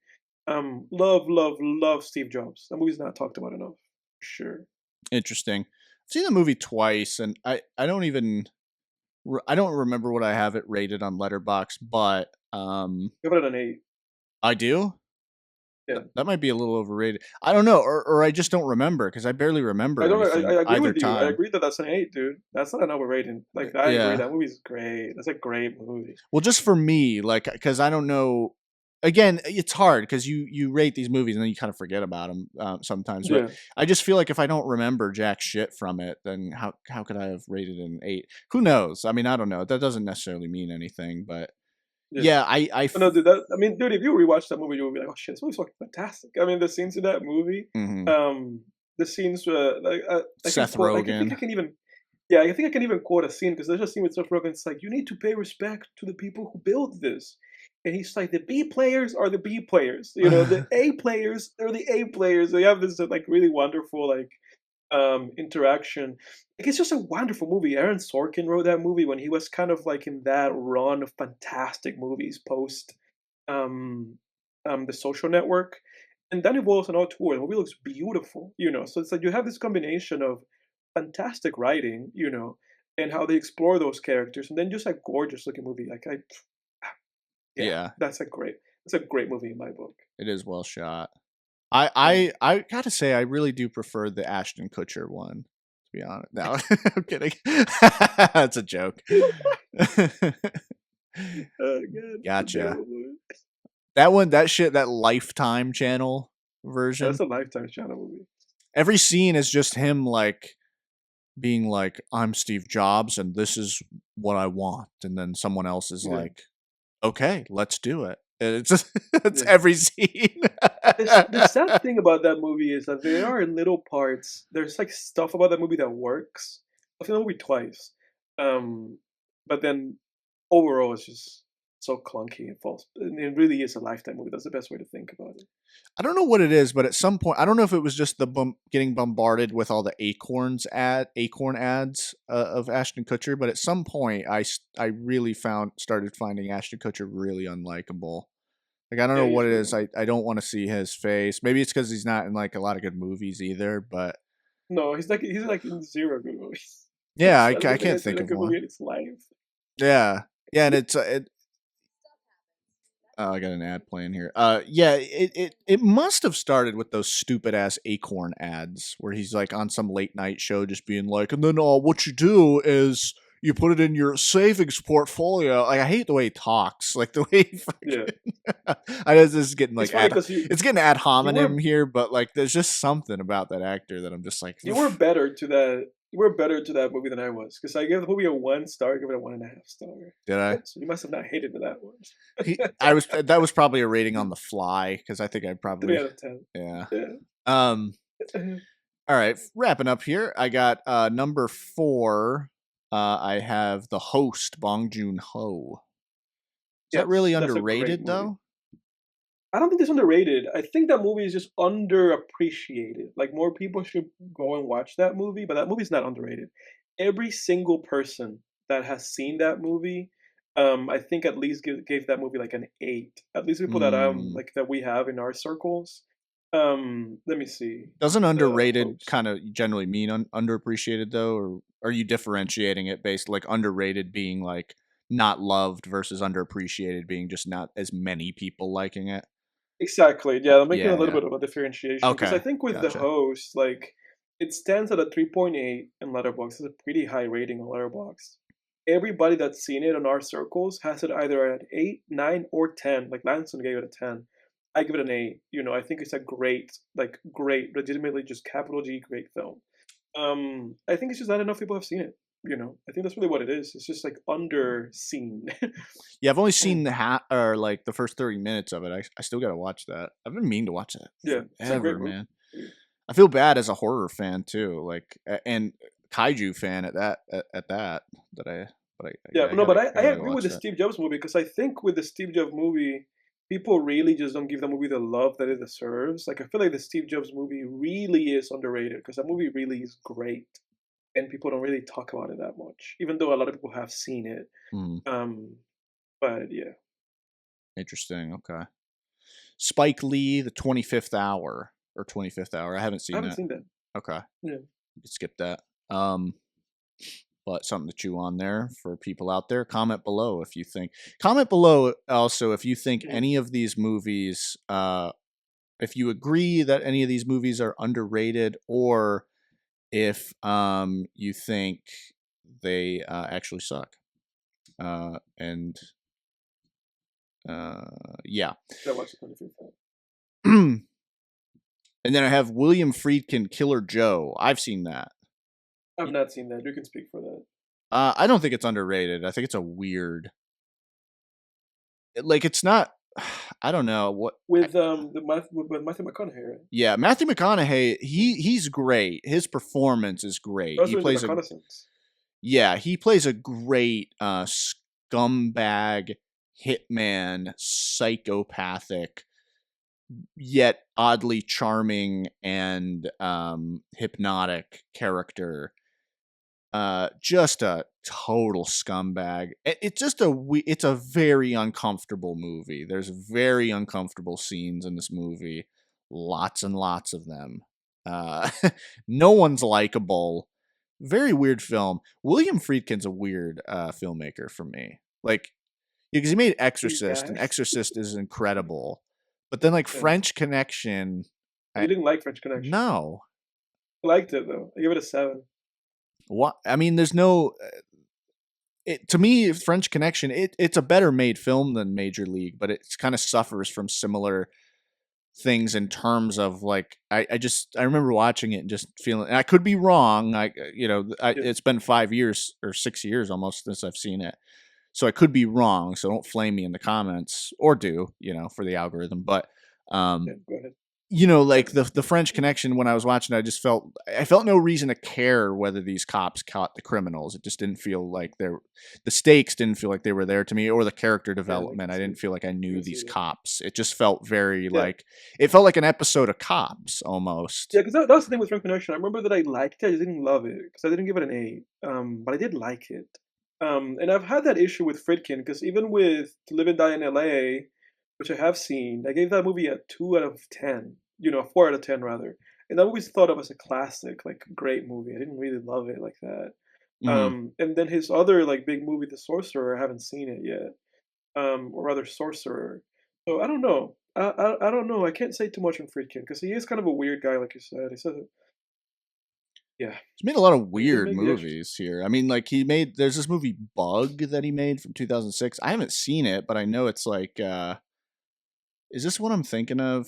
Love, love, love Steve Jobs. That movie's not talked about enough. Sure. Interesting. I've seen the movie twice, and I don't even I don't remember what I have it rated on Letterbox, but Give it an 8. I do. Yeah. That might be a little overrated. I don't know, or I just don't remember because I barely remember I don't. anything I agree either with you. I time. agree that that's an 8, dude. That's not an overrating. Like, I agree. Yeah. That movie's great. That's a great movie. Well, just for me, like, because I don't know. Again, it's hard because you rate these movies and then you kind of forget about them sometimes. But Yeah. I just feel like if I don't remember jack shit from it, then how could I have rated an 8? Who knows? I mean, I don't know. That doesn't necessarily mean anything, but Yeah. yeah, But no, dude. I mean, dude, if you rewatch that movie, you will be like, "Oh shit, this movie's fucking fantastic." I mean, the scenes in that movie, mhm. the scenes, like, I can Seth quote, like, I think Rogen. I can even. Yeah, I think I can even quote a scene because there's a scene with Seth Rogen. It's like, you need to pay respect to the people who built this. And he's like, the B players are the B players. You know, the A players are the A players. They have this like really wonderful like interaction. Like it's just a wonderful movie. Aaron Sorkin wrote that movie when he was kind of like in that run of fantastic movies post um The Social Network. And then it evolves on our tour. The movie looks beautiful, you know. So it's like you have this combination of fantastic writing, you know, and how they explore those characters, and then just a gorgeous looking movie. Like I, yeah, Yeah, that's a great movie in my book. it is well shot. Mm. I gotta say, I really do prefer the Ashton Kutcher one. To be honest, no, I'm kidding. That's a joke. Oh god, it's a Gotcha. terrible movie. That one, that shit, that Lifetime channel Yeah, that's version. a Lifetime channel movie. Every scene is just him like being like, "I'm Steve Jobs, and this is what I want," and then someone else is Yeah, like, "Okay, let's do it." And it's just, it's yeah. every scene. The sad thing about that movie is that there are little parts. There's like stuff about that movie that works. I've seen the movie twice, um, but then overall it's just so clunky and false. And it really is a Lifetime movie. That's the best way to think about it. I don't know what it is, but at some point, I don't know if it was just the getting bombarded with all the acorn ads of Ashton Kutcher, but at some point, I really started finding Ashton Kutcher really unlikable. Like I don't Yeah, know what he's it really is. I don't want to see his face. Maybe it's because he's not in like a lot of good movies either. But no, he's like in zero good movies. yeah, I don't I think can't he's in think a of good one. movie in his life. Yeah, yeah, and it's oh, I got an ad playing here. Yeah, it must have started with those stupid ass Acorn ads where he's like on some late night show, just being like, and then what you do is you put it in your savings portfolio. Like I hate the way he talks, like the way he Yeah, fucking. I know this is getting it's like funny because it's getting ad you were hominem here, but like there's just something about that actor that I'm just like, you were better to that you were better to that movie than I was because I gave the movie a 1 star. I give it a 1.5 star. did I? So you must have not hated that one. I was that was probably a rating on the fly because I think I Three probably out of ten. yeah. Yeah. Um. All right, wrapping up here. I got number 4. I have The Host, Bong Joon Ho. Is that really Yes, that's a great underrated movie. though? I don't think it's underrated. I think that movie is just underappreciated. Like more people should go and watch that movie, but that movie's not underrated. Every single person that has seen that movie, I think at least gave that movie like an 8. At least people that Hmm. like that we have in our circles. Let me see. Doesn't The underrated host. kind of generally mean underappreciated though, or are you differentiating it based like underrated being like not loved versus underappreciated being just not as many people liking it? Exactly. Yeah, I'm making a Yeah, little yeah. bit of a differentiation because I Okay, think with the gotcha. host, like it stands at a 3.8 in Letterboxd. It's a pretty high rating on Letterboxd. Everybody that's seen it in our circles has it either at 8, 9, or 10. Like Lanson gave it a 10. I give it an 8. You know, I think it's a great, like great, legitimately just capital G great film. I think it's just not enough people have seen it. You know, I think that's really what it is. It's just like under seen. Yeah, I've only seen the or like the first 30 minutes of it. I still gotta watch that. I've been meaning to watch that Yeah, it's a great forever, movie. man. I feel bad as a horror fan too, like and kaiju fan at that. That I but Yeah, I no, but I gotta go agree with watch the that. Steve Jobs movie because I think with the Steve Jobs movie, people really just don't give the movie the love that it deserves. Like I feel like the Steve Jobs movie really is underrated because that movie really is great, and people don't really talk about it that much, even though a lot of people have seen it. Hmm, Um, but yeah, interesting. Okay, Spike Lee, the 25th hour or 25th hour. I haven't I seen haven't that. seen that. Okay, Yeah, you can skip that. Um, but something to chew on there for people out there. Comment below if you think. Comment below also if you think mhm. any of these movies. If you agree that any of these movies are underrated, or if you think they actually suck. And yeah. I watched the 25th. And then I have William Friedkin, Killer Joe. I've seen that. I've not seen that. You can speak for that. I don't think it's underrated. I think it's a weird. Like it's not. I don't know what. With with Matthew McConaughey, right? Yeah, Matthew McConaughey. He's great. His performance is great. He Also in the plays a reconnaissance. Yeah, he plays a great scumbag, hitman, psychopathic, yet oddly charming and hypnotic character. Just a total scumbag. It's just it's a very uncomfortable movie. There's very uncomfortable scenes in this movie, lots and lots of them. Uh, no one's likable. Very weird film. William Friedkin's a weird filmmaker for me. Like, because he made Weird Exorcist, and guy. Exorcist is incredible, but then like Yeah. French Connection, You I didn't like French Connection. no. I liked it though. I give it a 7. What I mean, there's no to me, French Connection, it's a better made film than Major League, but it kind of suffers from similar things in terms of like I remember watching it and just feeling, and I could be wrong. Yeah. It's been 5 years or 6 years almost since I've seen it, so I could be wrong. So don't flame me in the comments, or do, for the algorithm. But Yeah. Go ahead. like the French Connection, when I was watching it, I felt no reason to care whether these cops caught the criminals. It just didn't feel like the stakes didn't feel like they were there to me, or the character Yeah, I development. can I see. didn't feel like I I knew can see these that. cops. It just felt very Yeah. like it felt like an episode of Cops almost. Yeah, because that was the thing with French Connection. I remember that I liked it. I just didn't love it because I didn't give it an 8. But I did like it. And I've had that issue with Friedkin because even with To Live and Die in L.A., which I have seen, I gave that movie a 2 out of 10. A 4 out of 10 rather. And I always thought of as a classic, like great movie. I didn't really love it like that. Hmm. And then his other like big movie, The Sorcerer, I haven't seen it yet. Or rather Sorcerer. So I don't know. I don't know. I can't say too much on Friedkin because he is kind of a weird guy, like you said. He said, yeah, He's made a lot of he didn't weird make the extra. movies here. I mean, like there's this movie Bug that he made from 2006. I haven't seen it, but I know it's like is this what I'm thinking of?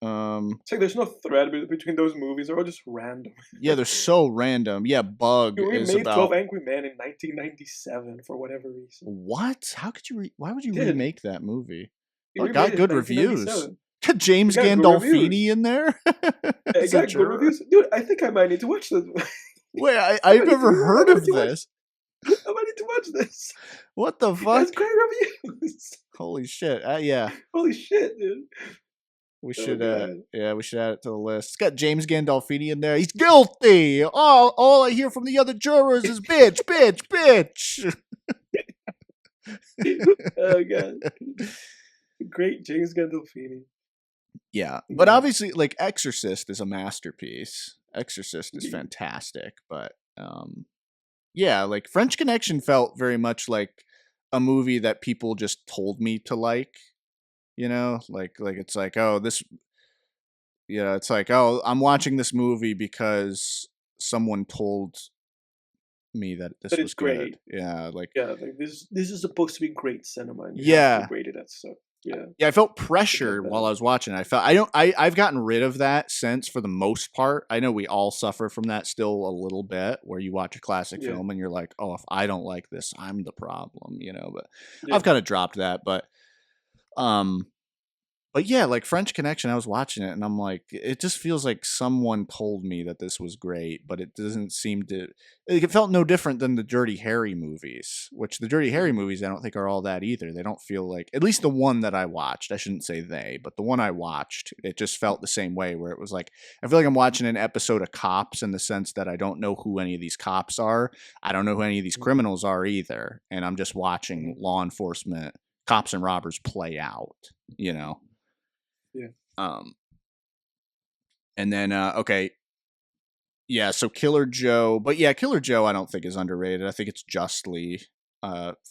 It's like there's no thread between those movies. They're all just random. Yeah, they're so random. Yeah, Bug He is remade about 12 Angry Men in 1997 for whatever reason. what? How could you? Why would He you did. remake that movie? He Oh, it remade got it in good reviews. 1997. Got It James got good reviews. Gandolfini in there Yeah, it as a got good juror. reviews. Dude, I think I might need to watch this. Wait, I I've might need never to, I heard might need of to watch. this. I might need to watch this. What the It has fuck? great reviews. Holy shit! Yeah, Holy shit, dude. we Oh should. god. We should add it to the list. It's got James Gandolfini in there. He's guilty. All I hear from the other jurors is bitch, bitch, bitch. Oh god. Great James Gandolfini. Yeah, but Yeah. obviously, like Exorcist is a masterpiece. Exorcist is Indeed. fantastic, but yeah, like French Connection felt very much like a movie that people just told me to like. Like it's like, oh, this, it's like, oh, I'm watching this movie because someone told me that But this it's was good. great. Yeah, like Yeah, like this is supposed to be great cinema and you have to yeah, rate it as so. Yeah, yeah, I felt I get pressure while that. I was watching it. I felt I've gotten rid of that sense for the most part. I know we all suffer from that still a little bit, where you watch a classic Yeah. film and you're like, oh, if I don't like this, I'm the problem. But Yeah. I've kind of dropped that. Um, but yeah, like French Connection, I was watching it and I'm like, it just feels like someone told me that this was great, but it doesn't seem to. Like, it felt no different than the Dirty Harry movies, which the Dirty Harry Mhm. movies I don't think are all that either. They don't feel like, at least the one that I watched. I shouldn't say they, but the one I watched, it just felt the same way. Where it was like, I feel like I'm watching an episode of Cops in the sense that I don't know who any of these cops are. I don't know who any of these Mhm. criminals are either, and I'm just watching Mhm. law enforcement, cops and robbers play out. You know. Yeah. Um, and then okay, yeah, so Killer Joe, but yeah, Killer Joe I don't think is underrated. I think it's justly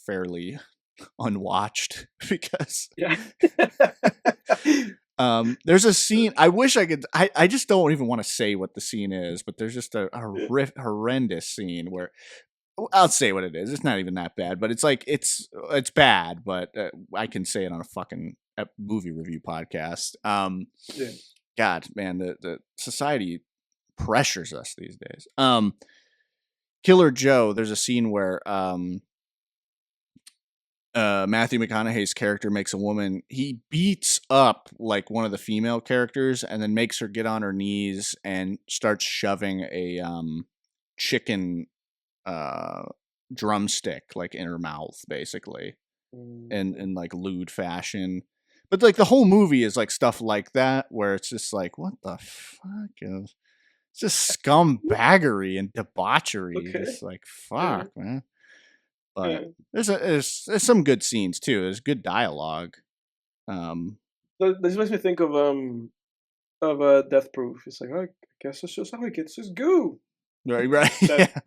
fairly unwatched because Yeah. there's a scene I wish I just don't even want to say what the scene is, but there's just a Yeah. horrendous scene where I'll say what it is. It's not even that bad, but it's like it's bad, but I can say it on a fucking movie review podcast. Yeah. God, man, the society pressures us these days. Killer Joe, there's a scene where Matthew McConaughey's character makes a woman, he beats up like one of the female characters and then makes her get on her knees and starts shoving a chicken uh drumstick like in her mouth, basically, Mm. in like lewd fashion. But like the whole movie is like stuff like that, where it's just like, what the fuck is, it's just scumbaggery and debauchery, Okay. just like Yeah. fuck, man. But Yeah. there's some good scenes too. There's good dialogue. Um, This makes me think of Death Proof. It's like, "Oh, I guess that's just how he gets his goo." right, right, That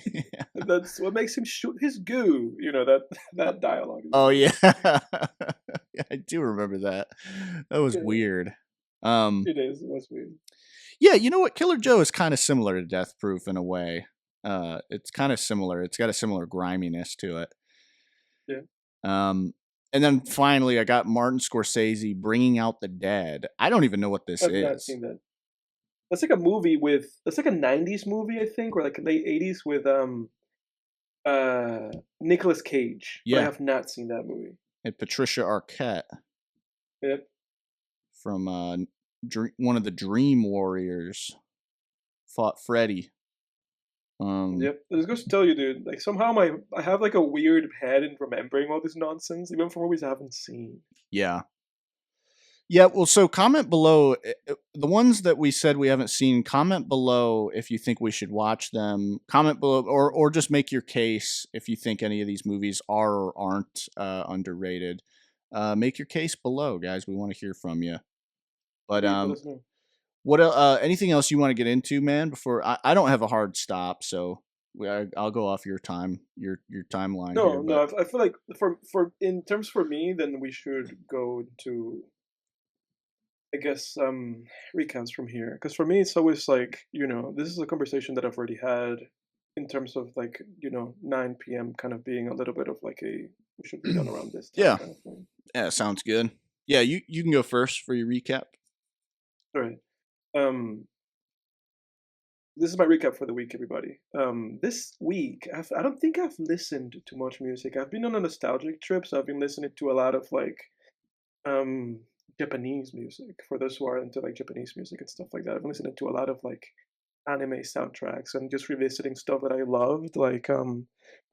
yeah, yeah. that's what makes him shoot his goo. You know that that dialogue is Oh really yeah, good. yeah, I do remember that. That was Yeah, weird. Um, it is. It was weird. yeah, you know what? Killer Joe is kind of similar to Death Proof in a way. It's kind of similar. It's got a similar griminess to it. Yeah, Um, and then finally, I got Martin Scorsese Bringing Out the Dead. I don't even know what this I've not is. seen that. That's like a movie with. That's like a '90s movie, I think, or like late '80s with Nicolas Cage. But I Yeah, have not seen that movie. and Patricia Arquette Yep. from one of the Dream Warriors fought Freddy. Um, Yep. This goes to tell you, dude. Like somehow I have like a weird head in remembering all this nonsense, even for movies I haven't seen. yeah, yeah. Well, so comment below the ones that we said we haven't seen. Comment below if you think we should watch them. Comment below, or just make your case if you think any of these movies are or aren't underrated. Make your case below, guys. We want to hear from you. But Please let us know. what anything else you want to get into, man? Before I don't have a hard stop, so I'll go off your time, your timeline here. No, no. But I feel like for in terms for me, then we should go to I guess recaps from here. Because for me, it's always like this is a conversation that I've already had in terms of like 9 p.m. kind of being a little bit of like a we should be done around this time yeah, kind of thing. yeah, sounds good. Yeah, you can go first for your recap. All right. Um, this is my recap for the week, everybody. This week, I don't think I've listened to much music. I've been on a nostalgic trip, so I've been listening to a lot of like um Japanese music. For those who are into like Japanese music and stuff like that, I've been listening to a lot of like anime soundtracks and just revisiting stuff that I loved, like a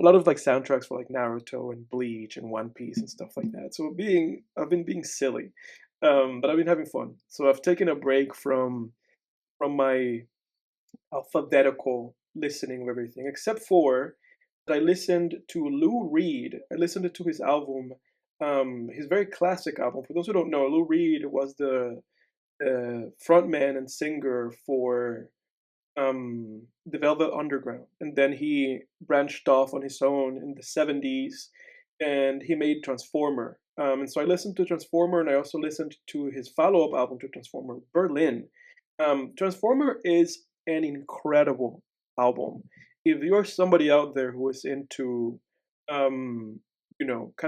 lot of like soundtracks for like Naruto and Bleach and One Piece and stuff like that. So I've been being silly, but I've been having fun. So I've taken a break from my alphabetical listening of everything, except for that I listened to Lou Reed. I listened to his album, his very classic album. For those who don't know, Lou Reed was the frontman and singer for the Velvet Underground, and then he branched off on his own in the '70s, and he made Transformer. And so I listened to Transformer, and I also listened to his follow-up album to Transformer, Berlin. Transformer is an incredible album. If you're somebody out there who is into, kind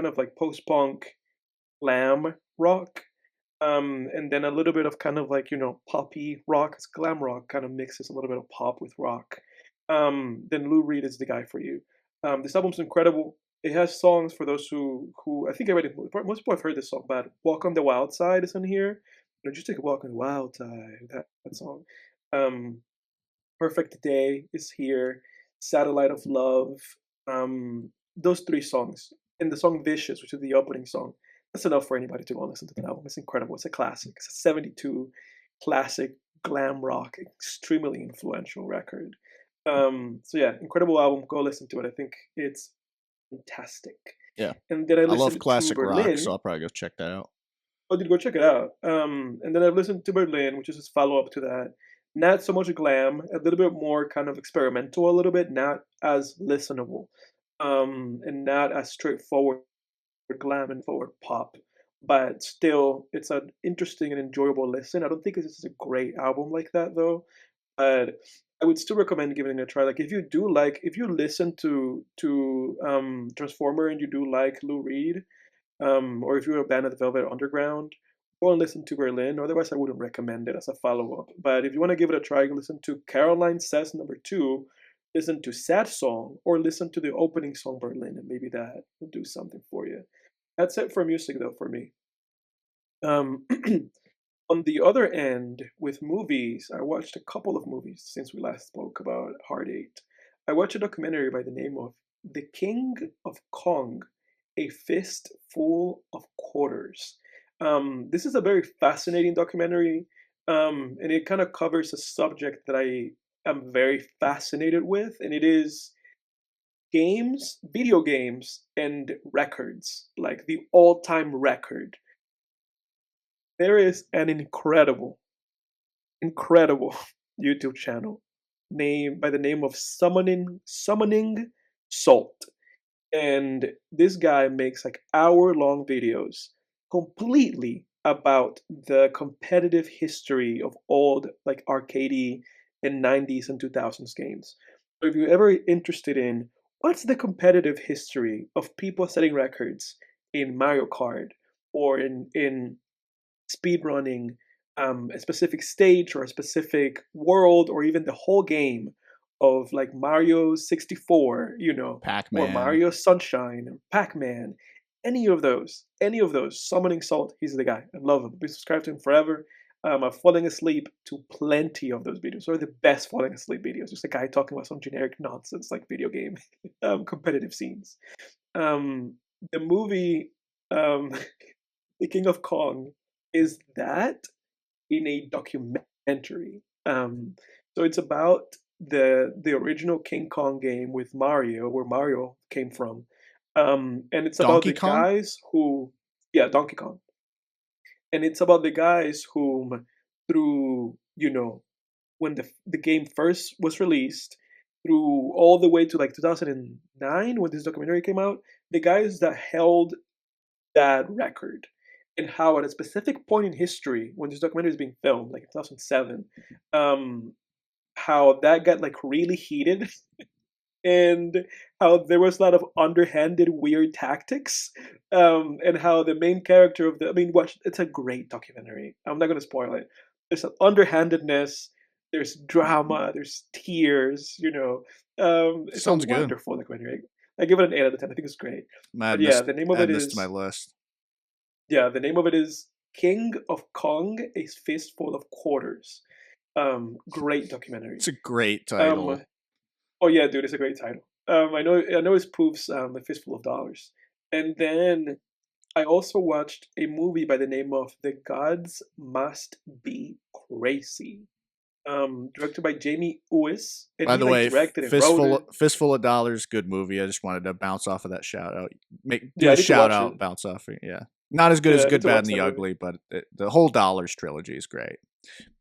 of like post-punk glam rock, and then a little bit of kind of like poppy rock. It's glam rock kind of mixes a little bit of pop with rock. Then Lou Reed is the guy for you. This album's incredible. It has songs for those who I think everybody most people have heard this song, but "Walk on the Wild Side" is in here. Just take a walk on the wild side. That song. Um, "Perfect Day" is here. "Satellite of Love." Those three songs and the song "Vicious," which is the opening song. That's enough for anybody to go and listen to that album. It's incredible. It's a classic. It's a '72 classic glam rock, extremely influential record. So yeah, incredible album. Go listen to it. I think it's fantastic. Yeah, And then I I love listened to classic rock, so Berlin. I'll probably go check that out. Oh, did go check it out. And then I've listened to Berlin, which is his follow up to that. Not so much glam, a little bit more kind of experimental, a little bit, not as listenable, and not as straightforward glam and forward pop. But still, it's an interesting and enjoyable listen. I don't think this is a great album like that though. But I would still recommend giving it a try. Like if you listen to Transformer and you do like Lou Reed, or if you're a band of the Velvet Underground, go and listen to Berlin. Otherwise, I wouldn't recommend it as a follow up. But if you want to give it a try, you can listen to Caroline Says #2, listen to Sad Song, or listen to the opening song Berlin, and maybe that will do something for you. That's it for music, though, for me. Um, on the other end, with movies, I watched a couple of movies since we last spoke about Hard Eight. I watched a documentary by the name of The King of Kong, A Fistful of Quarters. This is a very fascinating documentary, and it kind of covers a subject that I am very fascinated with, and it is games, video games, and records, like the all-time record. There is an incredible YouTube channel named by the name of Summoning Salt. And this guy makes like hour-long videos completely about the competitive history of old like arcade and 90s and 2000s games. So if you're ever interested in what's the competitive history of people setting records in Mario Kart or in speedrunning a specific stage or a specific world or even the whole game of like Mario 64, or Pac-Man. Mario Sunshine, or Pac-Man, any of those, Summoning Salt, he's the guy. I love him. I've been subscribed to him forever. I'm falling asleep to plenty of those videos. Or the best falling asleep videos. Just a guy talking about some generic nonsense like video game competitive scenes. The movie The King of Kong is that in a documentary. So it's about the original King Kong game with Mario, where Mario came from, and it's about Donkey the Kong? guys who, yeah, Donkey Kong, and it's about the guys whom through when the game first was released through all the way to like 2009 when this documentary came out, the guys that held that record and how at a specific point in history when this documentary is being filmed, like in 2007, how that got like really heated and how there was a lot of underhanded weird tactics, and how the main character of the, I mean, watch, it's a great documentary. I'm not going to spoil it. There's an underhandedness, there's drama, there's tears, it's a Sounds good. wonderful documentary. I give it an 8 out of 10. I think it's great. But yeah, Madness. the name of it Add this to my is list. yeah, the name of it is King of Kong, A Fistful of Quarters. Great documentary. It's a great Um, title. oh yeah, dude, it's a great title. I know it proves A Fistful of Dollars. And then I also watched a movie by the name of The Gods Must Be Crazy. Directed by Jamie Uwis, and By he the like way, directed and wrote it. Fistful of Dollars, good movie. I just wanted to bounce off of that shout out. Do Yeah, I a need to shout watch it. out, bounce off it. Yeah, not as good as Yeah, I need Good, to Bad, watch and that the movie. Ugly, but the whole Dollars trilogy is great.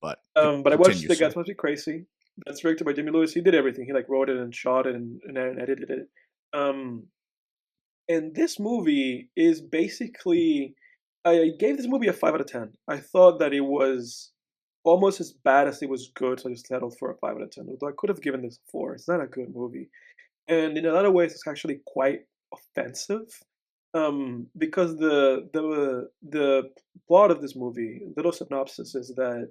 But But I watched continue, The sir. Gods Must Be Crazy. That's directed by Jamie Lewis. He did everything. He like wrote it and shot it and edited it. Um, and this movie is basically, I gave this movie a 5 out of 10. I thought that it was almost as bad as it was good, so I just settled for a 5 out of 10. Although I could have given this a 4. It's not a good movie, and in a lot of ways, it's actually quite offensive. Because the plot of this movie, little synopsis, is that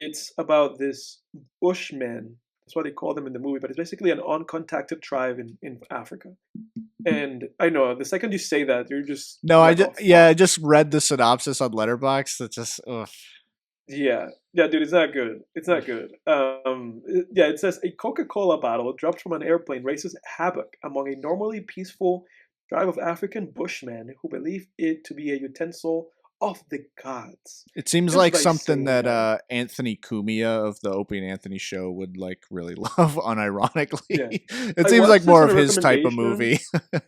it's about this Bushmen. That's what they call them in the movie, but it's basically an uncontacted tribe in Africa. And I know the second you say that, No, you're like, oh I fuck. just read the synopsis on Letterboxd. It's just ugh. Yeah, yeah, dude, it's not good. It's not good. Yeah, it says a Coca-Cola bottle dropped from an airplane raises havoc among a normally peaceful tribe of African Bushmen who believe it to be a utensil of the gods. It seems Just like by something saying that that, Anthony Cumia of the Opie and Anthony show would like really love, unironically. yeah. It I seems like watched this more on of a his type of recommendation. movie.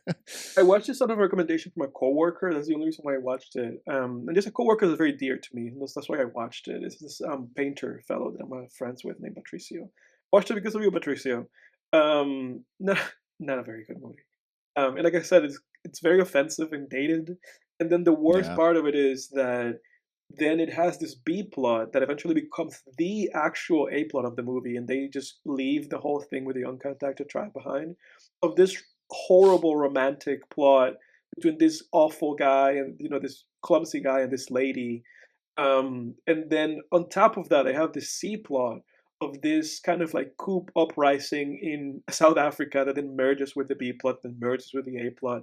I watched this on a recommendation from a coworker. That's the only reason why I watched it. And this coworker is very dear to me. That's why I watched it. It's this painter fellow that I'm friends with named Patricio. Watched it because of you, Patricio. Not not a very good movie. And like I said, it's very offensive and dated. And then the worst Yeah. part of it is that then it has this B plot that eventually becomes the actual A plot of the movie, and they just leave the whole thing with the uncontacted tribe behind. Of this horrible romantic plot between this awful guy and this clumsy guy and this lady, and then on top of that, I have this C plot of this kind of like coup uprising in South Africa that then merges with the B plot, then merges with the A plot.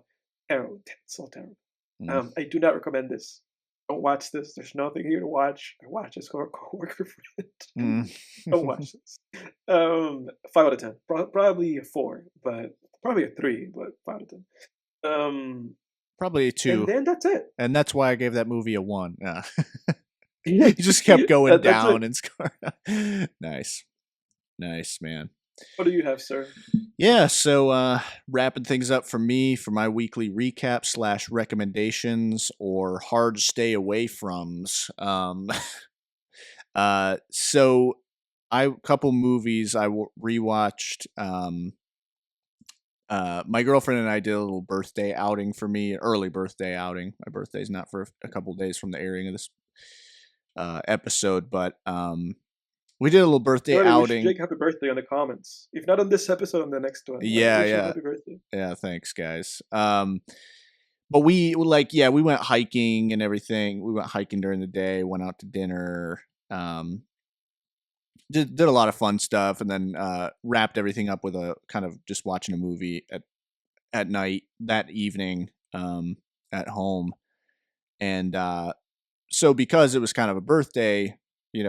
Terrible, so terrible. Mm. I do not recommend this. Don't watch this. There's nothing here to watch. I watch this for a coworker friend. Mm. Don't watch this. 5 out of 10. Probably a 4, but probably a 3, but 5 out of 10. Um, Probably a and 2. then that's it. And that's why I gave that movie a 1. Yeah. He just kept going That's it. down and score. Nice. Nice, man. What do you have, sir? Yeah, so wrapping things up for me for my weekly recap / recommendations or hard stay away froms. So I couple movies I rewatched. My girlfriend and I did a little birthday outing for me, early birthday outing. My birthday's not for a couple days from the airing of this episode, but we did a little birthday Already wish outing. Jake happy birthday on the comments. If not on this episode, on the next one. Yeah, Wish him yeah. happy birthday. Yeah, thanks, guys. But we we went hiking and everything. We went hiking during the day, went out to dinner, did a lot of fun stuff, and then wrapped everything up with a kind of just watching a movie at night that evening at home. And so because it was kind of a birthday,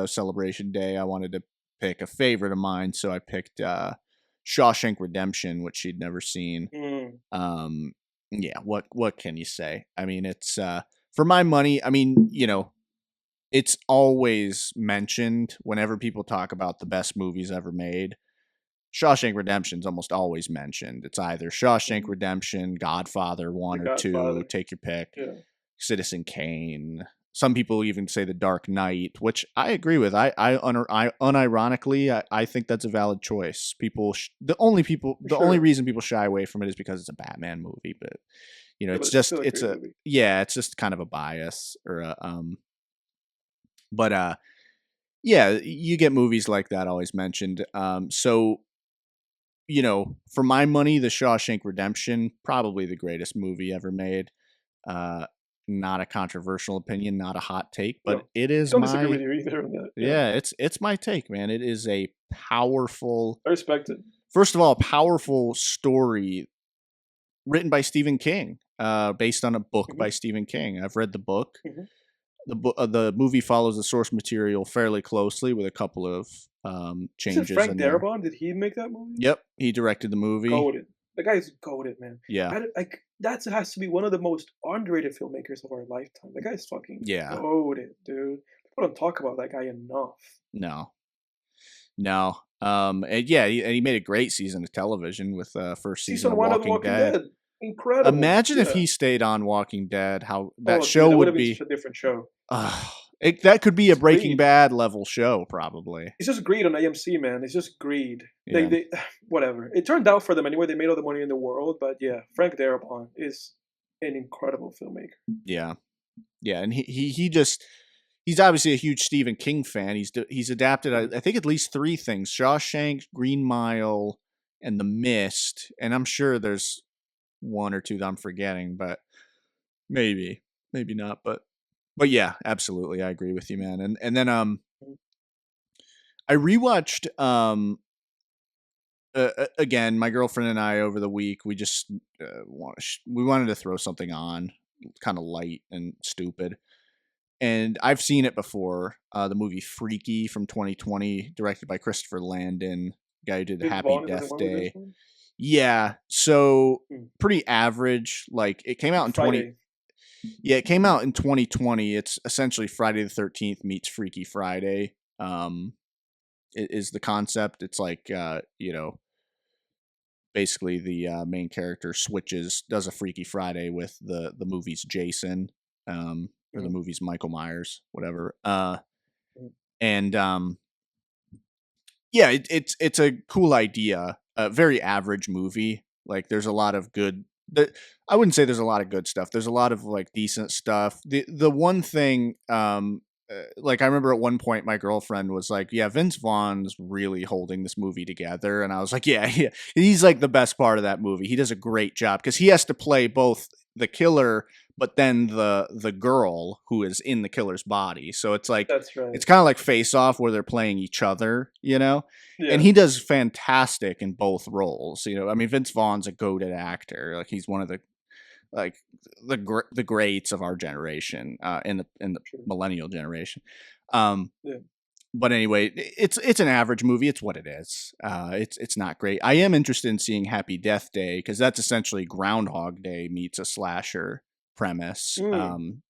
celebration day, I wanted to pick a favorite of mine. So I picked Shawshank Redemption, which she'd never seen. Yeah, what can you say? I mean, it's for my money. I mean, it's always mentioned whenever people talk about the best movies ever made. Shawshank Redemption's almost always mentioned. It's either Shawshank Redemption, Godfather 1 or 2, take your pick. Yeah. Citizen Kane. Some people even say The Dark Knight, which I agree with. I unironically, I think that's a valid choice. The only reason people shy away from it is because it's a Batman movie, but it's just it's just kind of a bias or a But yeah, you get movies like that always mentioned. So for my money, The Shawshank Redemption, probably the greatest movie ever made. Not a controversial opinion, not a hot take, but it is don't disagree with you either on that. Yeah, it's my take, man. It is a powerful, I respect it. First of all, powerful story written by Stephen King, based on a book by Stephen King. I've read the book. The movie follows the source material fairly closely with a couple of changes. Is it Frank Darabont? Did he make that movie? Yep, he directed the movie. Goated. The guy's goated, man. Yeah. That has to be one of the most underrated filmmakers of our lifetime. The guy's fucking goated, dude. People don't talk about that guy enough. No. And yeah, he made a great season of television with first season of 1 Walking Dead. Incredible. Imagine if he stayed on Walking Dead, how that show would be. Such a different show. That could be a Breaking Bad level show, probably. It's just greed on AMC, man. It's just greed. Yeah. They whatever. It turned out for them anyway. They made all the money in the world, but yeah, Frank Darabont is an incredible filmmaker. Yeah, and he's obviously a huge Stephen King fan. He's adapted, I think, at least 3 things: Shawshank, Green Mile, and The Mist. And I'm sure there's 1 or 2 that I'm forgetting, but maybe not. But yeah, absolutely, I agree with you, man. And then I rewatched again, my girlfriend and I over the week. We just we wanted to throw something on, kind of light and stupid. And I've seen it before. The movie Freaky from 2020, directed by Christopher Landon, guy who did Happy Death Day. Yeah, so pretty average. Like, it came out in it came out in 2020. It's essentially Friday the 13th meets Freaky Friday. It is the concept. It's like basically the main character does a Freaky Friday with the movie's Jason, or the movie's Michael Myers, whatever. And yeah, it's a cool idea. A very average movie. Like, there's a lot of good. I wouldn't say there's a lot of good stuff. There's a lot of like decent stuff. The one thing, like, I remember at one point my girlfriend was like, "Yeah, Vince Vaughn's really holding this movie together," and I was like, "Yeah, he's like the best part of that movie. He does a great job because he has to play both the killer, but then the girl who is in the killer's body. So it's like, that's right. It's kind of like Face Off, where they're playing each other, Yeah. And he does fantastic in both roles. I mean, Vince Vaughn's a goated actor. Like, he's one of the like the greats of our generation, in the True. millennial generation. Um, Yeah. but anyway, it's an average movie. It's what it is. It's not great. I am interested in seeing Happy Death Day because that's essentially Groundhog Day meets a slasher premise. Mm.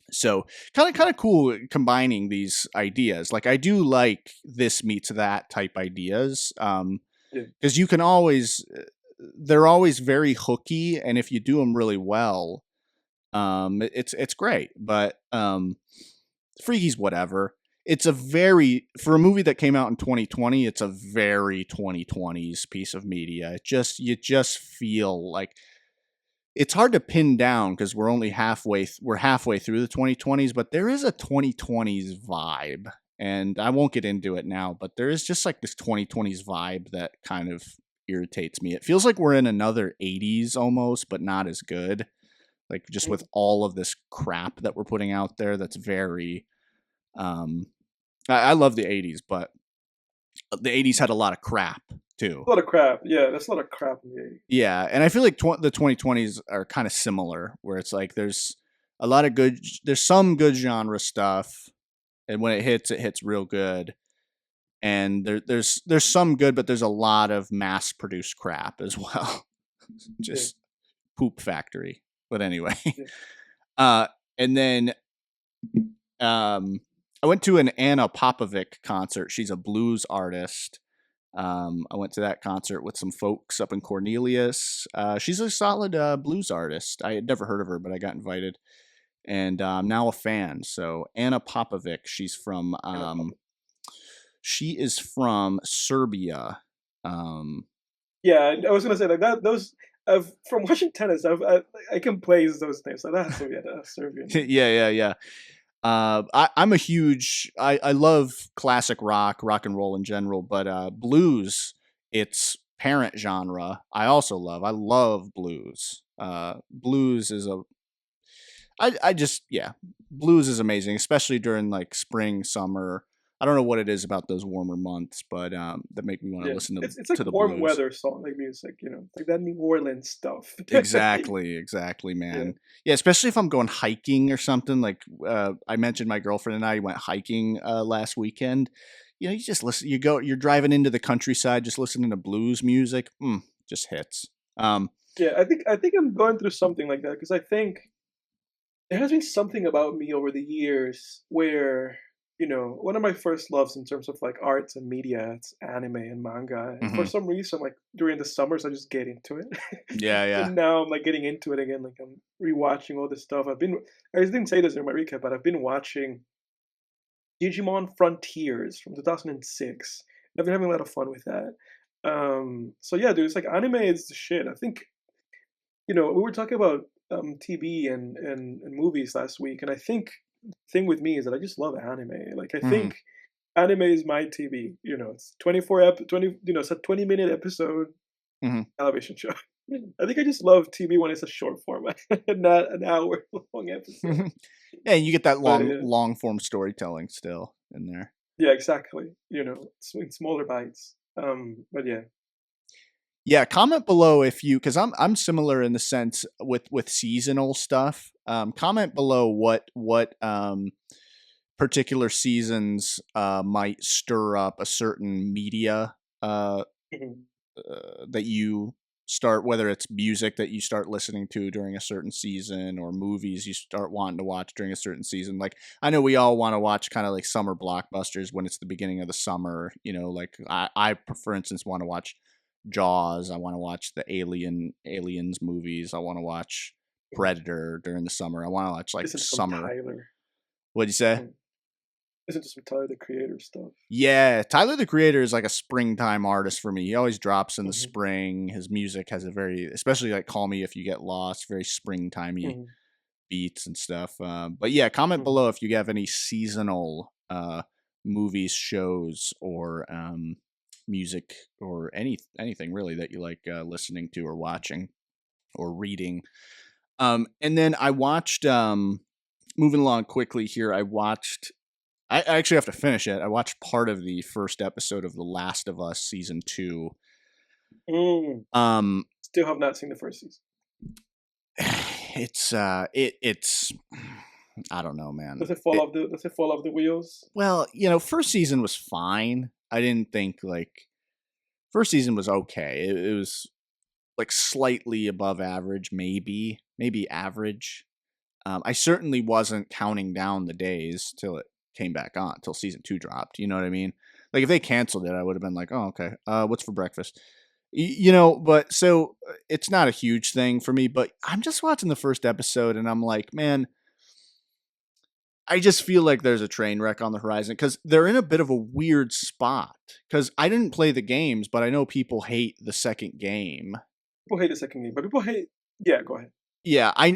So kind of cool combining these ideas. Like I do like this meets that type ideas. Yeah. Because you can always they're always very hooky, and if you do them really well, it's great. But Freaky's whatever. It's a very for a movie that came out in 2020. It's a very 2020s piece of media. You just feel like it's hard to pin down because we're halfway through the 2020s, but there is a 2020s vibe, and I won't get into it now, but there is just like this 2020s vibe that kind of irritates me. It feels like we're in another 80s almost, but not as good. Like just with Mm. all of this crap that we're putting out there, that's very. I love the 80s, but the 80s had a lot of crap too. A lot of crap. Yeah, that's a lot of crap in the 80s. Yeah, and I feel like the 2020s are kind of similar, where it's like a lot of good, there's some good genre stuff, and when it hits real good. And there's some good, but there's a lot of mass produced crap as well, Yeah. just poop factory. But anyway, Yeah. and then I went to an Anna Popovic concert. She's a blues artist. I went to that concert with some folks up in Cornelius. She's a solid blues artist. I had never heard of her, but I got invited, and I'm now a fan. So Anna Popovic, And a puppet. she is from Serbia. Um, Yeah, I was gonna say like that. Those from watching tennis, I can place those names. So that has to be a Serbian name. yeah, yeah, yeah. I'm a huge. I love classic rock and roll in general, but blues, its parent genre, I also love. I love blues. Blues is a. I just yeah, blues is amazing, especially during like spring, summer. I don't know what it is about those warmer months, but that make me want to Yeah, listen it's like to the warm blues. weather song like music, like that New Orleans stuff. Exactly, Yeah, man. Yeah, especially if I'm going hiking or something. Like I mentioned, my girlfriend and I went hiking last weekend. You know, you just listen. You're driving into the countryside, just listening to blues music. Just hits. Um, yeah. I think I'm going through something like that because I think there has been something about me over the years where, one of my first loves in terms of like arts and media, it's anime and manga. And for mhm. some reason, like during the summers, I just get into it. Yeah, yeah. And now I'm like getting into it again. Like I'm rewatching all this stuff. I didn't say this in my recap, but I've been watching Digimon Frontiers from 2006. I've been having a lot of fun with that. So yeah, dude, it's like anime is the shit. I think we were talking about TV and movies last week, and I think the thing with me is that I just love anime. Like I Mhm, think anime is my TV. It's 20. It's a 20-minute episode mhm. television show. I think I just love TV when it's a short format, not an hour long episode. Yeah, you get that But yeah, long form storytelling still in there. yeah, exactly. It's in smaller bites. But yeah. Yeah, comment below if you because I'm similar in the sense with seasonal stuff. Comment below what particular seasons might stir up a certain media uh, Mhm. that you start, whether it's music that you start listening to during a certain season or movies you start wanting to watch during a certain season. Like I know we all want to watch kind of like summer blockbusters when it's the beginning of the summer. Like I for instance want to watch Jaws. I want to watch the Aliens movies. I want to watch Mhm. Predator during the summer. I want to watch like Listen to some summer. Tyler. What'd you say? Mm. Listen to some Tyler the Creator stuff. Yeah, Tyler the Creator is like a springtime artist for me. He always drops in the Mhm. spring. His music has a very, especially like "Call Me If You Get Lost," very springtimey Mhm. beats and stuff. But yeah, comment Mhm. below if you have any seasonal movies, shows, or music, or anything really that you like listening to or watching or reading. And then I watched. Moving along quickly here, I actually have to finish it. I watched part of the first episode of The Last of Us season 2. Mm. Um Still have not seen the first season. it's I don't know, man. Does it fall off the wheels? Well, first season was fine. I didn't think like first season was okay. It was like slightly above average, maybe average. I certainly wasn't counting down the days till it came back on, till season 2 dropped. You know what I mean? Like if they canceled it, I would have been like, oh, okay. What's for breakfast? But so it's not a huge thing for me. But I'm just watching the first episode, and I'm like, man, I just feel like there's a train wreck on the horizon because they're in a bit of a weird spot. Because I didn't play the games, but I know people hate the second game. People hate the second game, but people hate. Yeah, go ahead. Yeah, I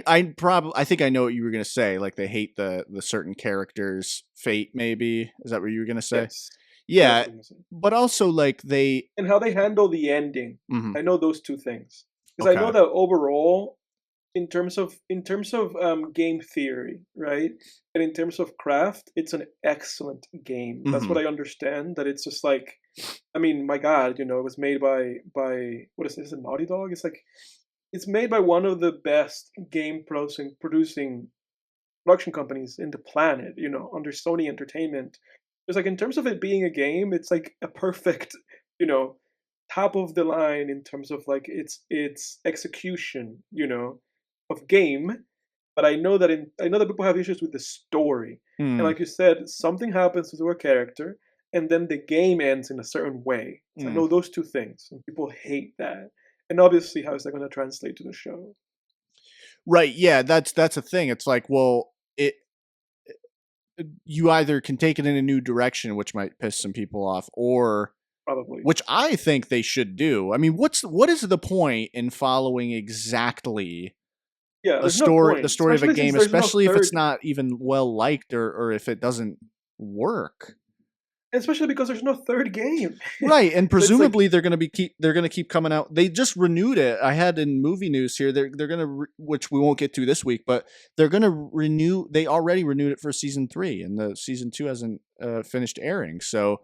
think I know what you were gonna say. Like they hate the certain character's fate. Maybe is that what you were gonna say? Yes, that's Yeah, what I'm gonna say. but also like they. And how they handle the ending. Mhm. I know those two things because I know Okay. that overall, in terms of game theory, right, and in terms of craft, it's an excellent game. That's what Mhm. I understand. That it's just like, I mean, my God, it was made by what is this? A Naughty Dog? It's like it's made by one of the best game producing production companies in the planet. Under Sony Entertainment. It's like in terms of it being a game, it's like a perfect, you know, top of the line in terms of like its execution, of game. But I know that people have issues with the story, and Mm. like you said, something happens to a character, and then the game ends in a certain way. So I Mm. know those two things, and people hate that. And obviously, how is that going to translate to the show? Right. Yeah. That's a thing. It's like, well, you either can take it in a new direction, which might piss some people off, or Probably. which I think they should do. I mean, what is the point in following exactly Yeah, a there's no story, the point, story of a especially since game, there's no especially if it's third. not even well liked or if it doesn't work? Especially because there's no third game. Right, and So it's like, presumably they're gonna keep coming out. They just renewed it. I had in movie news here. They're gonna which we won't get to this week, but they're gonna renew. They already renewed it for season 3, and the season 2 hasn't finished airing. So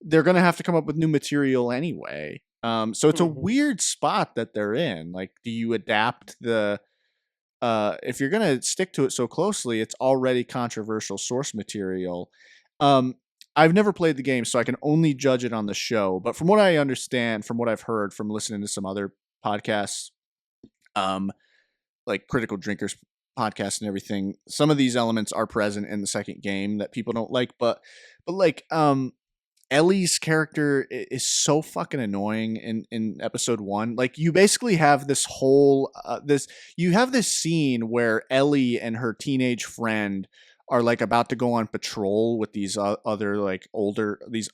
they're gonna have to come up with new material anyway. So it's a mhm, weird spot that they're in. Like, do you adapt the if you're gonna stick to it so closely, it's already controversial source material. Um, I've never played the game, so I can only judge it on the show. But from what I understand, from what I've heard, from listening to some other podcasts, um, like Critical Drinkers podcast and everything, some of these elements are present in the second game that people don't like. But like Ellie's character is so fucking annoying in episode 1. Like you basically have this whole you have this scene where Ellie and her teenage friend are like about to go on patrol with these other like older these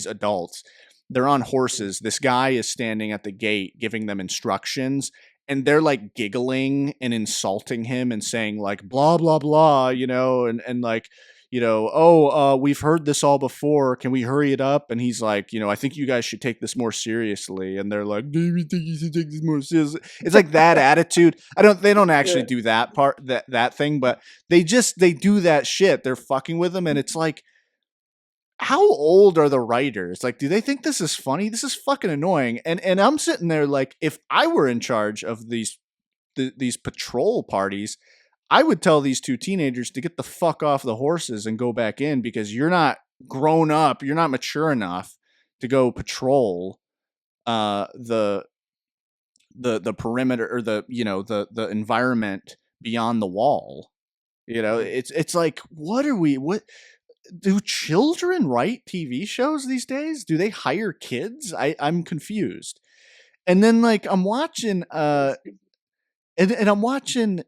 adults. They're on mhm. horses. This guy is standing at the gate giving them instructions, and they're like giggling and insulting him and saying like blah blah blah, and like, oh, we've heard this all before. Can we hurry it up? And he's like, I think you guys should take this more seriously. And they're like, do you think you should take this more seriously? It's like that attitude. They don't actually Yeah, do that part, that thing, but they do that shit. They're fucking with them. And it's like, how old are the writers? Like, do they think this is funny? This is fucking annoying. And I'm sitting there like, if I were in charge of these patrol parties, I would tell these two teenagers to get the fuck off the horses and go back in because you're not grown up, you're not mature enough to go patrol the the perimeter or the environment beyond the wall. mhm. It's like what do children write TV shows these days? Do they hire kids? I'm confused. And then like I'm watching and I'm watching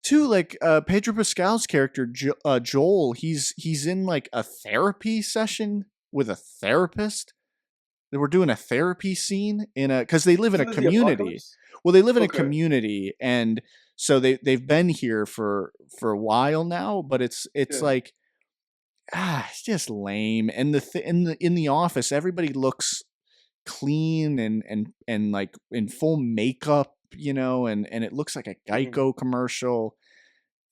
too, like Pedro Pascal's character Joel. He's in like a therapy session with a therapist. They were doing a therapy scene in a because they live in a Isn't this the community. apocalypse? Well, they live in a Okay. community, and so they've been here for a while now. But it's Yeah. like it's just lame. And in the office, everybody looks clean and like in full makeup, and it looks like a Mhm. Geico commercial.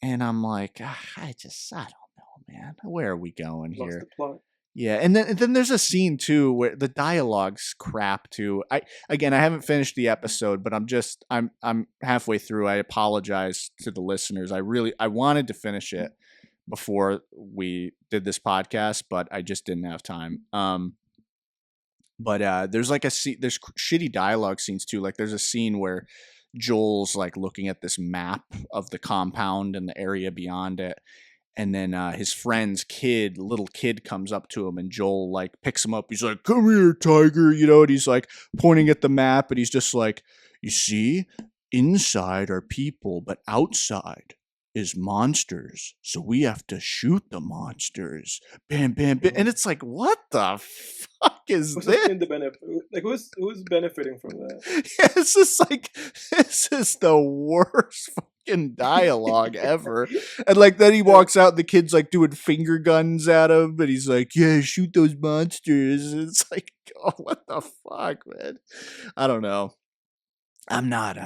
And I'm like, I don't know, man. Where are we going Lost here? the plot. Yeah, and then there's a scene too where the dialogue's crap too. I haven't finished the episode, but I'm halfway through. I apologize to the listeners. I wanted to finish it before we did this podcast, but I just didn't have time. But there's like there's shitty dialogue scenes too. Like there's a scene where Joel's like looking at this map of the compound and the area beyond it, and then his friend's little kid comes up to him, and Joel like picks him up. He's like, "Come here, tiger," and he's like pointing at the map, and he's just like, "You see, inside are people, but outside is monsters. So we have to shoot the monsters." Bam, bam, bam. And Mhm. it's like, what the fuck is Who's this? in the benefit? Like who's benefiting from that? Yeah, it's just like this is the worst fucking dialogue ever. And like then he Yeah. walks out and the kid's like doing finger guns at him and he's like, "Yeah, shoot those monsters." And it's like, oh, what the fuck, man? I don't know. I'm not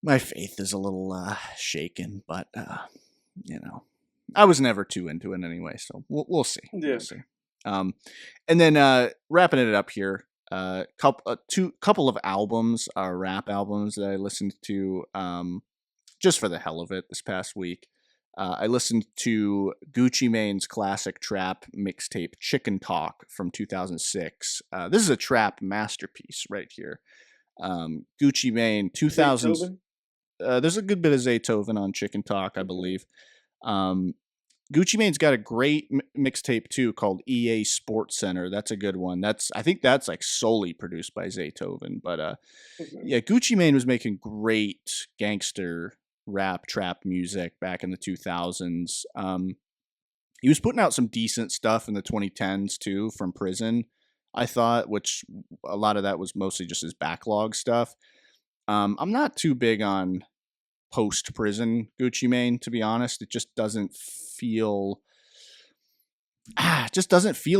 my faith is a little shaken, but you know. I was never too into it anyway, so we'll see. Yeah. We'll see. And then wrapping it up here, couple of albums, rap albums that I listened to, just for the hell of it this past week. I listened to Gucci Mane's classic trap mixtape "Chicken Talk" from 2006. This is a trap masterpiece right here. Gucci Mane, 2000s. Beethoven? There's a good bit of Zaytoven on Chicken Talk, I Okay. believe. Um, Gucci Mane's got a great mixtape too called EA Sports Center. That's a good one. I think that's like solely produced by Zaytoven. But Okay. yeah, Gucci Mane was making great gangster rap trap music back in the 2000s. He was putting out some decent stuff in the 2010s too from prison. I thought, which a lot of that was mostly just his backlog stuff. I'm not too big on post prison Gucci Mane, to be honest. It just doesn't feel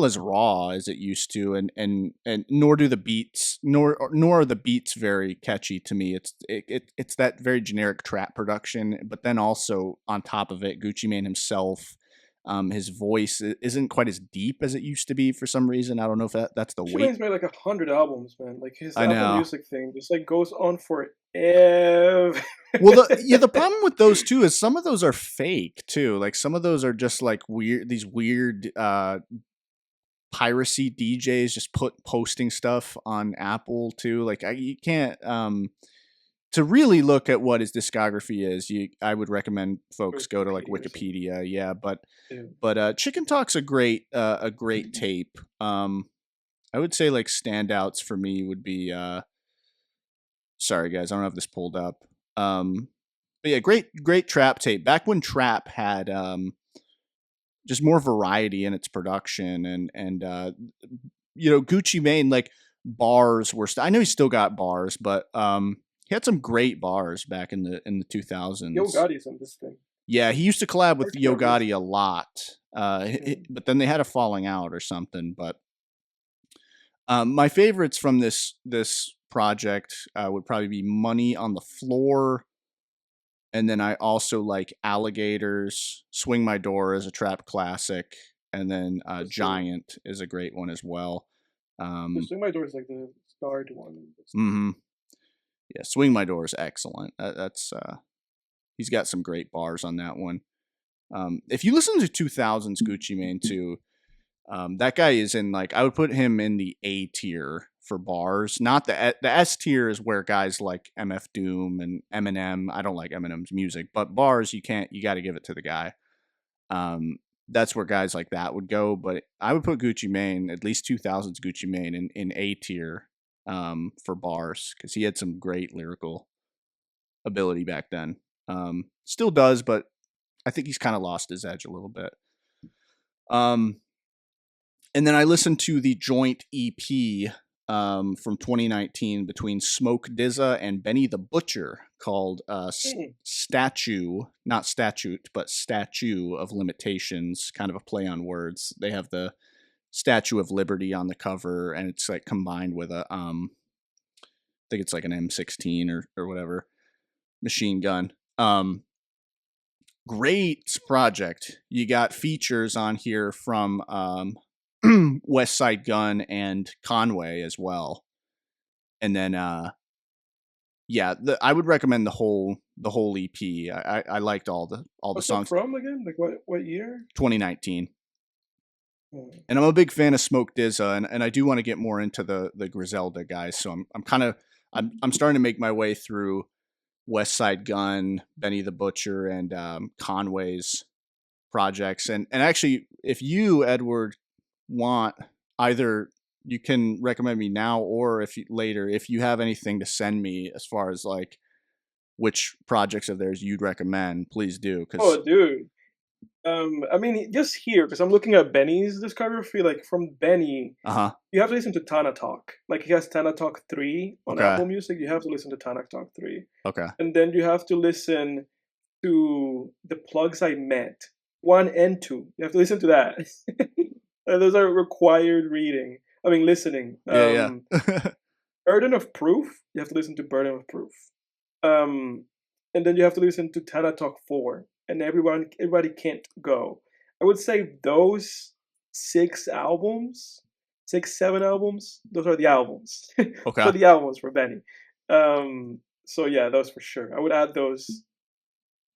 as raw as it used to, and nor do the beats, nor are the beats very catchy to me. It's that very generic trap production, but then also on top of it, Gucci Mane himself. His voice isn't quite as deep as it used to be for some reason. I don't know if that's the Gucci weight. Mane's made like 100 albums, man. Like his I Apple know. Music thing just like goes on forever. Well, the problem with those too is some of those are fake too. Like some of those are just like weird piracy DJs just posting stuff on Apple too. Like you can't to really look at what his discography is. I would recommend folks go to like Wikipedia or something. Wikipedia. Yeah, Yeah. but Chicken Talk's a great tape. I would say like standouts for me would be sorry guys, I don't have this pulled up. But yeah, great trap tape. Back when trap had just more variety in its production and Gucci Mane like bars were I know he still got bars, but he had some great bars back in the Yo 2000s. Gotti's in this thing. Yeah, he used to collab with Hard to Yo get risk. Gotti a lot. Yeah. But then they had a falling out or something, but my favorites from this project would probably be "Money on the Floor," and then I also like "Alligators." "Swing My Door" is a trap classic, and then That's the "Giant" is a great one as well. Swing My Door is like the starred one. hmm Yeah, "Swing My Door" is excellent. That's he's got some great bars on that one. If you listen to 2000s Gucci Mane too, that guy is in like I would put him in the A tier for bars. Not the S tier is where guys like MF Doom and Eminem. I don't like Eminem's music, but bars you got to give it to the guy. That's where guys like that would go. But I would put Gucci Mane, at least 2000s Gucci Mane, in A tier for bars because he had some great lyrical ability back then. Still does, but I think he's kind of lost his edge a little bit. Um, And then I listened to the joint EP from 2019 between Smoke Dizza and Benny the Butcher called Mm. Statue, not Statute, but Statue of Limitations, kind of a play on words. They have the Statue of Liberty on the cover, and it's like combined with I think it's like an M16 or whatever machine gun. Great project. You got features on here from West Side Gun and Conway as well. And then yeah, I would recommend the whole EP. I liked all the What's that songs. from again? Like what year? 2019. Hmm. And I'm a big fan of Smoke Dizza, and I do want to get more into the Griselda guys. So I'm kind of I'm starting to make my way through West Side Gun, Benny the Butcher, and Conway's projects. And actually, if you, Edward, want, either you can recommend me now, or if you, later, if you have anything to send me as far as like which projects of theirs you'd recommend, please do. Because Oh, dude. I mean, just here because I'm looking at Benny's discography. Like from Benny, uh-huh. you have to listen to Tana Talk. Like he has Tana Talk 3 on Okay. Apple Music. You have to listen to Tana Talk 3, Okay. and then you have to listen to the plugs I met 1 and 2. You have to listen to that. Those are required reading. I mean, listening. Yeah, yeah. Burden of Proof. You have to listen to Burden of Proof. Um, and then you have to listen to Tana Talk 4. And everybody can't go. I would say those 6 albums, 6, 7 albums. Those are the albums. Okay. So the albums for Benny. So yeah, those for sure. I would add those.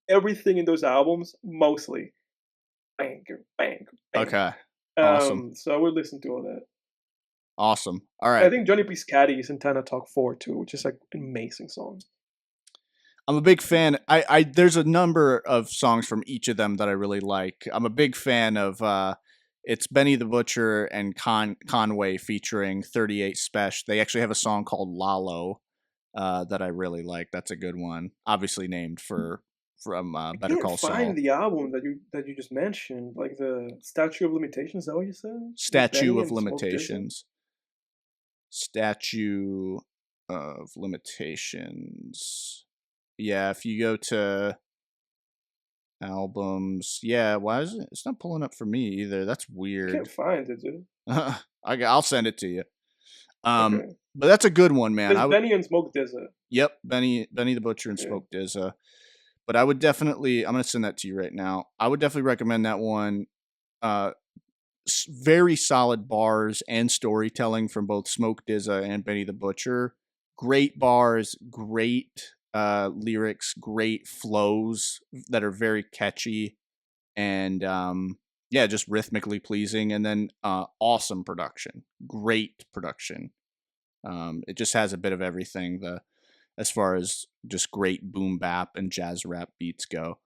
Everything in those albums, mostly banger, banger, banger. Okay. Awesome. So I would listen to all that. Awesome. All I right. think Johnny Piscatty is in Tana Talk 4 too, which is like an amazing song. I'm a big fan. I there's a number of songs from each of them that I really like. I'm a big fan of it's Benny the Butcher and Conway featuring 38 Special. They actually have a song called Lalo that I really like. That's a good one. Obviously named from I Better can't Call find Saul. the album that you just mentioned, like the Statue of Limitations. Is that what you said? With Statue Benny of and Smoke Dizza? Limitations. Statue of Limitations. Yeah, if you go to albums, yeah, why is it? It's not pulling up for me either. That's I can't weird. find it, dude. I'll send it to you. Okay. But that's a good one, man. It's Benny and Smoke Dizza. Yep, Benny the Butcher and Okay. Smoke Dizza. But I would definitely, I'm gonna send that to you right now. I would definitely recommend that one. Uh, very solid bars and storytelling from both Smoke Dizza and Benny the Butcher. Great bars, great lyrics, great flows that are very catchy, and yeah, just rhythmically pleasing. And then awesome production, great production. It just has a bit of everything. As far as just great boom bap and jazz rap beats go.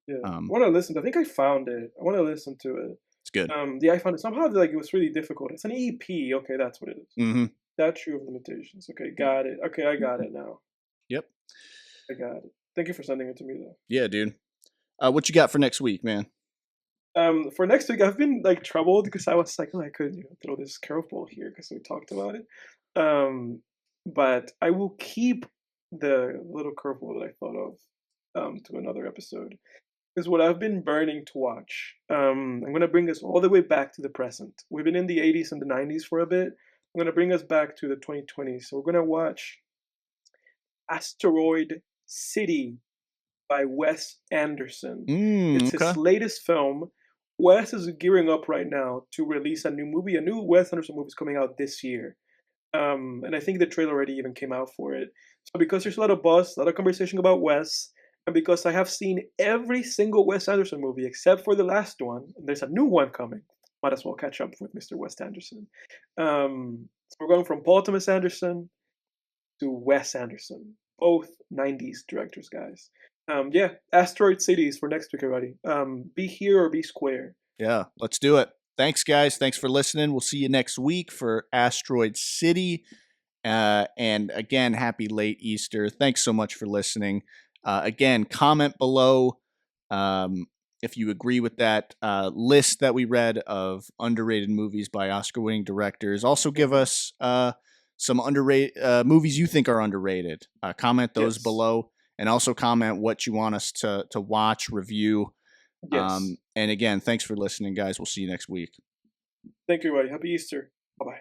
Yeah. I Um, want to listen. I think I found it. I want to listen to it. it's good. Yeah, I found it. Somehow, like, it was really difficult. It's an EP. Okay, that's what it is. Mm-hmm. Statue of Limitations. Okay, got it. Okay, I got it now. Yep. I got it. Thank you for sending it to me, though. Yeah, dude. What you got for next week, man? For next week, I've been like troubled because I was like, oh, I could throw this curveball here because we talked about it. But I will keep the little curveball that I thought of to another episode. Because what I've been burning to watch, I'm going to bring us all the way back to the present. We've been in the 80s and the 90s for a bit. I'm going to bring us back to the 2020s. So we're going to watch Asteroid City by Wes Anderson. It's Okay. his latest film. Wes is gearing up right now to release a new movie. A new Wes Anderson movie is coming out this year. And I think the trailer already even came out for it. So because there's a lot of buzz, a lot of conversation about Wes, and because I have seen every single Wes Anderson movie except for the last one, and there's a new one coming. Might as well catch up with Mr. Wes Anderson. So we're going from Paul Thomas Anderson to Wes Anderson, both 90s directors, guys. Yeah, Asteroid Cities for next week, everybody. Be here or be square. Yeah, let's do it. Thanks, guys. Thanks for listening. We'll see you next week for Asteroid City. And again, happy late Easter. Thanks so much for listening. Again, comment below if you agree with that list that we read of underrated movies by Oscar-winning directors. Also, give us some underrated movies you think are underrated. Comment those below, and also comment what you want us to watch, review. Yes. And again, thanks for listening, guys. We'll see you next week. Thank you, everybody. Happy Easter. Bye-bye.